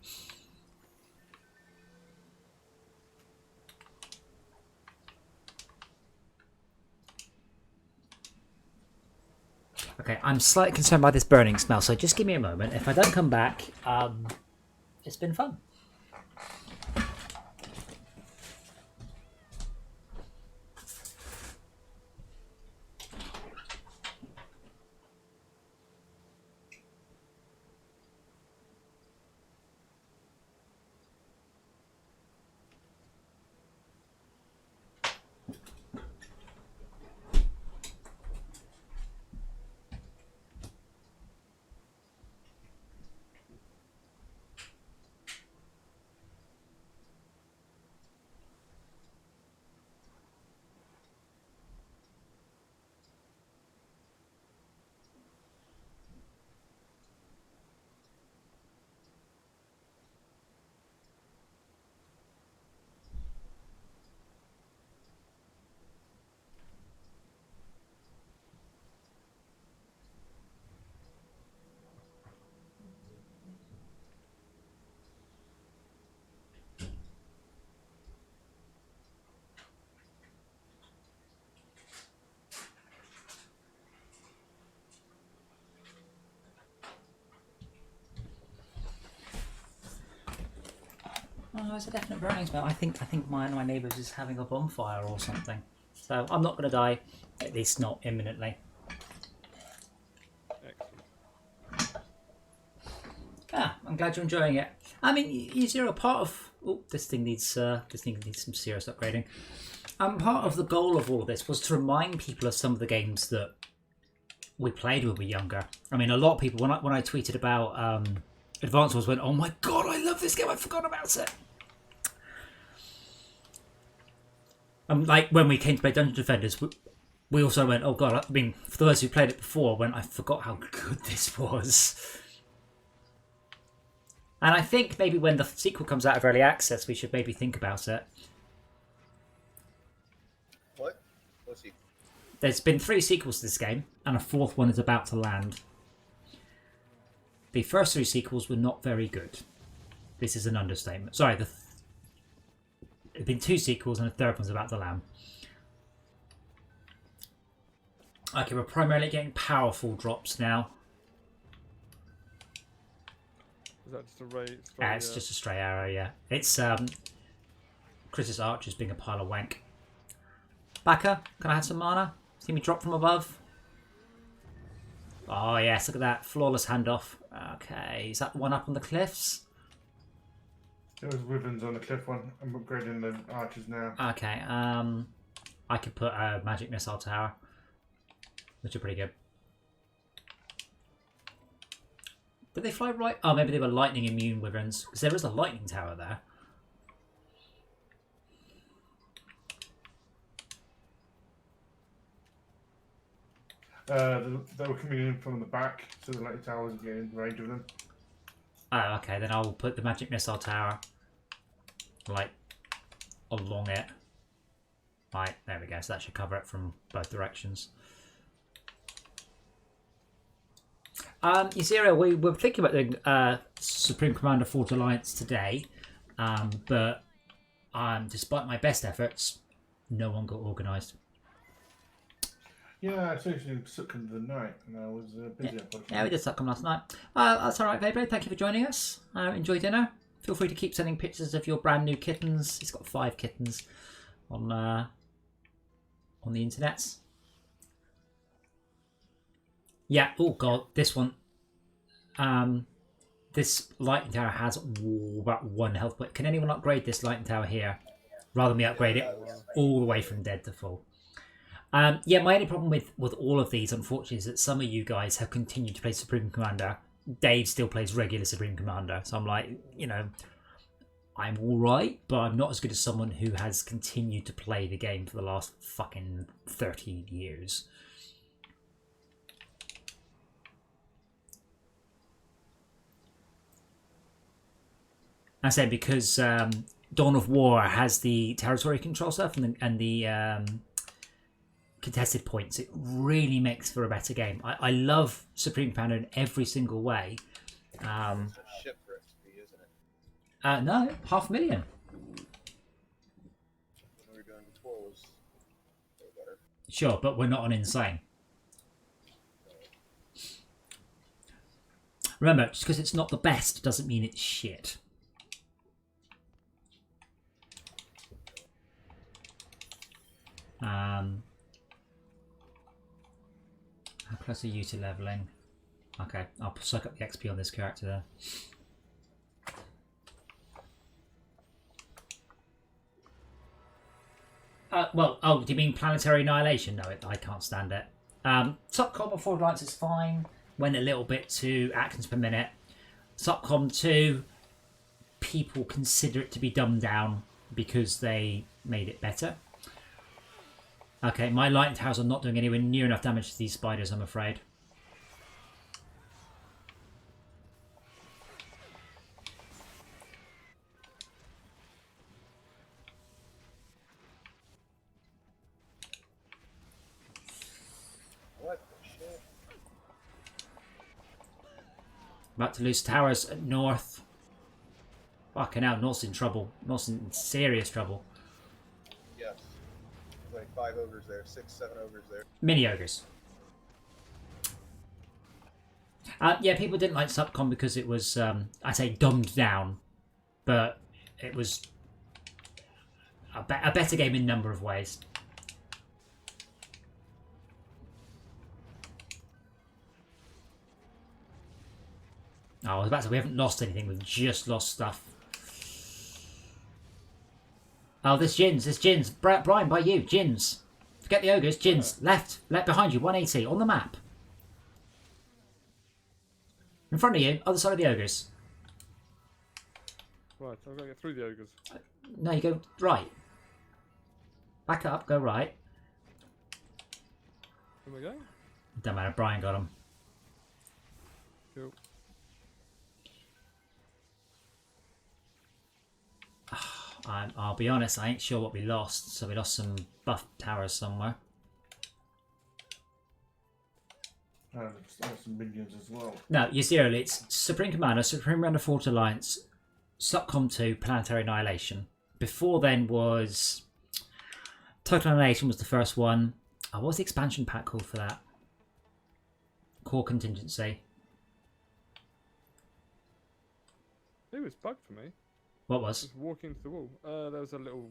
Okay, I'm slightly concerned by this burning smell, so just give me a moment. If I don't come back, it's been fun. Oh, it's a definite burning smell. I think one of my neighbours is having a bonfire or something. So I'm not going to die, at least not imminently. Excellent. Ah, I'm glad you're enjoying it. I mean, you're a part of. Oh, this thing needs some serious upgrading. Part of the goal of all of this was to remind people of some of the games that we played when we were younger. I mean, a lot of people when I tweeted about Advance Wars went, "Oh my god, I love this game! I forgot about it." Like when we came to play Dungeon Defenders, we also went, "Oh god!" I mean, for those who played it before, I forgot how good this was. And I think maybe when the sequel comes out of early access, we should maybe think about it. What? What's he? There's been 3 sequels to this game, and a 4th one is about to land. The first 3 sequels were not very good. This is an understatement. Sorry, there have been 2 sequels, and a 3rd one's about to land. Okay, we're primarily getting powerful drops now. Is that just a ray? It's just a stray arrow, yeah. It's Chris's archers being a pile of wank. Backer, can I have some mana? See me drop from above? Oh yes, look at that. Flawless handoff. Okay, is that the one up on the cliffs? There was ribbons on the cliff one. I'm upgrading the archers now. Okay, I could put a magic missile tower, which are pretty good. Did they fly right? Oh, maybe they were lightning immune wyverns, because there is a lightning tower there. They were coming in from the back, so the lightning tower wasn't getting range of them. Oh, okay, then I'll put the magic missile tower, like, along it. Right, there we go, so that should cover it from both directions. Ysera, we were thinking about the Supreme Commander Fort Alliance today, but despite my best efforts, no one got organised. Yeah, I seriously sucked into the night, and I was busy. Yeah, we did suck them last night. That's alright, Beyblade. Thank you for joining us. Enjoy dinner. Feel free to keep sending pictures of your brand new kittens. He's got 5 kittens on the internet. Yeah, oh god, this one. This lightning tower has about 1 health point. Can anyone upgrade this lightning tower here? Rather than me upgrade it all the way from dead to full. Yeah, my only problem with all of these, unfortunately, is that some of you guys have continued to play Supreme Commander. Dave still plays regular Supreme Commander. So I'm like, you know, I'm alright, but I'm not as good as someone who has continued to play the game for the last fucking 30 years. I say because Dawn of War has the territory control stuff and the contested points, it really makes for a better game. I love Supreme Commander in every single way. It's a ship for XP, isn't it? No, 500,000. What we were doing before was way better. Sure, but we're not on insane. Remember, just because it's not the best doesn't mean it's shit. How close are you to leveling? Okay, I'll suck up the XP on this character there. Well, oh, do you mean Planetary Annihilation? No, I can't stand it. Subcom of 4 lights is fine. Went a little bit to actions per minute. Subcom 2, people consider it to be dumbed down because they made it better. Okay, my lightning towers are not doing anywhere near enough damage to these spiders, I'm afraid. What the shit? About to lose towers at north. Fucking hell, North's in trouble. North's in serious trouble. Yes. There's like 5 ogres there, 6, 7 ogres there. Mini ogres. Yeah, people didn't like Subcom because it was, I say, dumbed down, but it was a better game in a number of ways. Oh, I was about to say, we haven't lost anything, we've just lost stuff. Oh, there's Jins. Brian, by you, Jins. Forget the ogres, Jins. Left behind you, 180, on the map. In front of you, other side of the ogres. Right, I've got to get through the ogres. No, you go right. Back up, go right. Here we go. Don't matter, Brian got him. Cool. I'll be honest, I ain't sure what we lost. So we lost some buff towers somewhere. And some minions as well. No, you see, it's Supreme Commander Fort Alliance, Subcom 2, Planetary Annihilation. Before then was Total Annihilation was the first one. Oh, what's the expansion pack called for that? Core contingency. It was bugged for me. What was? Just walking to the wall. There was a little.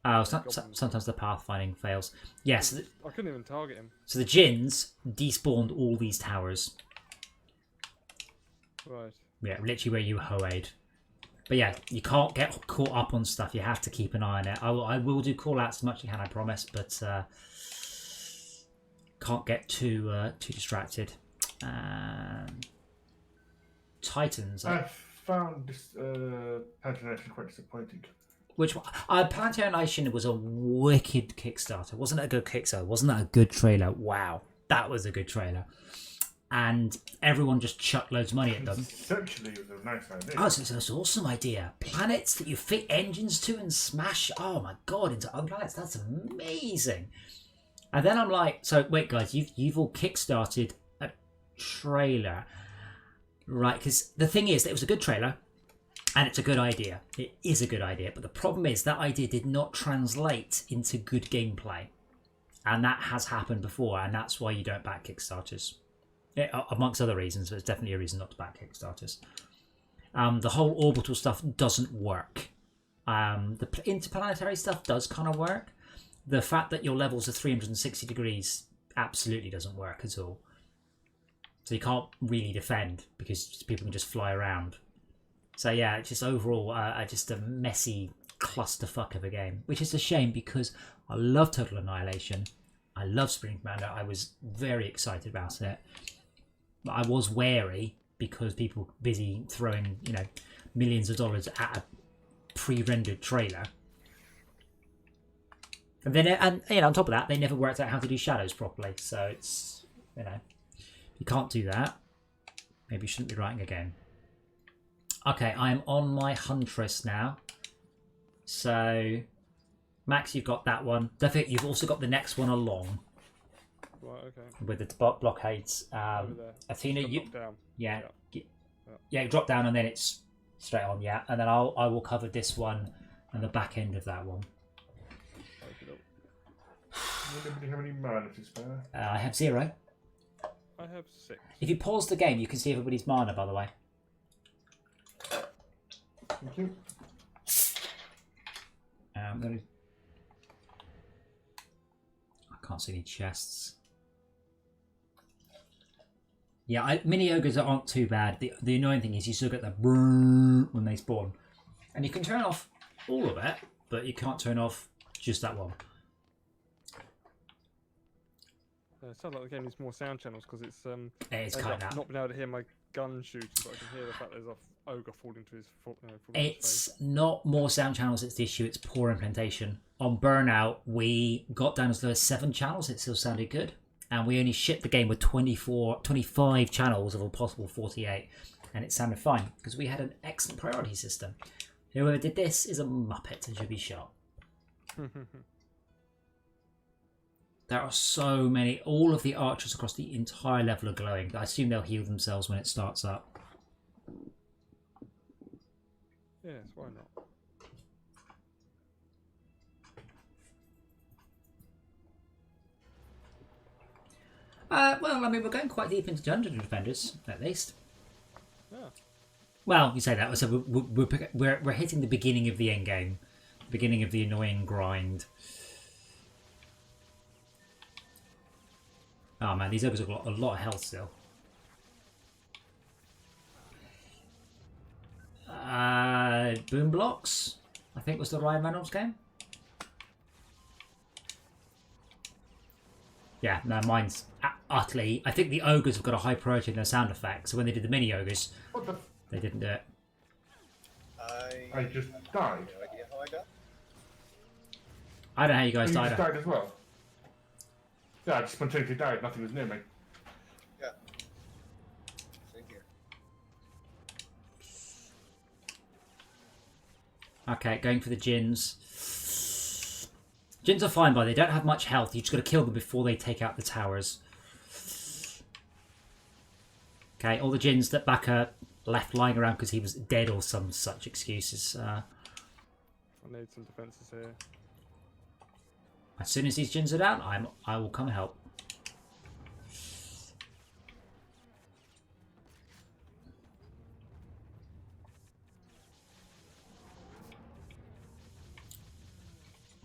Oh, goblin. sometimes the pathfinding fails. Yes. I couldn't even target him. So the Djinns despawned all these towers. Right. Yeah, literally where you hoed. But yeah, you can't get caught up on stuff. You have to keep an eye on it. I will do call outs as much as I can, I promise, but can't get too distracted. Titans. I found this Plantation quite disappointing. Which one? Planetary Nation was a wicked Kickstarter. Wasn't it a good Kickstarter? Wasn't that a good trailer? Wow, that was a good trailer. And everyone just chucked loads of money at them. Essentially, it was a nice idea. Oh, it's an awesome idea. Planets that you fit engines to and smash, oh my god, into other planets. That's amazing. And then I'm like, so wait guys, you've all kickstarted a trailer. Right, because the thing is, that it was a good trailer, and it's a good idea. It is a good idea, but the problem is that idea did not translate into good gameplay. And that has happened before, and that's why you don't back Kickstarters. Amongst other reasons, there's definitely a reason not to back Kickstarters. The whole orbital stuff doesn't work. The interplanetary stuff does kind of work. The fact that your levels are 360 degrees absolutely doesn't work at all. So you can't really defend because people can just fly around. So yeah, it's just overall just a messy clusterfuck of a game, which is a shame because I love Total Annihilation. I love Spring Commander. I was very excited about it. But I was wary because people were busy throwing, millions of dollars at a pre-rendered trailer. And then, on top of that, they never worked out how to do shadows properly. So it's, you can't do that. Maybe you shouldn't be writing a game. Okay, I'm on my Huntress now. So, Max, you've got that one. I think you've also got the next one along. Right, okay. With the blockades. Over there. Athena, Just you... knocked down. Yeah. Yeah. Yeah, drop down and then it's straight on, yeah. And then I will cover this one and the back end of that one. Does anybody have any mana to spare? I have 0. I have 6. If you pause the game, you can see everybody's mana, by the way. Thank you. I'm gonna... I can't see any chests. Yeah, mini ogres aren't too bad. The annoying thing is you still get the brrrr when they spawn. And you can turn off all of it, but you can't turn off just that one. It sounds like the game needs more sound channels because it's It's I've kind of... not been able to hear my gun shooting, but I can hear the fact there's a ogre falling to his falling to his It's face. not more sound channels it's the issue, it's poor implementation. On Burnout, we got down as low as 7 channels, it still sounded good. And we only shipped the game with 25 channels of a possible 48. And it sounded fine, because we had an excellent priority system. Whoever did this is a muppet and should be shot. There are so many, all of the archers across the entire level are glowing. I assume they'll heal themselves when it starts up. Yes, why not? Well, I mean, we're going quite deep into Dungeon Defenders, at least. Yeah. Well, you say that, so we're hitting the beginning of the end game. The beginning of the annoying grind. Oh man, these ogres have got a lot of health still. Boom Blocks, I think was the Ryan Reynolds game. Yeah, no, mine's utterly... I think the ogres have got a high priority in their sound effects, so when they did the mini ogres, they didn't do it. I just died. No idea how I got. I don't know how you guys You died. just died as well? Yeah, I just spontaneously died. Nothing was near me. Yeah. Same here. Okay, going for the Djinns. Djinns are fine, but they don't have much health. You just got to kill them before they take out the towers. Okay, all the Djinns that back are left lying around because he was dead or some such excuses. I need some defences here. As soon as these gins are down, I will come help.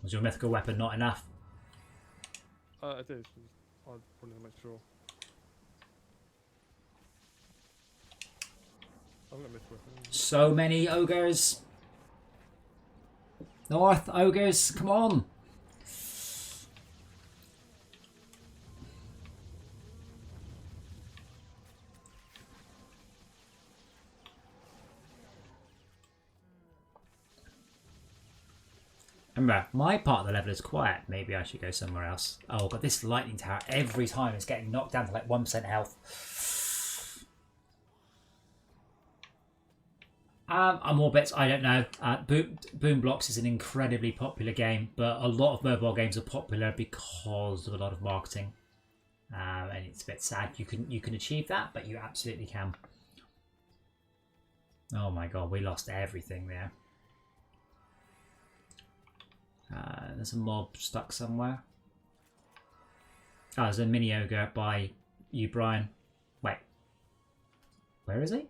Was your mythical weapon not enough? It is. I wanted to make sure. I'm gonna miss weapon. So many ogres. North ogres, come on. Remember, my part of the level is quiet. Maybe I should go somewhere else. Oh, but this lightning tower every time is getting knocked down to like 1% health. I'm Orbits, I don't know. Boom Blocks is an incredibly popular game, but a lot of mobile games are popular because of a lot of marketing. And it's a bit sad. You can achieve that, but you absolutely can. Oh my god, we lost everything there. There's a mob stuck somewhere. Oh, there's a mini ogre by you, Brian. Wait. Where is he?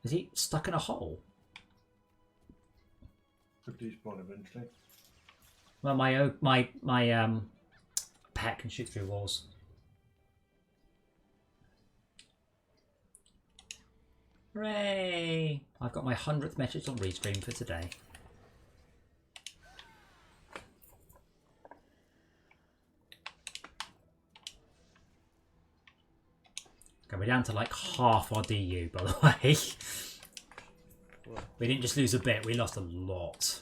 Is he stuck in a hole? Could despawn eventually. Well, my pet can shoot through walls. Hooray! I've got my 100th message on restream for today. Okay, we're down to like half our DU, by the way. We didn't just lose a bit, we lost a lot. So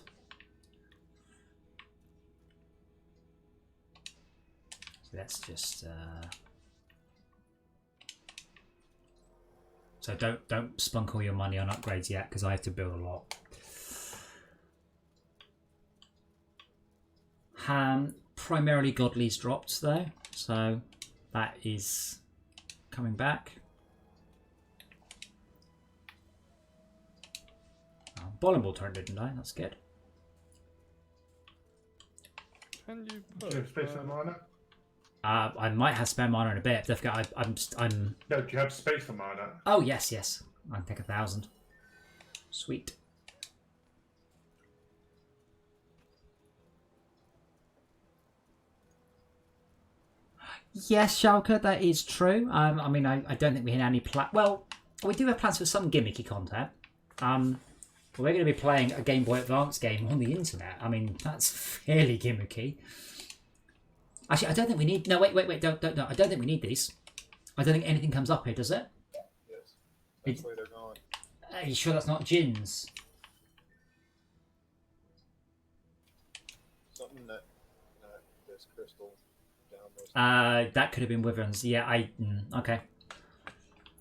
let's just so don't spunk all your money on upgrades yet, because I have to build a lot. Primarily Godly's dropped though, so that is coming back. Oh, bowling ball turned, didn't I? That's good. Can you Do put? you have space for mana? I might have spare mana in a bit. Don't forget, I'm. No, do you have space for mana? Oh yes. I can take 1,000. Sweet. Yes, Schalke, that is true. I mean, I don't think we had any plan. Well, we do have plans for some gimmicky content. We're going to be playing a Game Boy Advance game on the internet. I mean, that's fairly gimmicky. Actually, I don't think we need. No, wait. Don't. I don't think we need these. I don't think anything comes up here, does it? Yes. That's why they're gone. Are you sure that's not gins? Something that this crystal down those. That could have been Wyverns. Yeah, okay.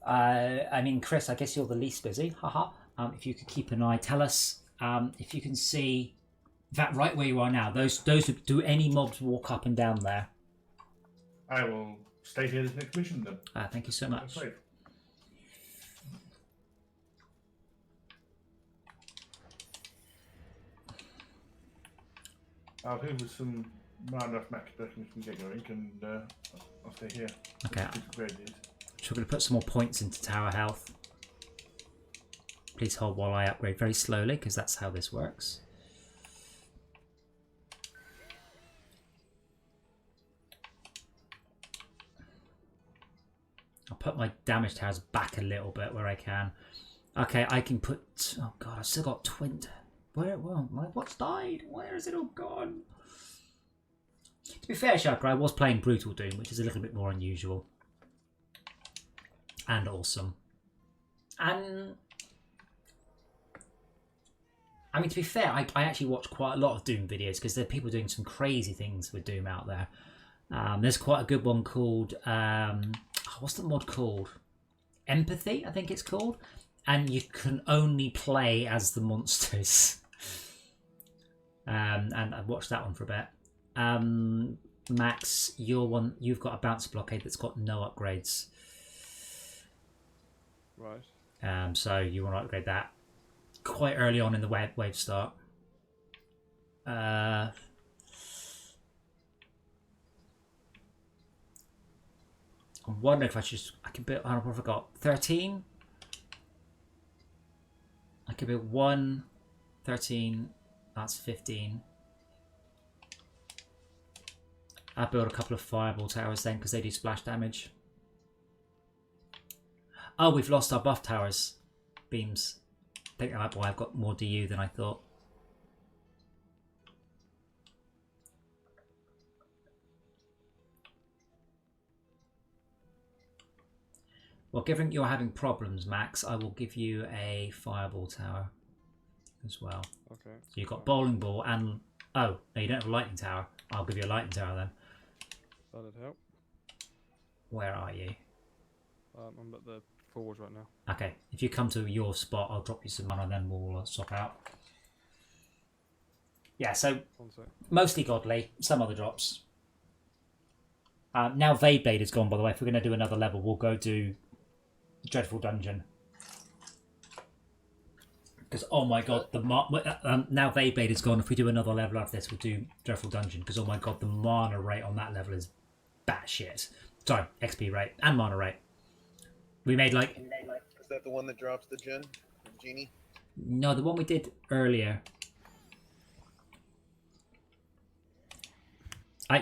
I mean, Chris, I guess you're the least busy. Haha. If you could keep an eye, tell us if you can see that right where you are now. Those do any mobs walk up and down there? I will stay here this next mission then. Thank you so much. Safe. I'll hoover some round off max person we can get going, and I'll stay here. Okay. Great news. So we're going to put some more points into tower health. Please hold while I upgrade very slowly, because that's how this works. I'll put my damage towers back a little bit where I can. Okay, I can put... Oh god, I've still got 20. What's died? Where is it all gone? To be fair, Shaka, I was playing Brutal Doom, which is a little bit more unusual. And awesome. And... I mean, to be fair, I actually watch quite a lot of Doom videos because there are people doing some crazy things with Doom out there. There's quite a good one called... what's the mod called? Empathy, I think it's called. And you can only play as the monsters. And I've watched that one for a bit. Max, you've got a bounce blockade that's got no upgrades. Right. So you want to upgrade that quite early on in the wave start. I wonder if I can build. I forgot 13. I could build 1, 13. That's 15. I'll build a couple of fireball towers then because they do splash damage. Oh, we've lost our buff towers. Beams. I think that's why I've got more DU than I thought. Well, given you're having problems, Max, I will give you a fireball tower as well. Okay. So you've got bowling ball and... Oh, no, you don't have a lightning tower. I'll give you a lightning tower then. That'd help. Where are you? I'm at the forge right now. Okay, if you come to your spot, I'll drop you some mana, then we'll swap out. Yeah, so One sec. mostly godly, some other drops. Now Vadeblade is gone, by the way. If we're going to do another level, we'll go do Dreadful Dungeon. Because, oh my god, now Vadeblade is gone. If we do another level after this, we'll do Dreadful Dungeon. Because, oh my god, the mana rate on that level is batshit. Sorry, XP rate and mana rate. We made like... Is that the one that drops the genie? No, the one we did earlier.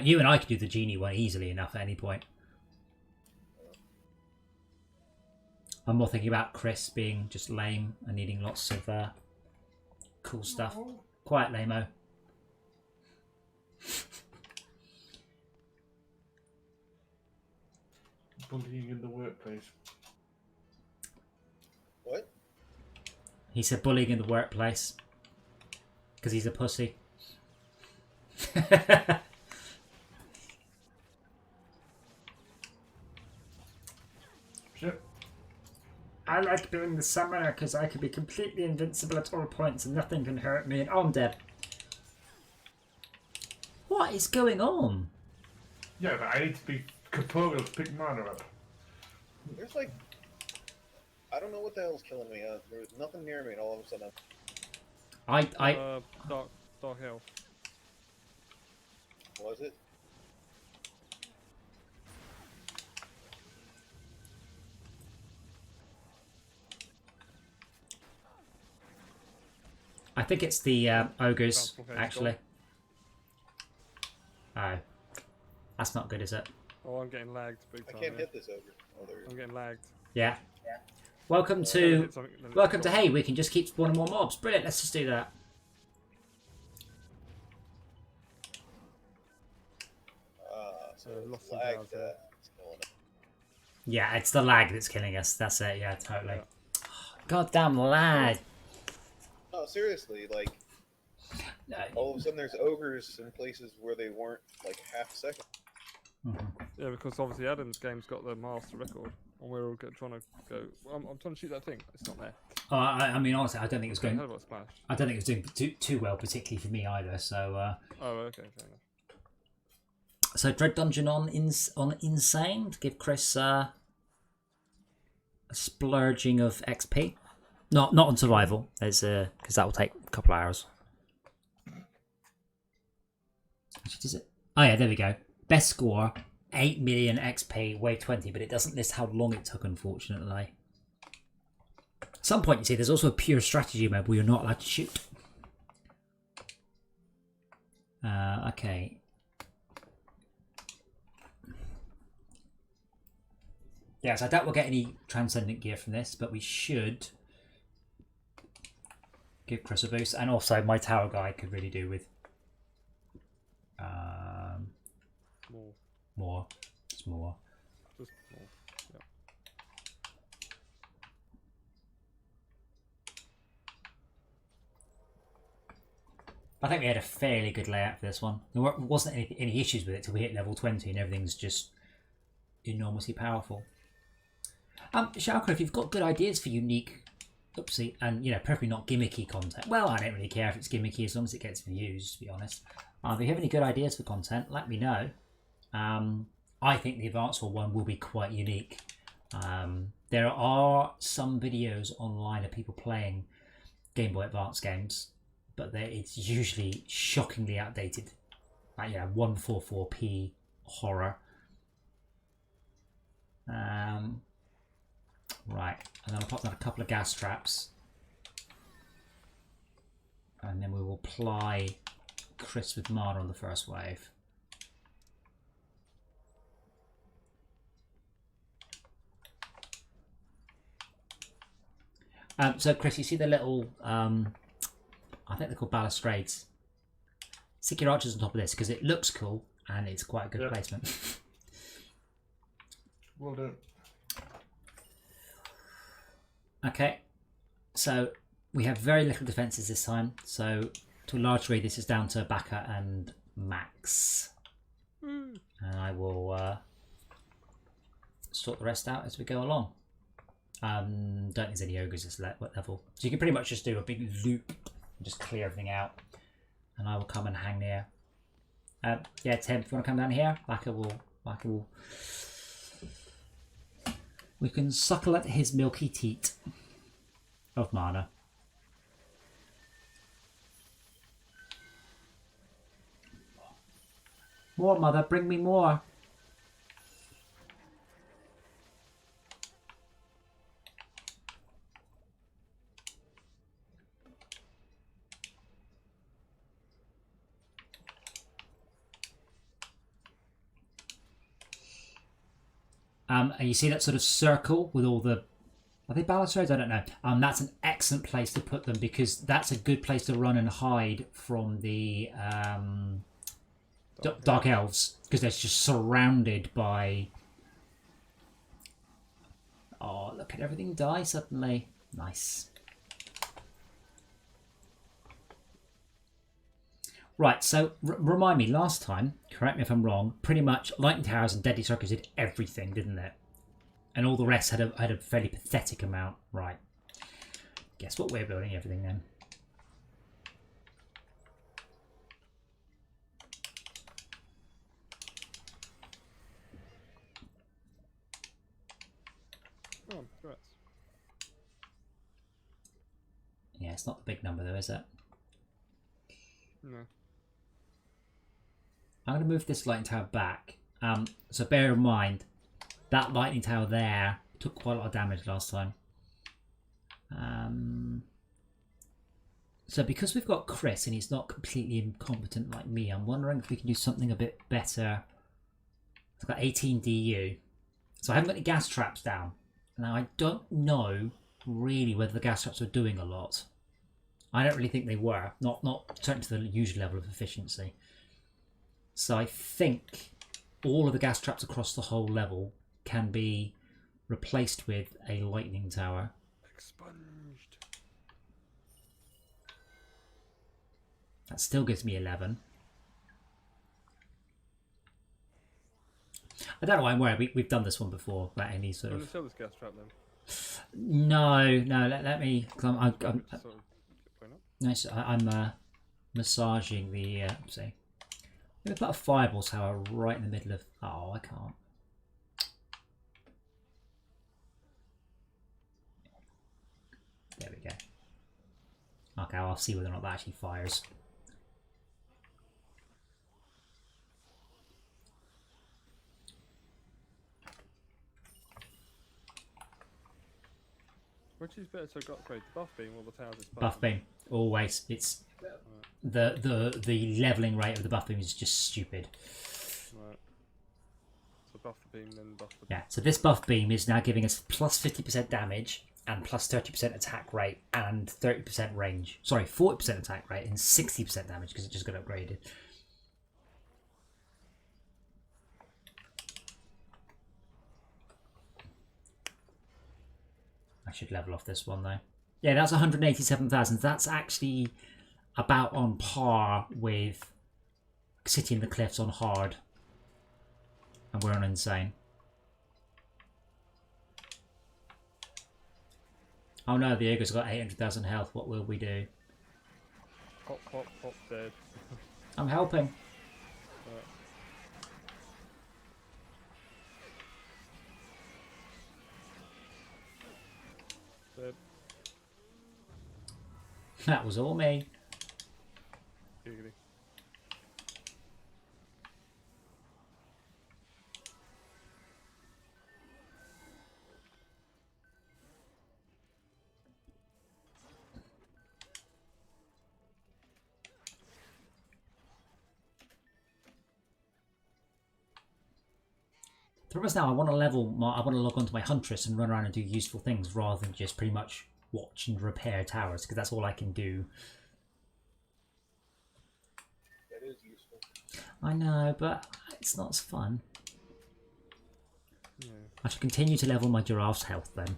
You and I could do the genie one easily enough at any point. I'm more thinking about Chris being just lame and needing lots of cool stuff. Quiet, lame-o. Bullying in the workplace. What? He said bullying in the workplace. Because he's a pussy. Shit. I like being the summoner because I can be completely invincible at all points and nothing can hurt me. And I'm dead. What is going on? Yeah, but I need to be corporeal to pick mana up. There's like... I don't know what the hell's killing me. There was nothing near me and all of a sudden... Dark Hill. Was it? I think it's the ogres, Okay, actually. Oh. That's not good, is it? Oh, I'm getting lagged big I time. can't yeah. hit this ogre. Oh, there I'm getting lagged. Yeah. Welcome to... Welcome to, hey, we can just keep spawning more mobs. Brilliant, let's just do that. So lost it's some lag powers there. that's going on. Yeah, it's the lag that's killing us. That's it, yeah, totally. Yeah. Goddamn lag. No, seriously, like, all of a sudden there's ogres in places where they weren't, like, half a second. Yeah, because obviously Adam's game's got the master record, and we're all trying to go. Well, I'm trying to shoot that thing. It's not there. Oh, I mean, honestly, I don't think it's going... Hell of a splash. I don't think it's doing too well, particularly for me either, so... Oh, okay, fair enough. So Dread Dungeon on Insane to give Chris a splurging of XP. Not on survival, because that will take a couple of hours. Does it? Oh yeah, there we go. Best score, 8 million XP, wave 20, but it doesn't list how long it took, unfortunately. At some point, you see, there's also a pure strategy mode where you're not allowed to shoot. Okay. Yeah, so I doubt we'll get any transcendent gear from this, but we should give Chris a boost. And also, my tower guy could really do with more. It's more. Just more. Yeah. I think we had a fairly good layout for this one. There wasn't any issues with it till we hit level 20 and everything's just enormously powerful. Shalka, if you've got good ideas for unique, oopsie, and preferably not gimmicky content. Well, I don't really care if it's gimmicky as long as it gets views, to be honest. If you have any good ideas for content, let me know. I think the Advanced War one will be quite unique. There are some videos online of people playing Game Boy Advance games, but it's usually shockingly outdated. Like, 144p horror. Right, and then I'll pop down a couple of gas traps. And then we will ply Chris with Marder on the first wave. So Chris, you see the little, I think they're called balustrades. Stick your archers on top of this because it looks cool and it's quite a good placement. Will do. Okay, so we have very little defences this time. So to a large degree, this is down to Baka and Max. And I will sort the rest out as we go along. Don't think there's any ogres at this level. So you can pretty much just do a big loop and just clear everything out. And I will come and hang near. Yeah, Tim, if you want to come down here, Baka will... We can suckle at his milky teat of mana. More, mother, bring me more. And you see that sort of circle with all the... Are they balustrades? I don't know. That's an excellent place to put them because that's a good place to run and hide from the Dark Elves because they're just surrounded by... Oh, look at everything die suddenly. Nice. Right, so remind me, last time, correct me if I'm wrong, pretty much Lightning Towers and Deadly Circles did everything, didn't it? And all the rest had a fairly pathetic amount. Right. Guess what, we're building everything then. Oh, congrats. Yeah, it's not the big number though, is it? No. I'm going to move this lightning tower back. So bear in mind, that lightning tower there took quite a lot of damage last time. So because we've got Chris and he's not completely incompetent like me, I'm wondering if we can do something a bit better. It's got 18 DU. So I haven't got any gas traps down. Now I don't know really whether the gas traps were doing a lot. I don't really think they were. Not certainly to the usual level of efficiency. So I think all of the gas traps across the whole level can be replaced with a lightning tower. Expunged. That still gives me 11. I don't know why I'm worried. We've done this one before. Without any sort Will you of... sell this gas trap then? No. Let me... I'm Sort of point up. nice. I'm massaging the... see. Let me put a fireball tower right in the middle of... Oh, I can't. There we go. Okay, I'll see whether or not that actually fires. Which is better to upgrade, the buff beam or the towers? Buff beam, always. It's the leveling rate of the buff beam is just stupid. Right. So buff the beam, then buff the... Yeah. So this buff beam is now giving us plus 50% damage and plus 30% attack rate and 30% range. Sorry, 40% attack rate and 60% damage because it just got upgraded. I should level off this one though. Yeah, that's 187,000. That's actually about on par with City in the Cliffs on hard. And we're on insane. Oh no, the Ogre's got 800,000 health. What will we do? Pop, pop, pop, dead. I'm helping. Right. Dead. That was all me. The problem is now I want to I want to log onto my Huntress and run around and do useful things rather than just pretty much watch and repair towers, because that's all I can do. That is useful. I know, but it's not as fun. Yeah. I should continue to level my giraffe's health then.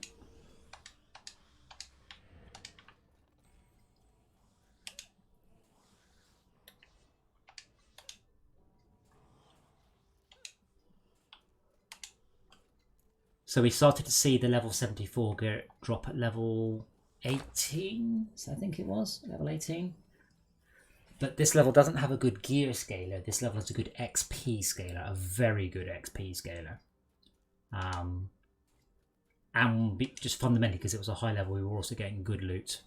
So we started to see the level 74 drop at level 18, so I think it was, level 18. But this level doesn't have a good gear scaler. This level has a good XP scaler, a very good XP scaler. And just fundamentally, because it was a high level, we were also getting good loot.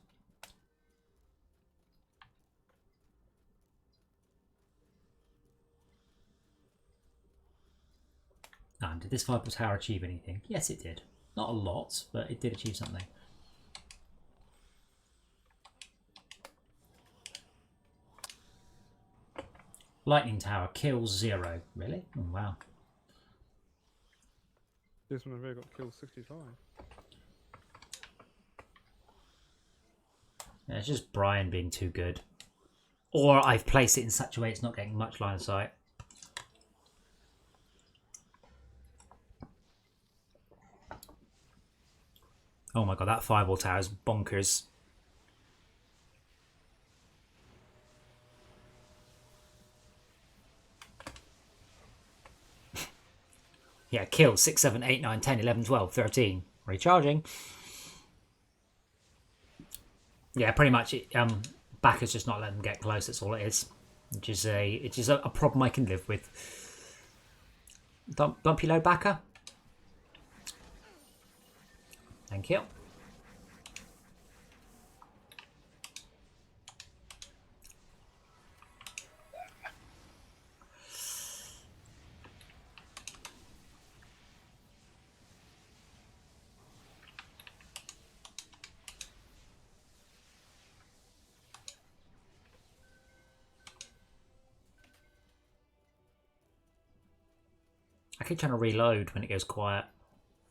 Did this Viper Tower achieve anything? Yes, it did. Not a lot, but it did achieve something. Lightning Tower kills 0. Really? Oh, wow. This one here got killed 65. Yeah, it's just Brian being too good. Or I've placed it in such a way it's not getting much line of sight. Oh my god, that fireball tower is bonkers. Yeah, kill 6, 7, 8, 9, 10, 11, 12, 13. Recharging. Yeah, pretty much. Backer's just not letting them get close. That's all it is. Which is a problem I can live with. Bumpy low Backer. Thank you. I keep trying to reload when it goes quiet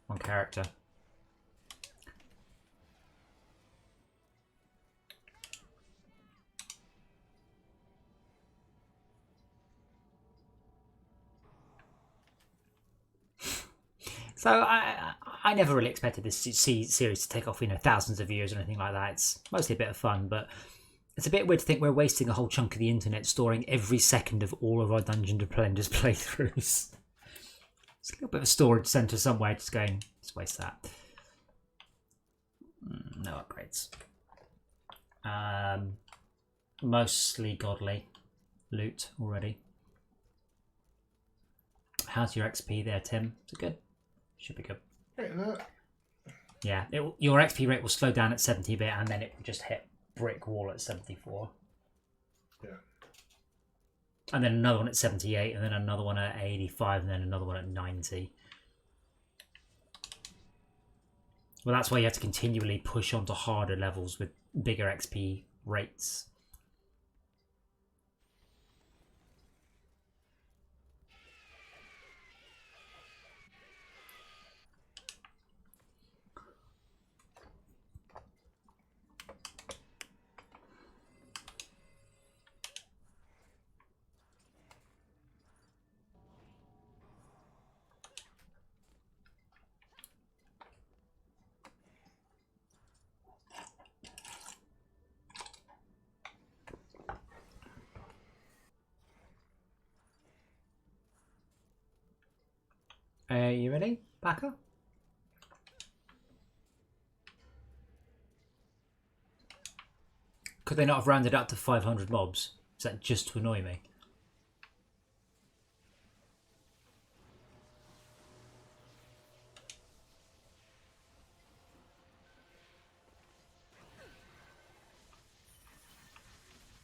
on character. So I never really expected this series to take off, thousands of views or anything like that. It's mostly a bit of fun, but it's a bit weird to think we're wasting a whole chunk of the internet storing every second of all of our Dungeon Defenders playthroughs. It's a little bit of a storage centre somewhere, just going, let's waste that. No upgrades. Mostly godly loot already. How's your XP there, Tim? Is it good? Should be good. Yeah, your XP rate will slow down at 70-bit and then it will just hit brick wall at 74. Yeah. And then another one at 78, and then another one at 85, and then another one at 90. Well, that's why you have to continually push onto harder levels with bigger XP rates. You ready, Backer? Could they not have rounded up to 500 mobs? Is that just to annoy me?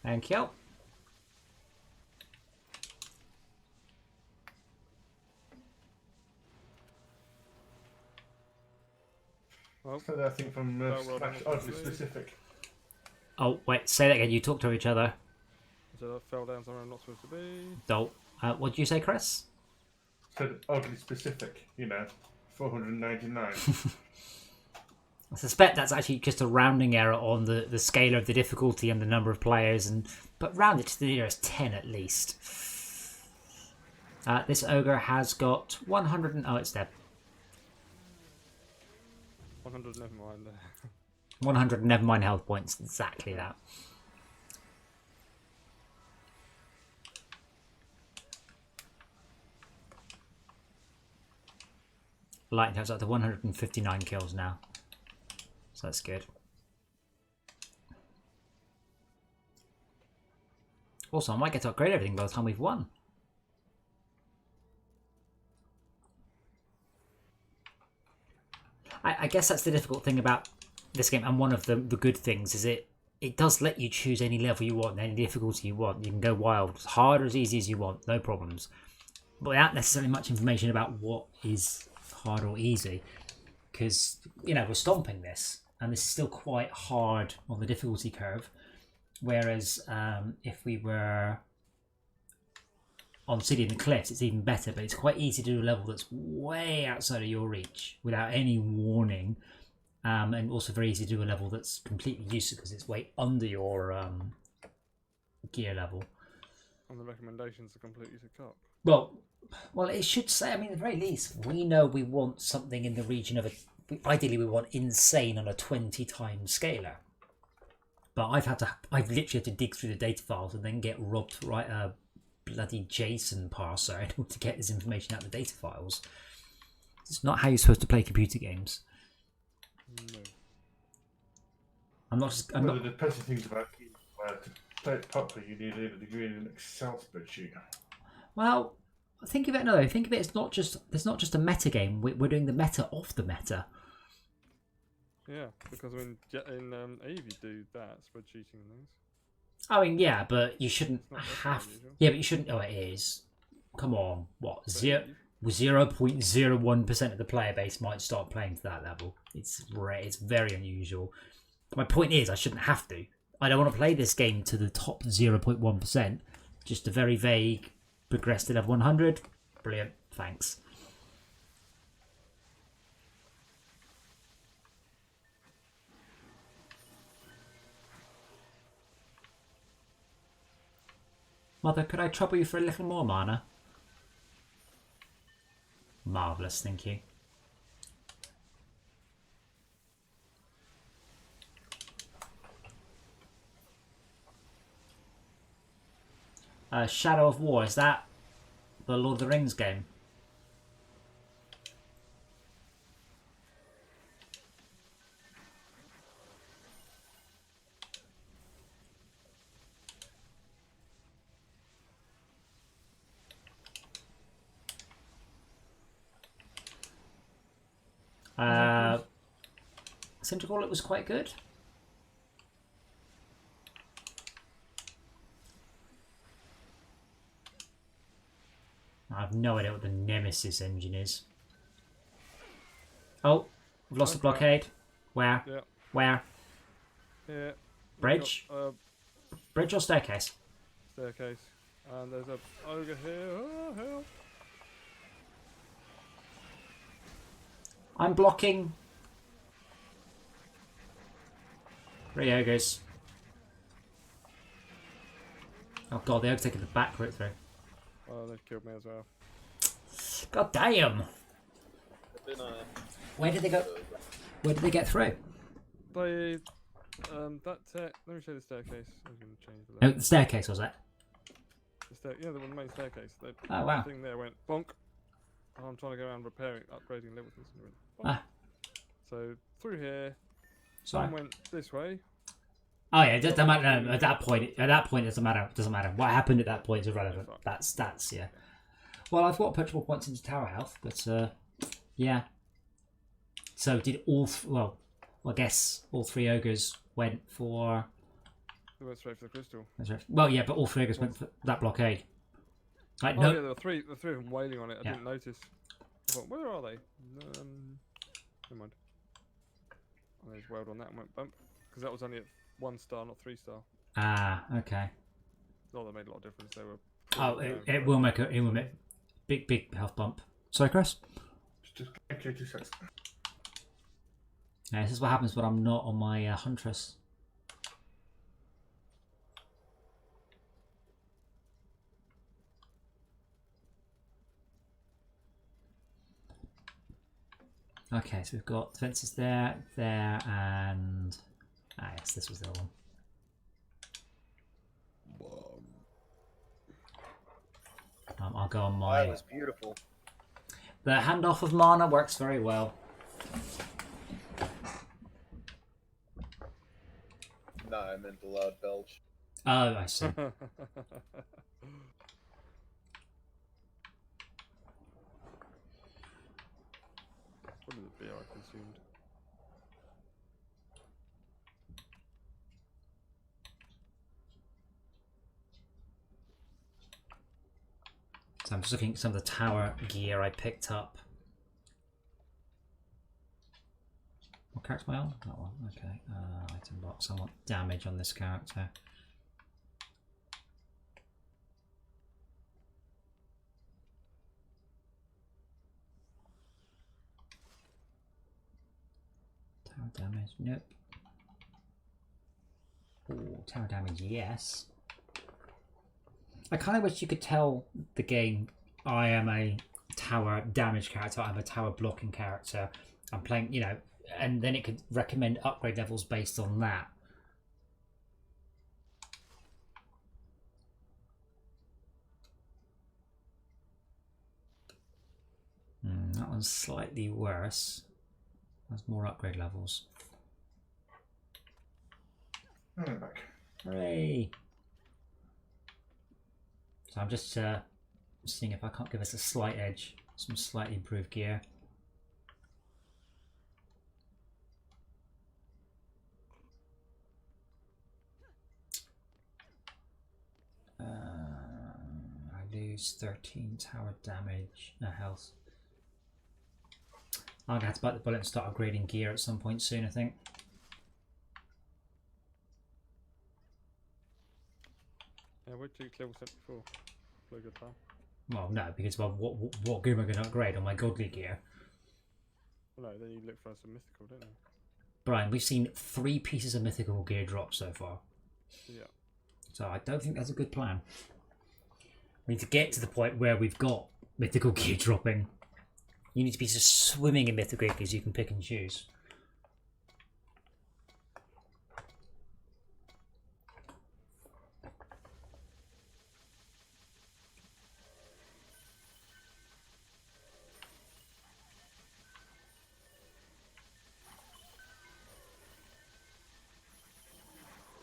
Thank you. Well, So I think from specific. Oh, wait, say that again. You talk to each other. so I fell down somewhere I'm not supposed to be. Don't. What did you say, Chris? said oddly specific, 499. I suspect that's actually just a rounding error on the scale of the difficulty and the number of players, but round it to the nearest 10 at least. This ogre has got 100 and... Oh, it's dead. 100, never mind. 100, never mind health points. Exactly that. Lightning has up to 159 kills now. So that's good. Also, I might get to upgrade everything by the time we've won. I guess that's the difficult thing about this game, and one of the good things is it does let you choose any level you want, any difficulty you want. You can go wild, as hard or as easy as you want, no problems. But without necessarily much information about what is hard or easy, because, we're stomping this, and this is still quite hard on the difficulty curve. Whereas if we were on City in the Cliffs, it's even better, but it's quite easy to do a level that's way outside of your reach without any warning, and also very easy to do a level that's completely useless because it's way under your gear level. And the recommendations are completely to cock. Well, it should say, at the very least, we know we want something in the region of ideally we want insane on a 20 times scaler. But I've literally had to dig through the data files and then get robbed to write a bloody JSON parser in order to get this information out of the data files. It's not how you're supposed to play computer games. No. The depressing things about to play it properly, you need a degree in an Excel spreadsheet. Well, think of it another way. Think of it as there's not just a meta game. We're doing the meta of the meta. Yeah, because in Eve you do that, spreadsheeting and things. Yeah, but you shouldn't have... Yeah, but you shouldn't... Oh, it is. Come on. What? 0.01% of the player base might start playing to that level. It's very unusual. My point is, I shouldn't have to. I don't want to play this game to the top 0.1%. Just a very vague, progress to level 100. Brilliant. Thanks. Mother, could I trouble you for a little more mana? Marvellous, thank you. Shadow of War, is that the Lord of the Rings game? Seem to call it was quite good. I have no idea what the Nemesis engine is. Oh, we've lost the blockade. Where? Yeah. Where? Yeah. Bridge? Bridge or staircase? Staircase. And there's a ogre here. Oh, help. I'm blocking. 3 ogres. Oh god, the ogre's taking the back route through. Oh, they've killed me as well. God damn! Where did they go? Where did they get through? They, let me show you the staircase. I'm going to change the Oh, the staircase was that? Yeah, the main staircase. Oh wow. The thing there went bonk. And I'm trying to go around repairing, upgrading level things. And it went bonk. Ah. So through here. Sorry. Some went this way. Oh yeah, it doesn't matter. No, at that point, it doesn't matter. It doesn't matter. What happened at that point is irrelevant. That's yeah. Well, I've got put more points into tower health, but yeah. So did well, I guess all 3 ogres went for. They went straight for the crystal. Well, yeah, but all 3 ogres went for that blockade. Like, Oh no. yeah, there were three of them wailing on it. I Yeah. didn't notice. I thought, where are they? Never mind. And they just wailed on that and went bump. Because that was only at 1 star, not 3 star. Ah, okay. Not that made a lot of difference. They were. Oh, it will make big health bump. Sorry, Chris? Just okay, 2 seconds. Yeah, this is what happens when I'm not on my Huntress. Okay, so we've got defences there, and... Ah, yes, this was the other one. I'll go on my... That was beautiful. The handoff of mana works very well. No, I meant the loud belch. Oh, I see. What did it be I consumed? So I'm just looking at some of the tower gear I picked up. What character am I on? That one. Okay. Item box. I want damage on this character. Tower damage. Nope. Ooh, tower damage. Yes. I kind of wish you could tell the game I am a tower damage character, I'm a tower blocking character, I'm playing, you know, and then it could recommend upgrade levels based on that. That one's slightly worse. There's more upgrade levels. And I'm back. Hooray! So I'm just seeing if I can't give us a slight edge, some slightly improved gear. I lose 13 tower damage, health. I'm going to have to bite the bullet and start upgrading gear at some point soon, I think. Yeah, wait till you level 74. Play good time. Well, no, because well, what gear am I going to upgrade on my godly gear? Well, no, then you look for some mythical, don't you? Brian, we've seen 3 pieces of mythical gear drop so far. Yeah. So I don't think that's a good plan. We need to get to the point where we've got mythical gear dropping. You need to be just swimming in mythical gear because you can pick and choose.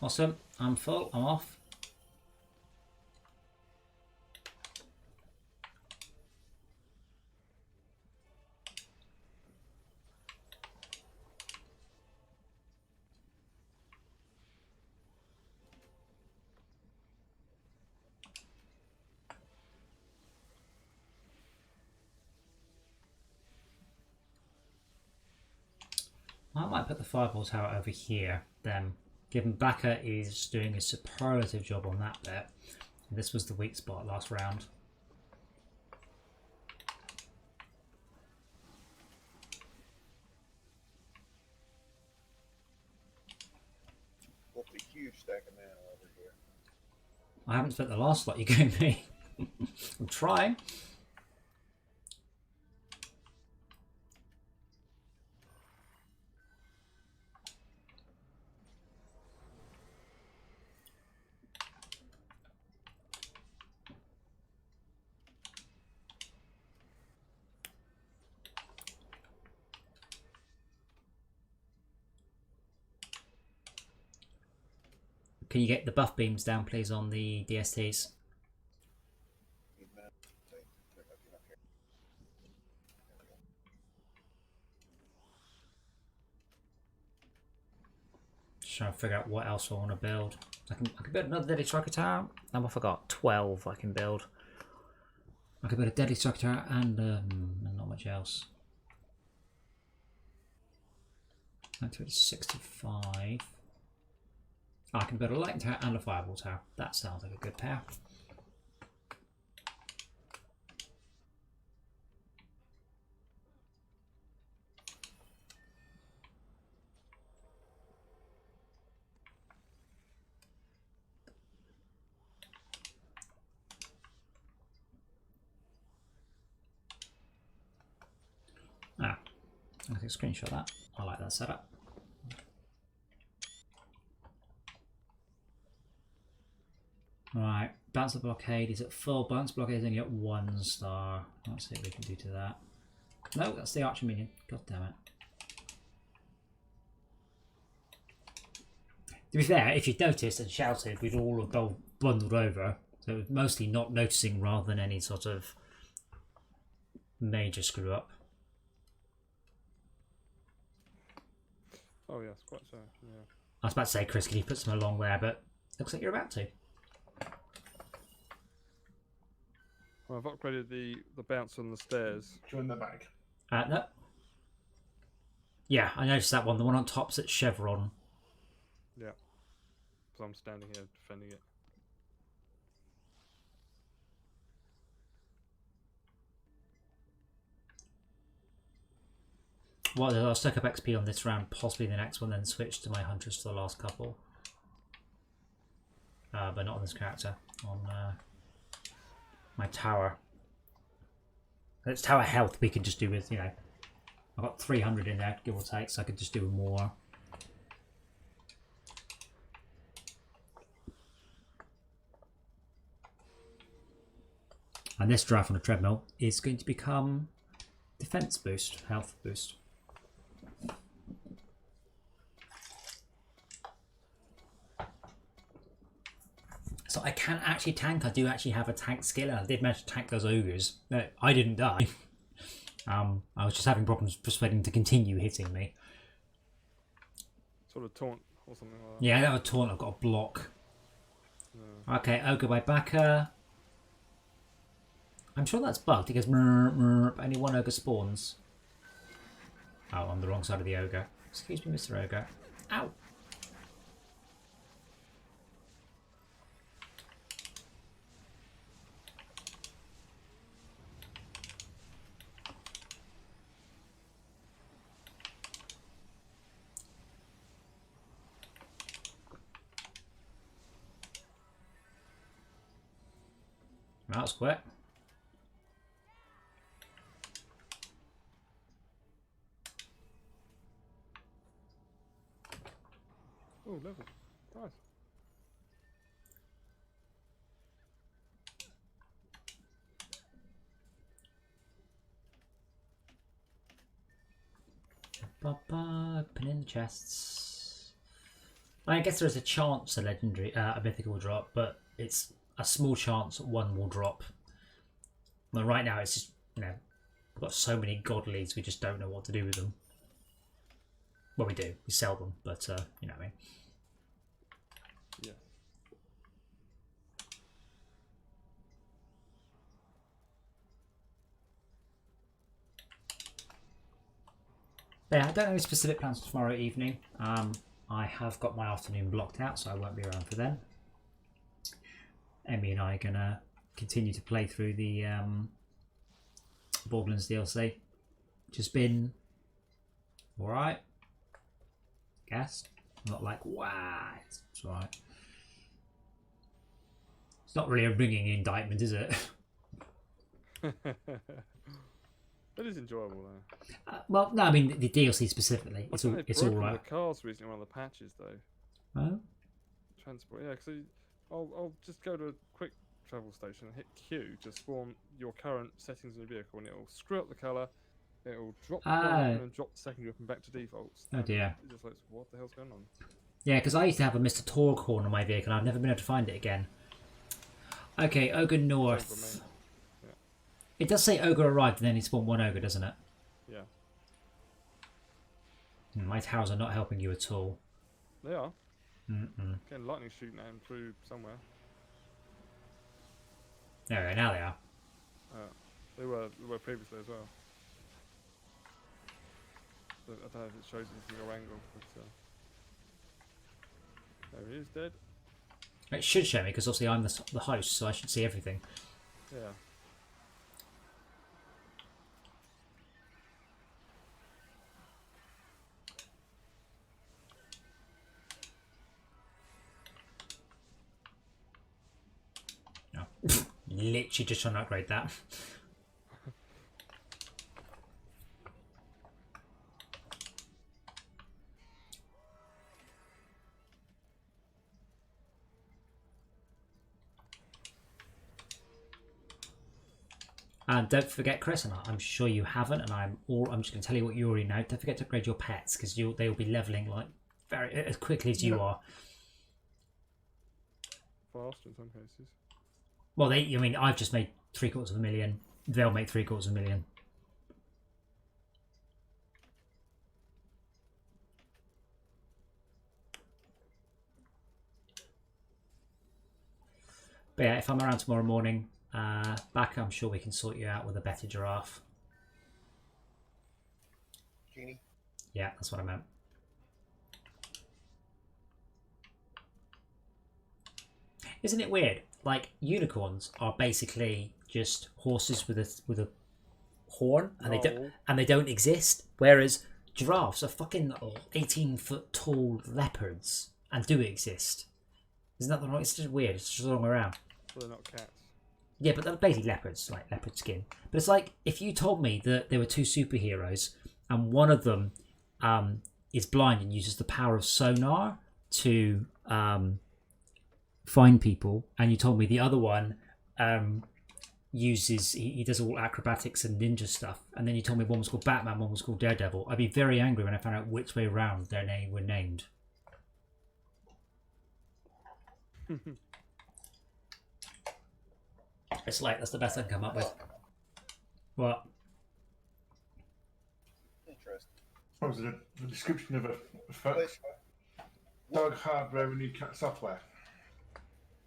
Awesome, I'm full, I'm off. I might put the fireball tower over here then. Given Baka is doing a superlative job on that bit. This was the weak spot last round. Whooped a huge stack of mana over here. I haven't spent the last slot you gave me. I'm trying. Can you get the buff beams down, please, on the DSTs? Need mana. Wait, there might be enough here. There we go. Just trying to figure out what else I want to build. I can build another deadly striker tower. I forgot 12 I can build. I can build a deadly striker tower and not much else. That's 65. I can build a lightning tower and a fireball tower. That sounds like a good pair. I can screenshot that. I like that setup. Right, bounce the blockade is at full. Bounce blockade is only at 1 star. Let's see what we can do to that. No, that's the archer minion. God damn it. To be fair, if you'd noticed and shouted, we'd all have bundled over. So it was mostly not noticing rather than any sort of major screw up. Oh, yes, quite so, yeah. I was about to say, Chris, can you put some along there, but looks like you're about to. Well, I've upgraded the bounce on the stairs. Join the bag. No. Yeah, I noticed that one. The one on top's at Chevron. Yeah. So I'm standing here defending it. Well, I'll stack up XP on this round, possibly the next one, then switch to my Huntress for the last couple. But not on this character. On my tower. It's tower health we could just do with, you know, I've got 300 in there, give or take, so I could just do more. And this draft on a treadmill is going to become defense boost, health boost. So I can actually tank. I do actually have a tank skill, and I did manage to tank those ogres. I didn't die. I was just having problems persuading to continue hitting me. Sort of taunt or something like that. Yeah, I have a taunt. I've got a block. Yeah. Okay, ogre by backer. I'm sure that's bugged. It goes murr, murr, but only 1 ogre spawns. Oh, on the wrong side of the ogre. Excuse me, Mr. Ogre. Ow! That was quick. Oh, level. Nice. Open the chests. I guess there's a chance a legendary, a mythical will drop, but it's a small chance one will drop. Well, right now it's just, you know, we've got so many godlies, we just don't know what to do with them. Well, we do. We sell them, but you know what I mean. Yeah. Yeah, I don't have any specific plans for tomorrow evening. I have got my afternoon blocked out, so I won't be around for then. Emmy and I are going to continue to play through the Borderlands DLC. Which has been alright. Guess. I'm not like, wow, it's alright. It's not really a ringing indictment, is it? It is enjoyable though. Well, no, I mean the DLC specifically. It's all, They've it's all broken right. the cars recently, one of the patches though. Oh? Transport, yeah, because I'll just go to a quick travel station and hit Q to spawn your current settings in your vehicle, and it'll screw up the colour, it'll drop the weapon and drop the secondary weapon back to defaults. Oh dear. It's just like, what the hell's going on? Yeah, because I used to have a Mr. Torg horn on my vehicle and I've never been able to find it again. Okay, Ogre North. Yeah. It does say Ogre arrived and then he spawned 1 Ogre, doesn't it? Yeah. My towers are not helping you at all. They are. Mm-mm. Getting lightning shooting at him through somewhere. There we go, now they are. They were previously as well. So I don't know if it shows you from your angle, but there he is, dead. It should show me because obviously I'm the host, so I should see everything. Yeah. Oh. Literally just trying to upgrade that. And don't forget, Chris, and I'm sure you haven't, and I'm just going to tell you what you already know. Don't forget to upgrade your pets because they will be leveling like very as quickly as you are. Faster in some cases. Well, I mean, I've just made 750,000. They'll make 750,000. But yeah, if I'm around tomorrow morning, back, I'm sure we can sort you out with a better giraffe. Genie? Yeah, that's what I meant. Isn't it weird? Like, unicorns are basically just horses with a horn, and they don't exist. Whereas giraffes are fucking 18-foot tall leopards and do exist. Isn't that the right? It's just weird. It's just all around. So they're not cats. Yeah, but they're basically leopards, like leopard skin. But it's like if you told me that there were two superheroes and one of them is blind and uses the power of sonar to find people, and you told me the other one he does all acrobatics and ninja stuff, and then you told me one was called Batman, one was called Daredevil, I'd be very angry when I found out which way around their name were named. It's like that's the best I can come up with. What? Interesting. What was it? The description of a Place- dog hardware and new cat software.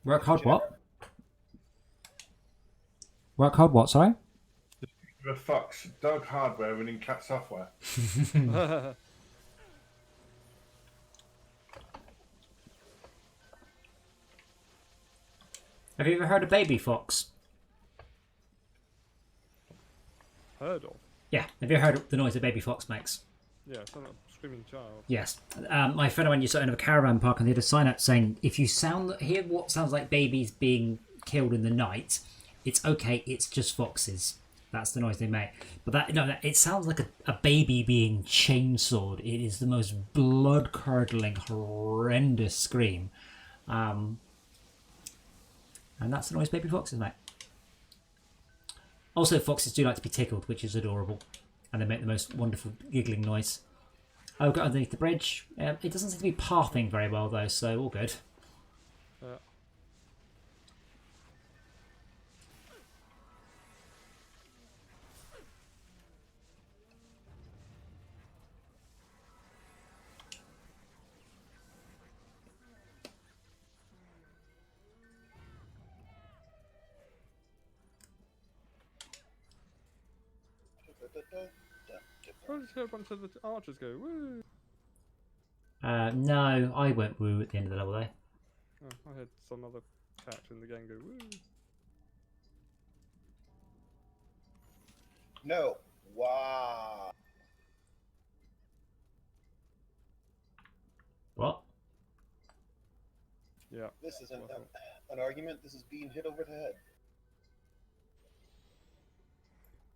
Work hard what? Work hard what, sorry? Of a fox, dog hardware running cat software. Have you ever heard of baby fox? Heard of? Yeah, have you heard of the noise a baby fox makes? Yeah, it's not a screaming child. Yes. My friend and I used to own a caravan park, and they had a sign up saying, if you hear what sounds like babies being killed in the night, it's okay, it's just foxes. That's the noise they make. But it sounds like a baby being chainsawed. It is the most blood-curdling, horrendous scream. And that's the noise baby foxes make. Also, foxes do like to be tickled, which is adorable. And they make the most wonderful giggling noise. I've got underneath the bridge. It doesn't seem to be pathing very well, though, so all good. Yeah. I just heard a bunch of the archers go, woo! No, I went woo at the end of the level there. Oh, I heard some other character in the game go, woo! No. Wow. What? Yeah. This isn't an argument. This is being hit over the head.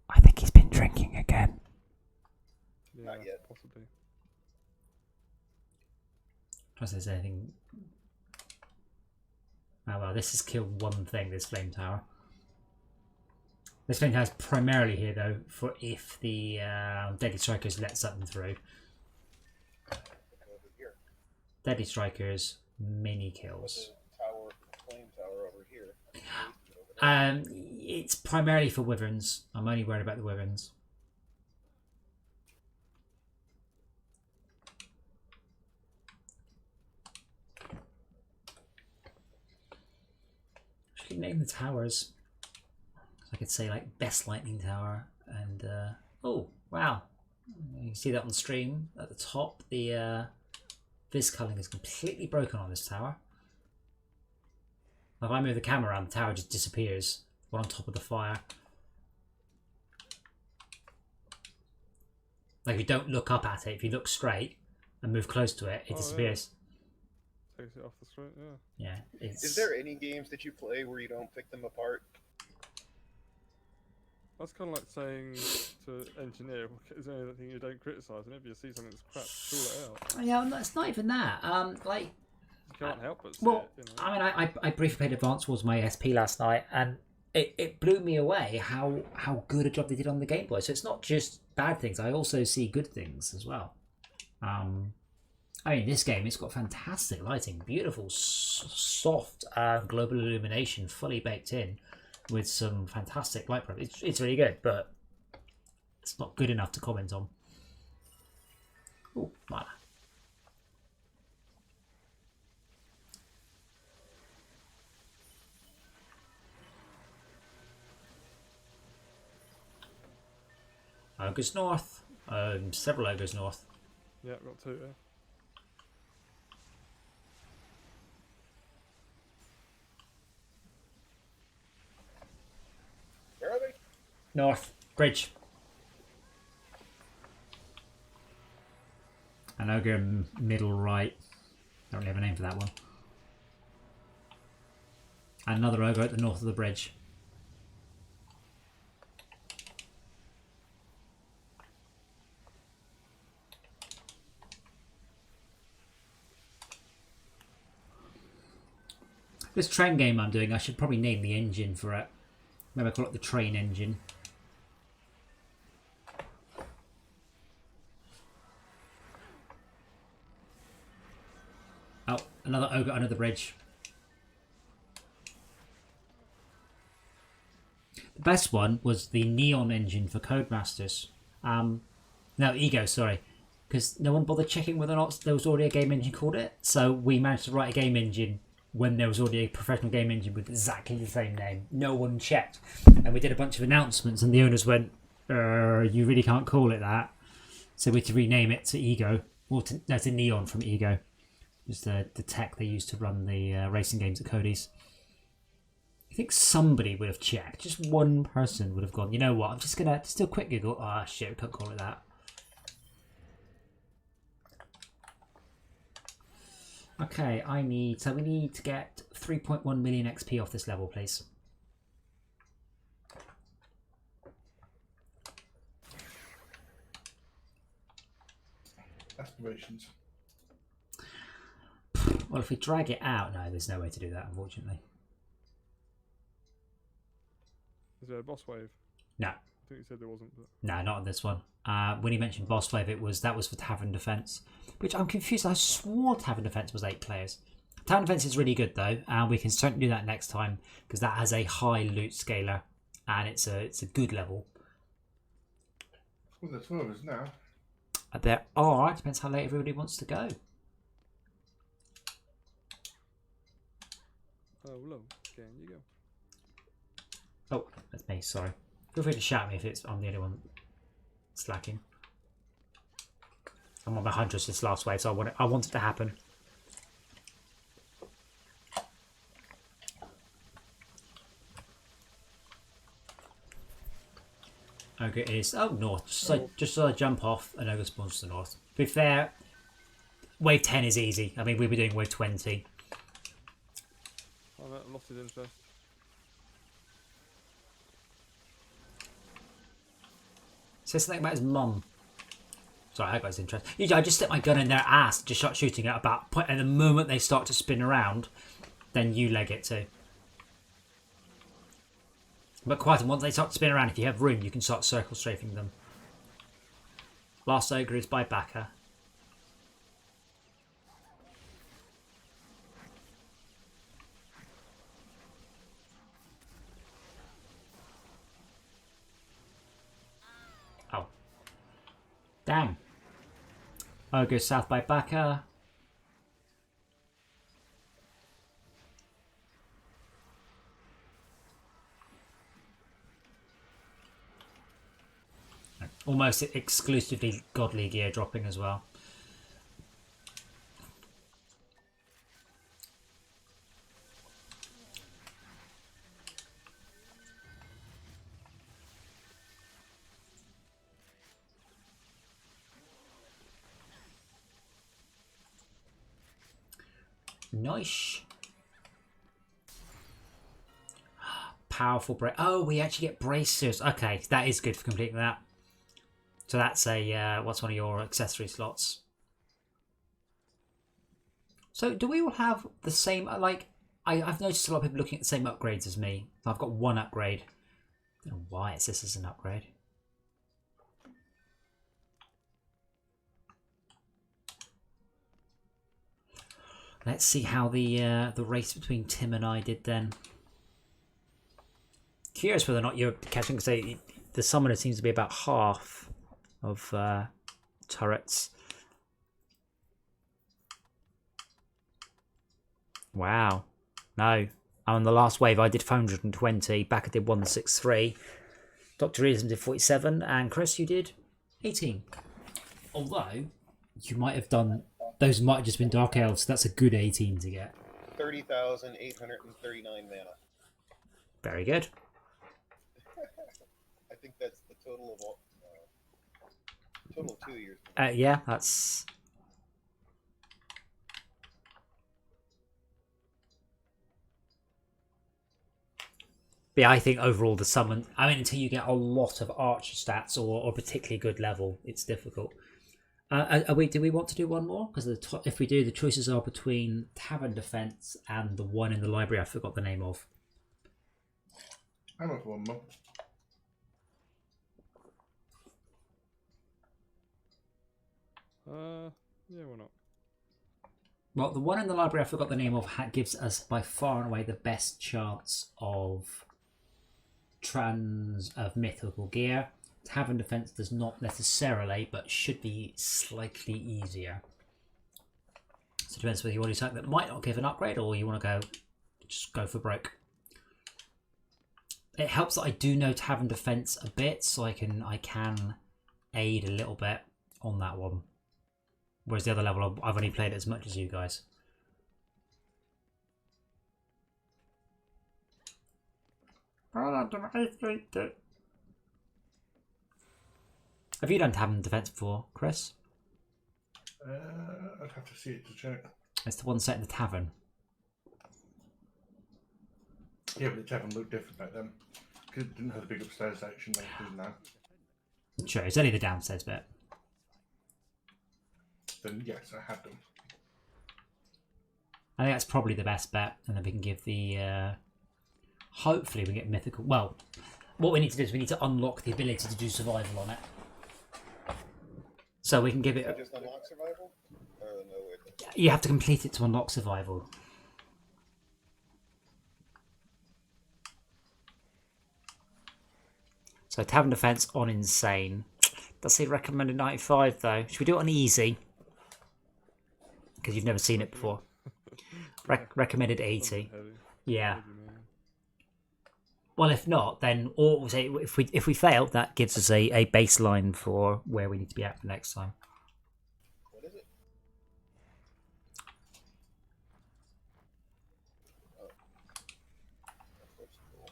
I think he's been drinking again. Yeah, Not yet. possibly. Unless there's anything... Oh well, this has killed one thing, this flame tower. This flame tower is primarily here, though, for if the Deadly Strikers let something through. Over here. Deadly Strikers, mini kills. Tower, flame tower over here. It's primarily for wyverns. I'm only worried about the wyverns. I should name the towers. So I could say like best lightning tower and oh wow, you can see that on stream at the top. The vis culling is completely broken on this tower. If I move the camera around, the tower just disappears. One on top of the fire. Like if you don't look up at it, if you look straight and move close to it, it disappears. Yeah. Takes it off the screen, yeah. Yeah. It's... Is there any games that you play where you don't pick them apart? That's kind of like saying to engineer, is there anything you don't criticise? And if you see something that's crap, call it out. Yeah, no, it's not even that. Like You can't help but see well, it, you know. I mean, I briefly played Advance Wars my SP last night, and it blew me away how good a job they did on the Game Boy. So it's not just bad things. I also see good things as well. I mean, this game, it's got fantastic lighting, beautiful, soft global illumination, fully baked in, with some fantastic light profile. It's really good, but it's not good enough to comment on. Oh, mana. Ogres north. Several ogres north. Yeah, I've got 2 there. Where are they? North. Bridge. An ogre middle right. Don't really have a name for that one. And another ogre at the north of the bridge. This train game I'm doing, I should probably name the engine for it. Maybe I call it the train engine. Oh, another ogre under the bridge. The best one was the Neon engine for Codemasters. No, Ego, sorry. Because no one bothered checking whether or not there was already a game engine called it. So we managed to write a game engine when there was already a professional game engine with exactly the same name. No one checked. And we did a bunch of announcements and the owners went, you really can't call it that. So we had to rename it to Ego. Or to Neon from Ego. It's the tech they used to run the racing games at Cody's. I think somebody would have checked. Just one person would have gone, you know what, I'm just going to just do a quick Google. Ah, shit, we can't call it that. Okay, we need to get 3.1 million XP off this level, please. Aspirations. Well, if we drag it out, no, there's no way to do that, unfortunately. Is there a boss wave? No. I think you said there wasn't. But... No, not on this one. When you mentioned boss wave, that was for Tavern Defense, which I'm confused. I swore Tavern Defense was 8 players. Tavern Defense is really good though, and we can certainly do that next time because that has a high loot scaler, and it's a good level. Well, there's 2 of us now. There are. Depends how late everybody wants to go. Oh, hello. Can you go? Oh, that's me. Sorry. Feel free to shout me if I'm the only one slacking. I'm on my Huntress this last wave, so I want it to happen. Ogre is north. Just so I jump off, and ogre spawns to the north. To be fair, wave 10 is easy. I mean, we'll be doing wave 20. Oh, no, I lost his interest. Says something about his mum. Sorry, I got his interest. I just stick my gun in their ass, just start shooting at about point, and the moment they start to spin around, then you leg it too. But quite often, once they start to spin around, if you have room, you can start circle strafing them. Last ogre is by Backer. Oh. Damn. Ogre south by Backer. Almost exclusively godly gear dropping as well. Nice. Powerful break. Oh, we actually get bracers. Okay, that is good for completing that. So that's a what's one of your accessory slots? So do we all have the same? Like, I've noticed a lot of people looking at the same upgrades as me. I've got one upgrade. I don't know why it's this as an upgrade. Let's see how the race between Tim and I did then. Curious whether or not you're catching, because the summoner seems to be about half of turrets. Wow. No. On the last wave I did 420. Back I did 163. Dr. Realism did 47. And Chris, you did 18. Although, you might have done... Those might have just been Dark Elves, so that's a good 18 to get. 30,839 mana. Very good. I think that's the total of all. Total of 2 years. Yeah, that's... But yeah, I think overall the summon... I mean, until you get a lot of archer stats or particularly good level, it's difficult. Do we want to do one more? Because if we do, the choices are between Tavern Defense and the one in the library I forgot the name of. I'm up for one more. Yeah, why not? Well, the one in the library I forgot the name of gives us by far and away the best chance of mythical gear. Tavern Defense does not necessarily, but should be slightly easier. So it depends whether you want to do something that might not give an upgrade or you want to just go for broke. It helps that I do know Tavern Defense a bit, so I can aid a little bit on that one. Whereas the other level, I've only played it as much as you guys. Have you done Tavern Defense before, Chris? I'd have to see it to check. It's the one set in the tavern. Yeah, but the tavern looked different back then. Because it didn't have the big upstairs section like it does now. Sure, it's only the downstairs bit. Then yes, I have them. I think that's probably the best bet, and then we can give the... hopefully we get mythical... Well, what we need to do is we need to unlock the ability to do survival on it. So we can give it... Just unlock survival? Or no way? You have to complete it to unlock survival. So Tavern Defense on Insane. Does say recommended 95 though. Should we do it on easy? Because you've never seen it before. Recommended 80. Yeah. Well, if not, then if we fail, that gives us a baseline for where we need to be at for next time. What is it? Oh. That's cool.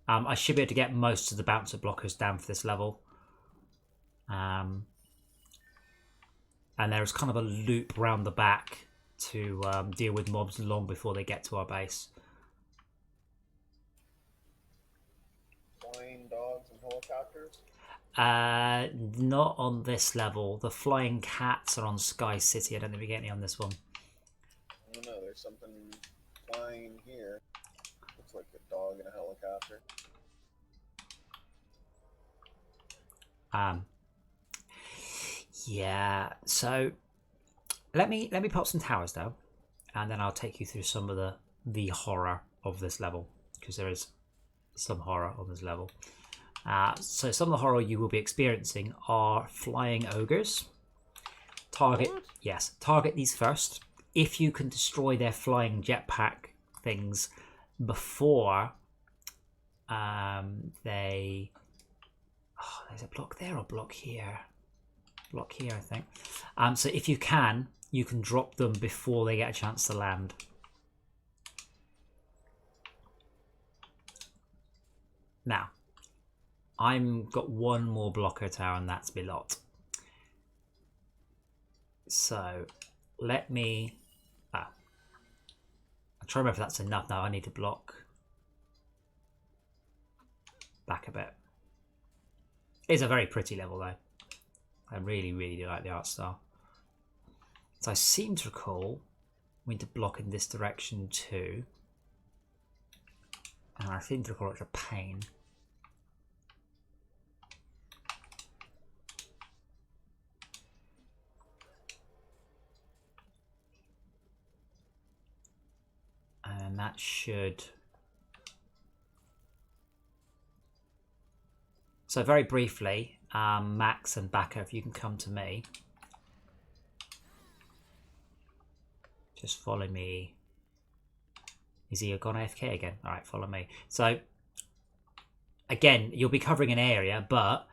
I should be able to get most of the bouncer blockers down for this level. And there's kind of a loop round the back to deal with mobs long before they get to our base. Flying dogs and helicopters? Not on this level. The flying cats are on Sky City. I don't think we get any on this one. I don't know, there's something flying here. Looks like a dog and a helicopter. Yeah, so let me pop some towers though, and then I'll take you through some of the horror of this level, because there is some horror on this level. So some of the horror you will be experiencing are flying ogres. Target these first. If you can destroy their flying jetpack things before they... Oh, there's a block there or block here? Block here, I think. So if you can drop them before they get a chance to land. Now, I've got one more blocker tower, and that's my lot. So let me... I'll try to remember if that's enough now. I need to block back a bit. It's a very pretty level though. I really, really do like the art style. So I seem to recall We need to block in this direction too. And I seem to call it a pain. And that should... So very briefly, Max and Baka, if you can come to me. Just follow me. Is he gone AFK again? All right, follow me. So, again, you'll be covering an area, but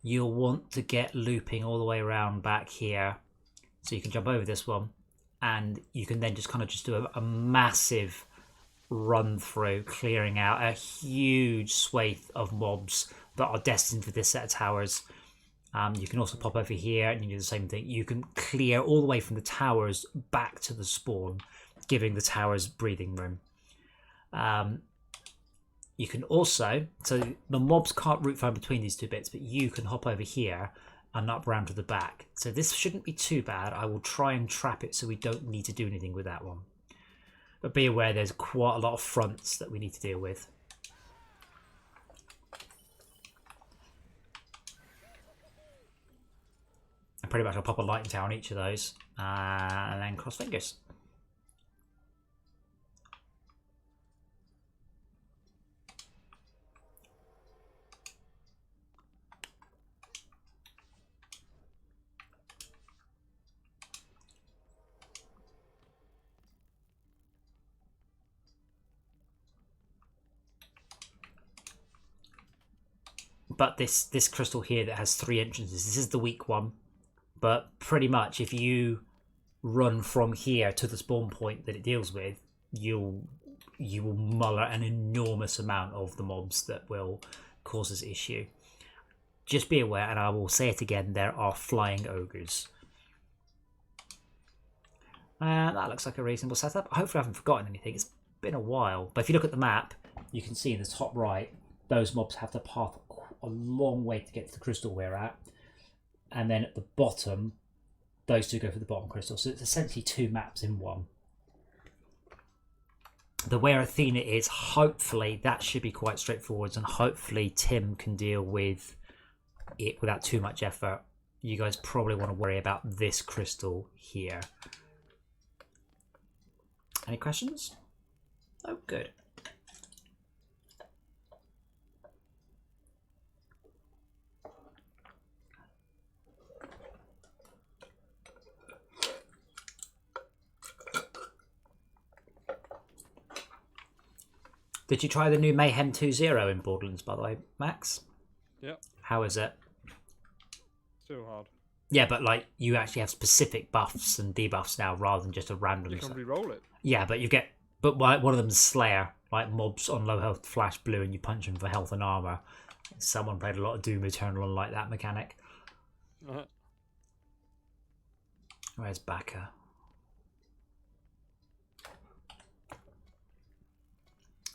you'll want to get looping all the way around back here. So you can jump over this one. And you can then just kind of just do a massive run through, clearing out a huge swathe of mobs that are destined for this set of towers. You can also pop over here and you do the same thing. You can clear all the way from the towers back to the spawn, giving the towers breathing room. You can also, so the mobs can't route fine between these two bits, but you can hop over here and up round to the back. So this shouldn't be too bad. I will try and trap it so we don't need to do anything with that one. But be aware there's quite a lot of fronts that we need to deal with. And pretty much I'll pop a lightning tower on each of those and then cross fingers. But this crystal here that has 3 entrances, this is the weak one. But pretty much if you run from here to the spawn point that it deals with, you will muller an enormous amount of the mobs that will cause this issue. Just be aware, and I will say it again, there are flying ogres. And that looks like a reasonable setup. Hopefully I haven't forgotten anything. It's been a while. But if you look at the map, you can see in the top right, those mobs have to path a long way to get to the crystal we're at. And then at the bottom, those two go for the bottom crystal. So it's essentially 2 maps in one. The where Athena is, hopefully that should be quite straightforward. And hopefully Tim can deal with it without too much effort. You guys probably want to worry about this crystal here. Any questions? Oh, good. Did you try the new Mayhem 2.0 in Borderlands, by the way, Max? Yep. How is it? Still hard. Yeah, but like you actually have specific buffs and debuffs now rather than just a random. You can re-roll it. Yeah, but you get, but one of them is Slayer, like mobs on low health flash blue, and you punch them for health and armor. Someone played a lot of Doom Eternal and like that mechanic. Where's Baka?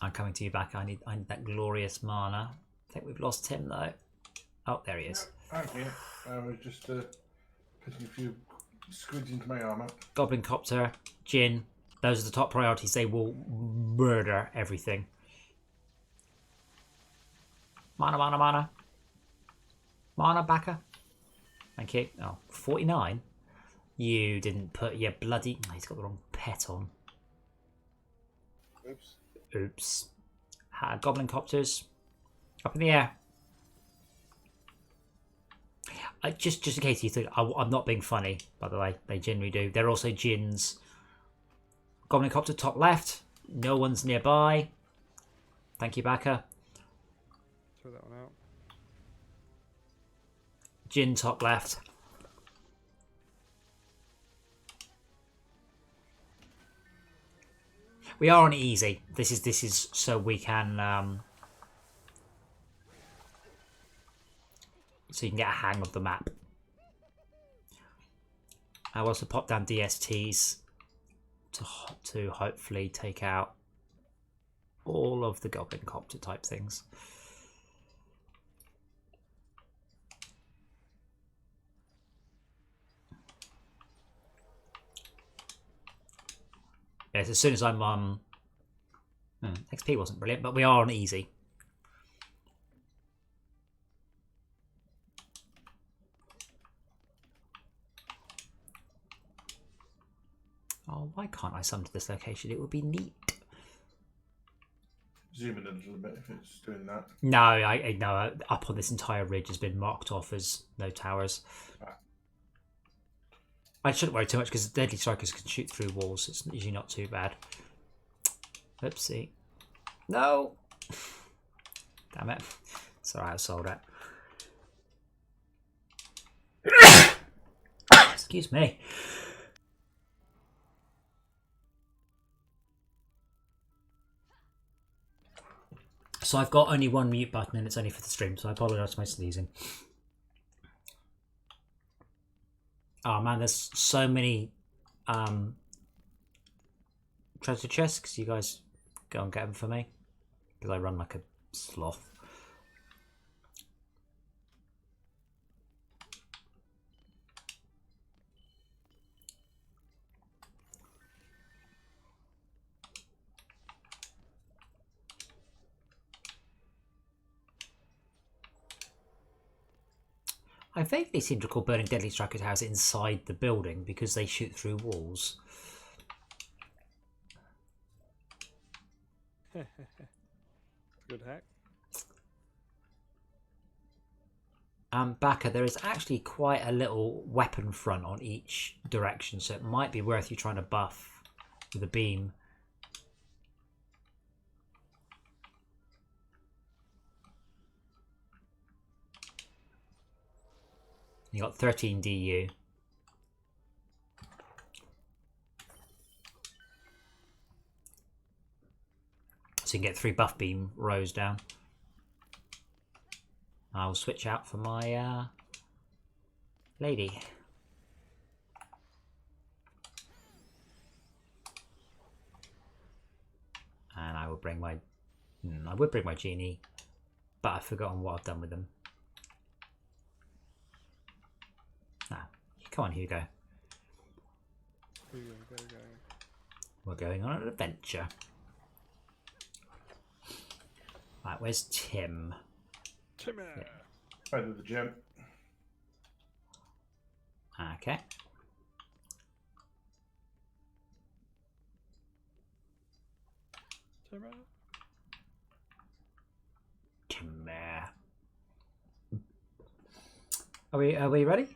I'm coming to you, Baka. I need that glorious mana. I think we've lost Tim though. Oh, there he is. Okay, I was just putting a few squids into my armor. Goblin Copter, Jinn. Those are the top priorities. They will murder everything. Mana, mana, mana. Mana, Baka. Thank you. Oh, 49? You didn't put your bloody... Oh, he's got the wrong pet on. Oops. Oops. Goblin Copters. Up in the air. Just in case you think... I'm not being funny, by the way. They generally do. They're also Jinns. Goblin Copter top left. No one's nearby. Thank you, Baka. Throw that one out. Jinn top left. We are on easy. This is so we can so you can get a hang of the map. I will also pop down DSTs to hopefully take out all of the Goblin Copter type things. Yes, as soon as I'm XP wasn't brilliant, but we are on easy. Oh, why can't I summon to this location? It would be neat. Zoom in a little bit if it's doing that. No, I no. Up on this entire ridge has been marked off as no towers. I shouldn't worry too much because deadly strikers can shoot through walls. It's usually not too bad. Oopsie. No! Damn it. Sorry, I sold it. Excuse me. So I've got only one mute button and it's only for the stream, so I apologise for my sneezing. Oh man, there's so many treasure chests. Because you guys go and get them for me. Because I run like a sloth. I vaguely seem to recall burning Deadly Striker's house inside the building because they shoot through walls. Good hack. Backer, there is actually quite a little weapon front on each direction, so it might be worth you trying to buff with a beam. You got 13 DU. So you can get 3 buff beam rows down. I'll switch out for my lady. And I will bring my... I would bring my genie, but I've forgotten what I've done with them. Come on, Hugo. We're going on an adventure. Right, where's Tim? Timmy! Right at the gym. Okay. Timmy! Timmy. Are we ready?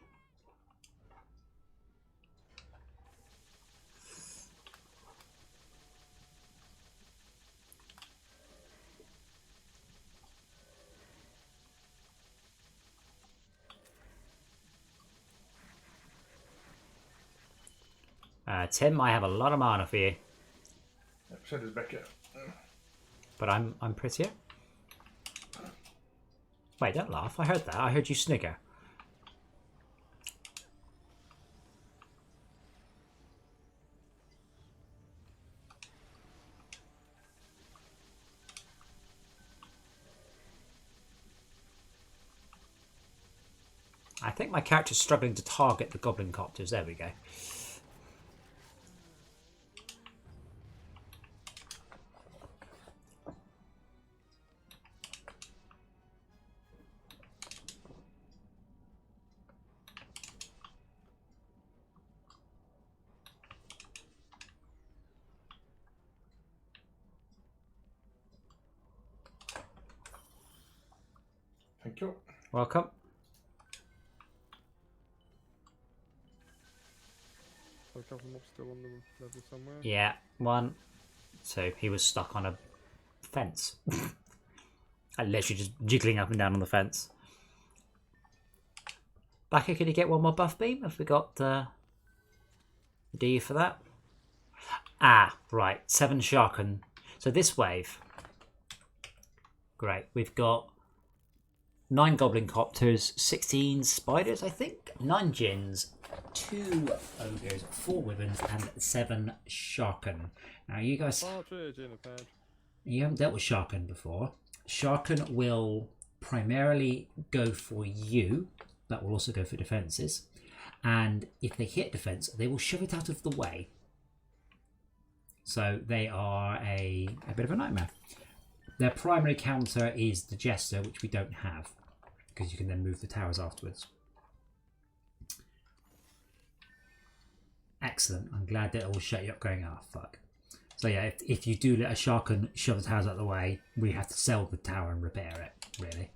Tim, I have a lot of mana for you. So does Becca. But I'm prettier. Wait, don't laugh. I heard that. I heard you snigger. I think my character's struggling to target the goblin copters. There we go. Thank you. Welcome. A couple more still on the level somewhere. Yeah, 1, 2. He was stuck on a fence. I literally just jiggling up and down on the fence. Backer, could you get one more buff beam? Have we got the D for that? Ah, right. 7 Sharken. So this wave. Great. We've got 9 goblin copters, 16 spiders, I think, 9 gins, 2 ogres, 4 wyverns, and 7 sharken. Now, you guys, Partridge in a pad. you haven't dealt with sharken before. Sharken will primarily go for you. That will also go for defenses. And if they hit defense, they will shove it out of the way. So they are a bit of a nightmare. Their primary counter is the Jester, which we don't have, because you can then move the towers afterwards. Excellent. I'm glad that it will shut you up going, oh, fuck. So yeah, if you do let a Shark shove the towers out of the way, we have to sell the tower and repair it, really.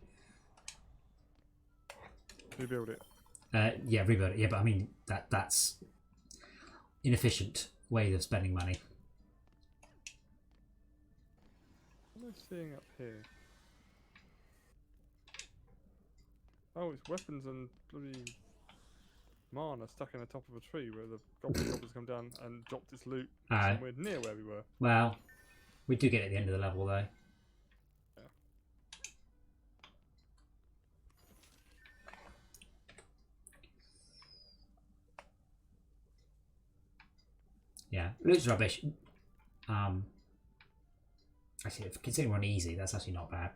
Rebuild it. Yeah, rebuild it. Yeah, but I mean, that's inefficient way of spending money. What am I seeing up here? Oh, it's weapons and bloody mana stuck in the top of a tree where the goblins come down and dropped its loot somewhere near where we were. Well, we do get it at the end of the level, though. Yeah, loot's rubbish. Actually, considering we're on easy, that's actually not bad.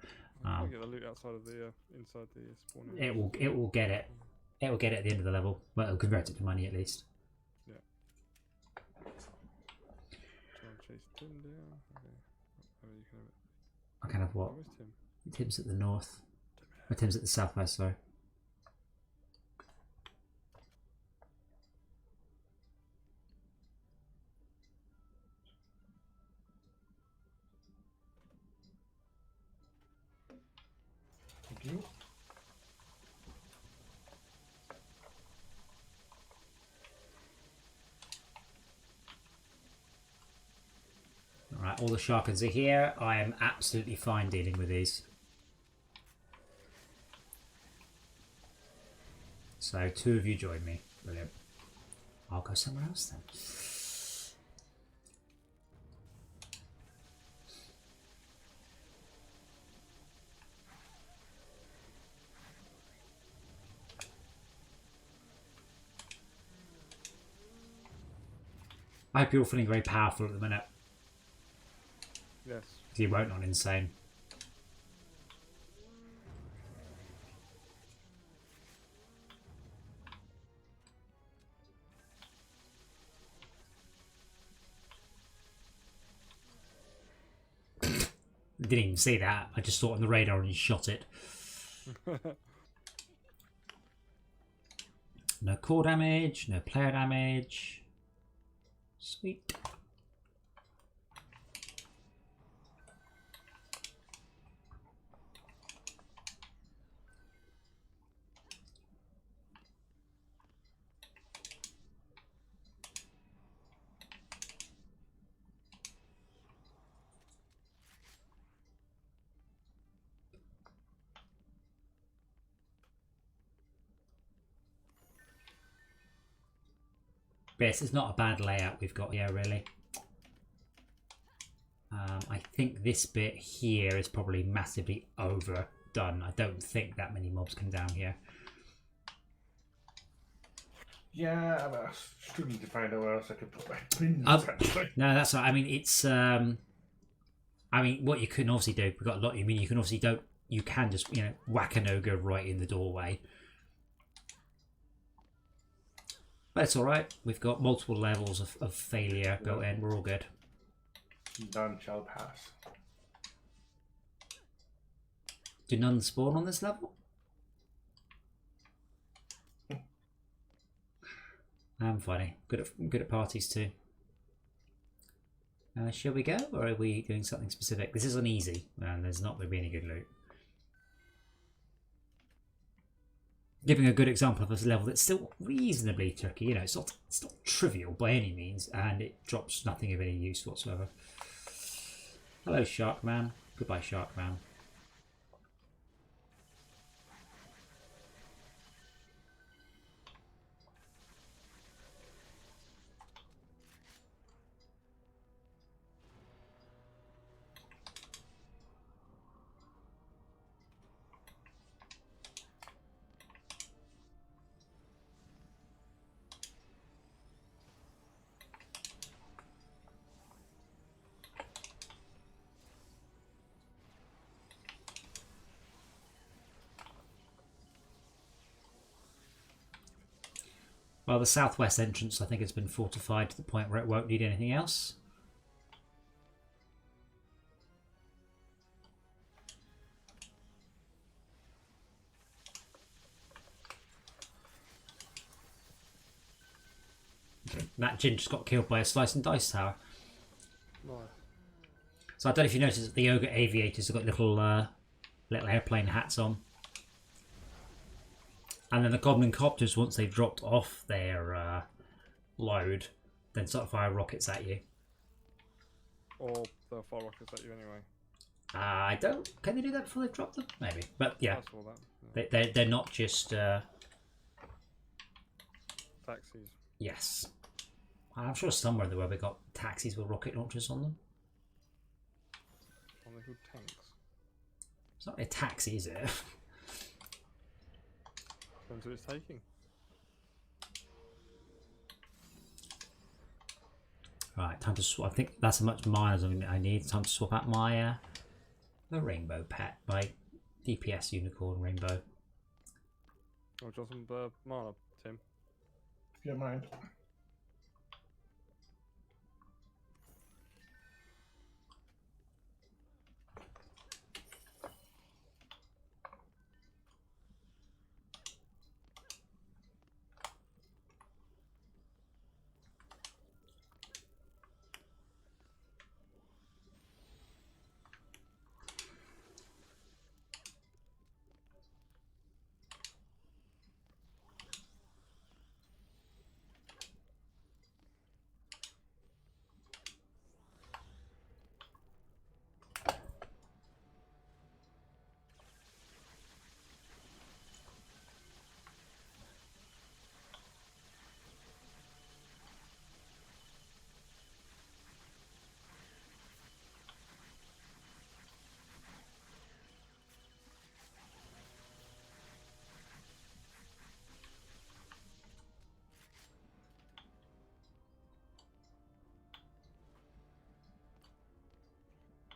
I'll get the loot outside of the inside the spawn. It will get it. It will get it at the end of the level. Well, it'll convert it to money at least. Yeah. Try and chase Tim down. Okay. Oh, you can have it. I kind of what? Where's Tim? Tim's at the north. Or Tim's at the southwest. Sorry. Thank you. Alright, all the Sharkans are here. I am absolutely fine dealing with these. So, 2 of you join me. Brilliant. I'll go somewhere else then. I hope you're all feeling very powerful at the minute. Yes. You won't on insane. Didn't even see that. I just saw it on the radar and shot it. No core damage, no player damage. Sweet. Yes, it's not a bad layout we've got here, really. I think this bit here is probably massively overdone. I don't think that many mobs come down here. Yeah, I'm struggling to find out where else I could put my pins. No, that's right. I mean, it's. I mean, what you can obviously do. We've got a lot. I mean, you can obviously don't. You can just whack an ogre right in the doorway. But it's all right. We've got multiple levels of failure built in. We're all good. None shall pass. Do none spawn on this level? I'm funny. Good at parties too. Shall we go, or are we doing something specific? This is on easy, and there's not going to be any good loot. Giving a good example of a level that's still reasonably tricky. It's not trivial by any means, and it drops nothing of any use whatsoever. Hello, Sharkman. Goodbye, Sharkman. Well, the southwest entrance, I think, has been fortified to the point where it won't need anything else. That Jin just got killed by a slice and dice tower. Nice. So I don't know if you noticed that the ogre aviators have got little airplane hats on. And then the goblin copters, once they've dropped off their load, then start to fire rockets at you. Or they'll fire rockets at you anyway. I don't. Can they do that before they've dropped them? Maybe. But yeah, I saw that. Yeah. they're not just. Taxis. Yes. I'm sure somewhere in the world we got taxis with rocket launchers on them. Are they called tanks? It's not a taxi, is it? Depends who it's taking. Right, time to swap. I think that's as much mine as I need. Time to swap out my the rainbow pet, my DPS unicorn rainbow. Oh, do you want some mana, Tim? If you don't mind.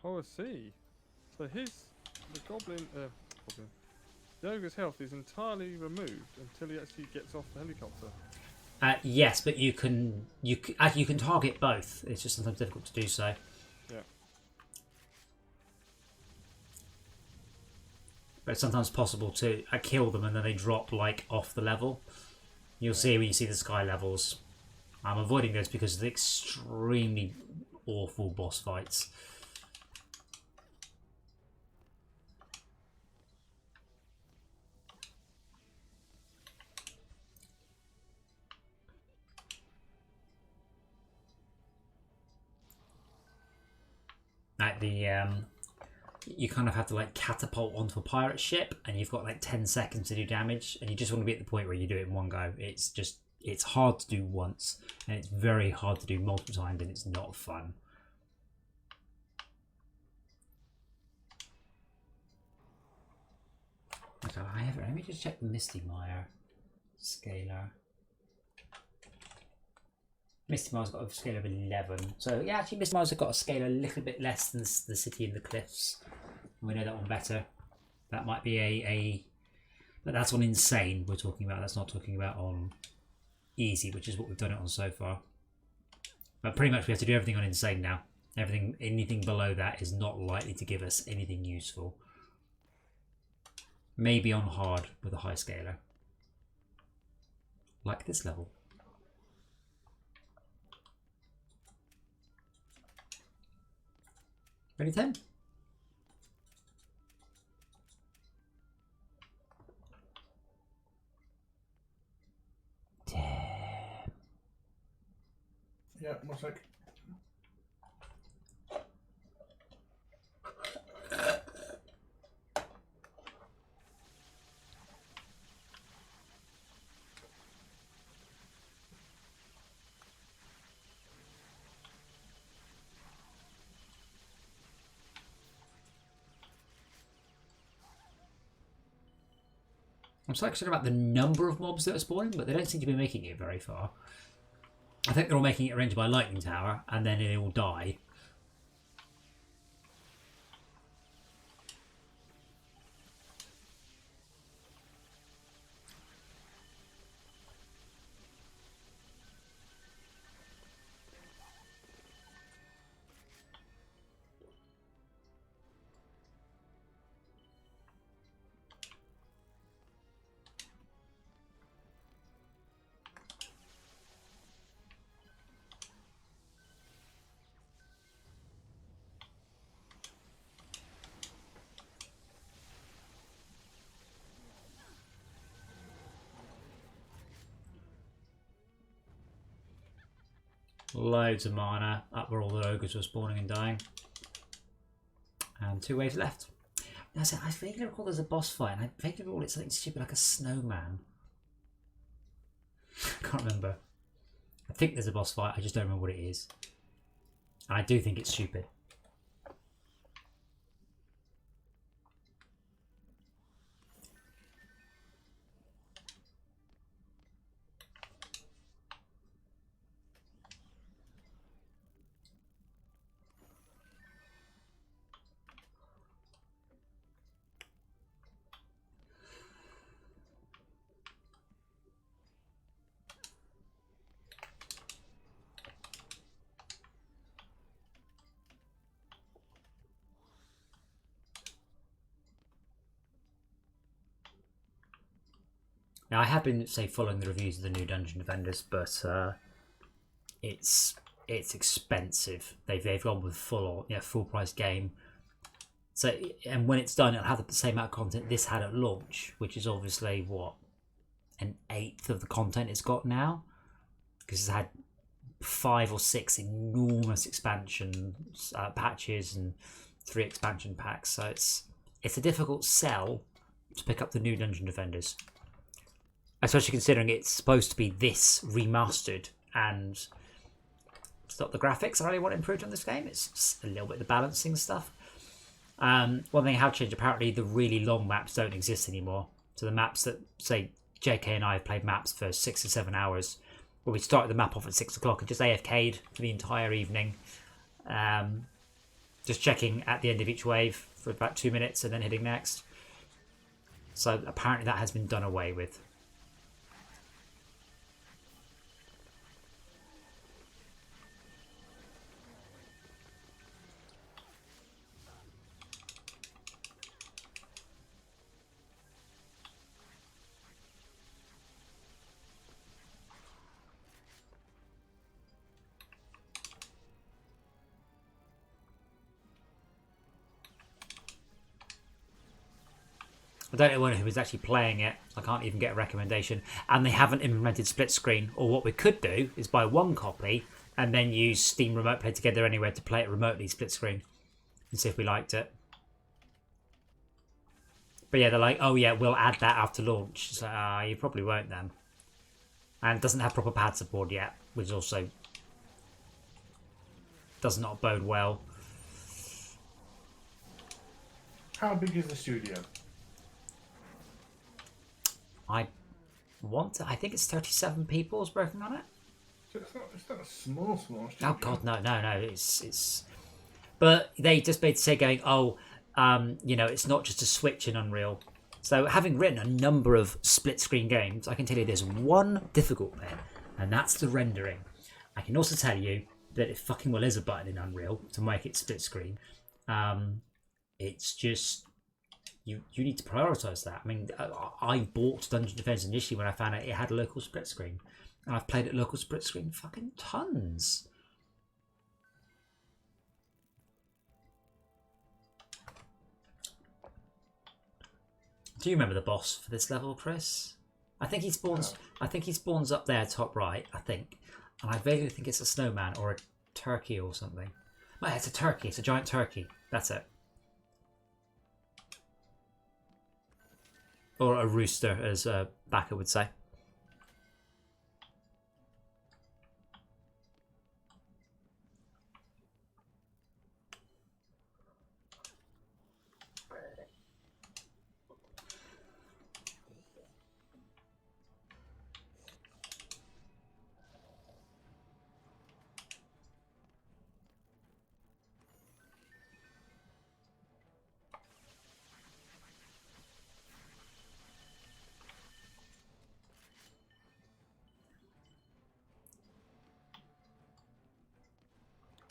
Oh, I see. So the goblin, the ogre's health is entirely removed until he actually gets off the helicopter. Yes, but you can target both. It's just sometimes difficult to do so. Yeah. But it's sometimes possible to kill them and then they drop like off the level. You'll see when you see the sky levels. I'm avoiding those because of the extremely awful boss fights. Like you kind of have to like catapult onto a pirate ship, and you've got like 10 seconds to do damage, and you just want to be at the point where you do it in one go. It's hard to do once, and it's very hard to do multiple times, and it's not fun. Okay, let me just check the Misty Mire scalar. Misty Mire's got a scale of 11. So yeah, actually Misty Mire's got a scale a little bit less than the City in the Cliffs. And we know that one better. That might be but that's on insane we're talking about. That's not talking about on easy, which is what we've done it on so far. But pretty much we have to do everything on insane now. Anything below that is not likely to give us anything useful. Maybe on hard with a high scaler. Like this level. Ready, Tim? Yeah, 1 sec. I'm so excited about the number of mobs that are spawning, but they don't seem to be making it very far. I think they're all making it ranged by lightning tower, and then they all die. Loads of mana up where all the ogres were spawning and dying. And 2 waves left. Now, so I vaguely recall there's a boss fight, and I vaguely recall it's something stupid like a snowman. I can't remember. I think there's a boss fight, I just don't remember what it is. And I do think it's stupid. Now, I have been, say, following the reviews of the new Dungeon Defenders, but it's expensive. They've gone with full price game. So, and when it's done, it'll have the same amount of content this had at launch, which is obviously what, an eighth of the content it's got now, because it's had 5 or 6 enormous expansion patches and 3 expansion packs. So it's a difficult sell to pick up the new Dungeon Defenders. Especially considering it's supposed to be this remastered, and it's not the graphics I really want improved on this game. It's just a little bit of the balancing stuff. One thing I have changed, apparently the really long maps don't exist anymore. So the maps that, say, JK and I have played maps for 6 or 7 hours, where we started the map off at 6 o'clock and just AFK'd for the entire evening. Just checking at the end of each wave for about 2 minutes and then hitting next. So apparently that has been done away with. I don't know who is actually playing it. I can't even get a recommendation. And they haven't implemented split screen. Or what we could do is buy 1 copy and then use Steam Remote Play Together anywhere to play it remotely split screen and see if we liked it. But yeah, they're like, oh yeah, we'll add that after launch. So you probably won't then. And it doesn't have proper pad support yet, which also does not bode well. How big is the studio? I think it's 37 people is working on it. So it's not a small studio. Oh god, no. It's. But they just basically say going, it's not just a Switch in Unreal. So having written a number of split screen games, I can tell you there's one difficult bit, and that's the rendering. I can also tell you that it fucking well is a button in Unreal to make it split screen. It's just. You need to prioritise that. I mean, I bought Dungeon Defenders initially when I found out it had a local split screen. And I've played it local split screen fucking tons. Do you remember the boss for this level, Chris? I think he spawns. I think he spawns up there, top right. I think, and I vaguely think it's a snowman or a turkey or something. Oh, it's a turkey. It's a giant turkey. That's it. Or a rooster, as Backer would say.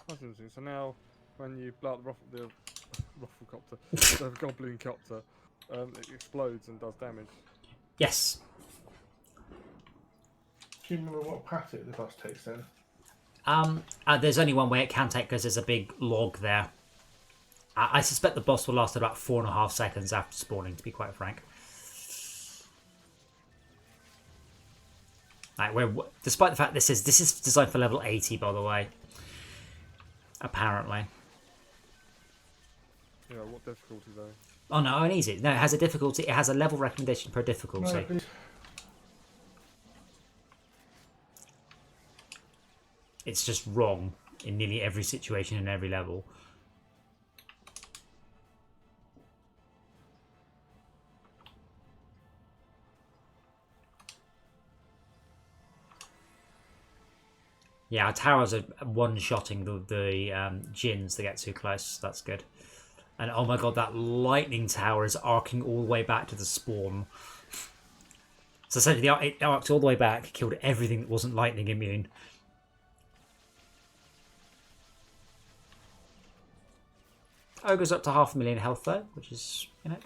That's interesting. So now, when you blow up the rufflecopter, the goblin copter, it explodes and does damage. Yes. Do you remember what path the boss takes then? There's only one way it can take because there's a big log there. I suspect the boss will last about 4.5 seconds after spawning, to be quite frank. Like despite the fact this is designed for level 80, by the way. Apparently. Yeah, what difficulty though? Oh no, an easy. No, it has a difficulty. It has a level recommendation per difficulty. No, please. It's just wrong in nearly every situation and every level. Yeah, our towers are one-shotting the djinns that get too close. That's good. And oh my god, that lightning tower is arcing all the way back to the spawn. So essentially, it arced all the way back, killed everything that wasn't lightning immune. Ogre's up to 500,000 health though, which is, you know,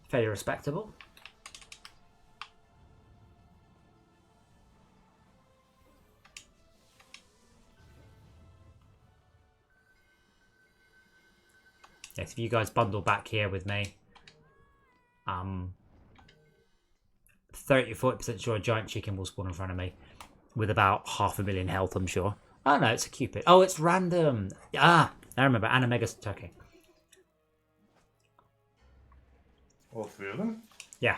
fairly respectable. Yes, if you guys bundle back here with me, 30-40% sure a giant chicken will spawn in front of me with about 500,000 health, I'm sure. Oh no, it's a Cupid. Oh, it's random. Ah, I remember, and a mega turkey. All three of them? Yeah.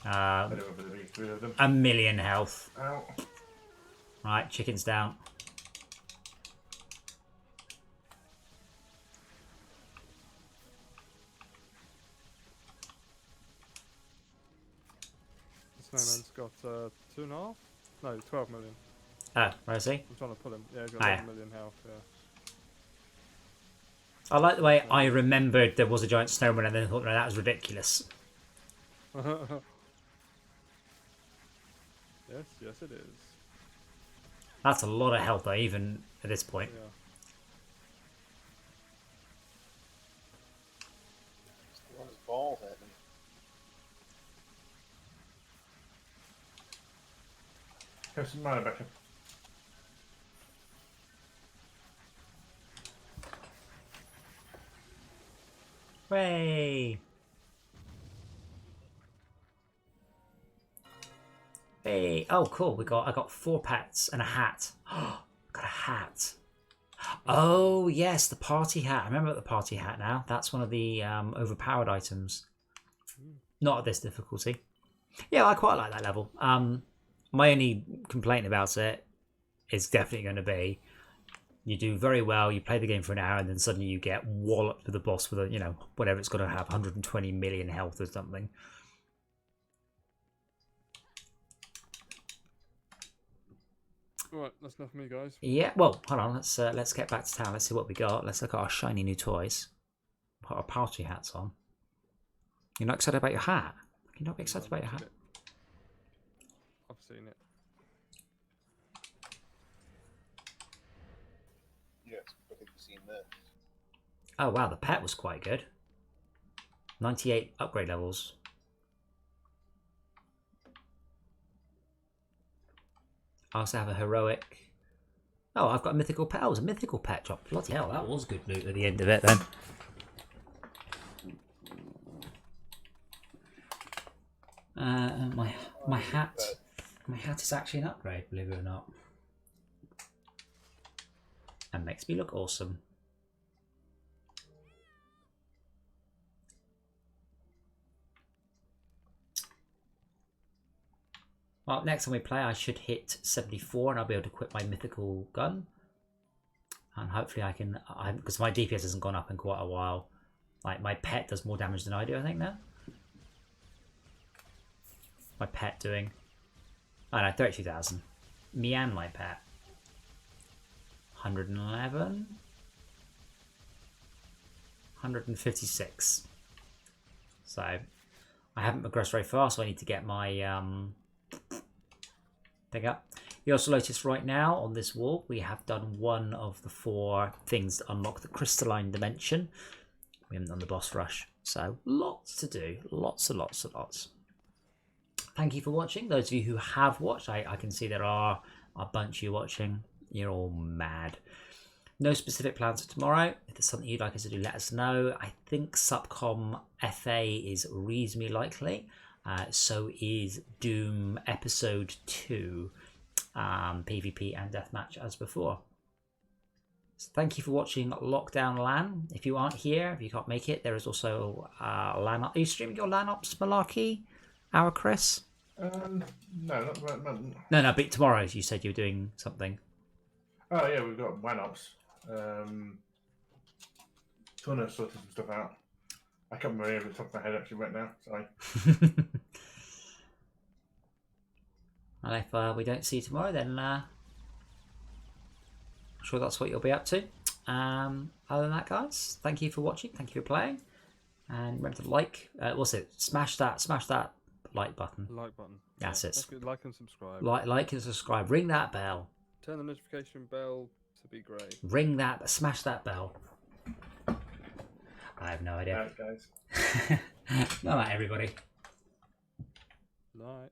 I don't remember there being three of them. 1,000,000 health. Ow. Right, chicken's down. The snowman's got 2.5? No, 12 million. Oh, where is he? I'm trying to pull him. Yeah, he's got Ah, 11 yeah. million health. Yeah. I like the way I remembered there was a giant snowman and then thought, no, that was ridiculous. Yes, it is. That's a lot of health though, even at this point. Yeah. Just throw his balls at me. Have some mana back up. Hooray! Hey, oh cool, I got 4 pets and a hat. Got a hat. Oh yes, the party hat. I remember the party hat now. That's one of the overpowered items. Not at this difficulty. Yeah, I quite like that level. My only complaint about it is definitely going to be you do very well, you play the game for an hour, and then suddenly you get walloped with the boss with a, you know, whatever it's got to have, 120 million health or something. Right, that's enough for me, guys. Yeah, well, hold on, let's get back to town. Let's see what we got. Let's look at our shiny new toys. Put our party hats on. You're not excited about your hat? Can you not be excited about your hat? I've seen it. Yes, but have you seen this? Oh wow, the pet was quite good. 98 upgrade levels. I also have a heroic. Oh, I've got a mythical pet. Oh, it was a mythical pet drop. Bloody hell, that was good loot at the end of it then. My hat. My hat is actually an upgrade, believe it or not. And makes me look awesome. Well, next time we play, I should hit 74 and I'll be able to equip my mythical gun. And hopefully I can, because my DPS hasn't gone up in quite a while. Like, my pet does more damage than I do, I think, now. My pet doing, oh no, 32,000. Me and my pet. 111. 156. So, I haven't progressed very far, so I need to get my, thing up. You also notice right now on this wall we have done one of the 4 things that unlock the crystalline dimension. We haven't done the boss rush, so lots to do, lots and lots and lots. Thank you for watching. Those of you who have watched, I can see there are a bunch of you watching. You're all mad. No specific plans for tomorrow. If there's something you'd like us to do, let us know. I think Subcom FA is reasonably likely. So is Doom Episode 2, PvP and Deathmatch as before. So thank you for watching Lockdown LAN. If you aren't here, if you can't make it, there is also LAN. Are you streaming your LAN Ops malarkey, our Chris? No, not right at the moment. No, but tomorrow you said you were doing something. Oh yeah, we've got WAN ops. Tunner sorted some stuff out. I can't remember over the top of my head actually right now. Sorry. And if we don't see you tomorrow, then I'm sure that's what you'll be up to. Other than that, guys, thank you for watching. Thank you for playing. And remember to like. What's it? Smash that like button. Like button. That's it. Good. Like and subscribe. Like and subscribe. Ring that bell. Turn the notification bell to be great. Ring that. Smash that bell. I have no idea. All right, guys. All right, everybody. Night.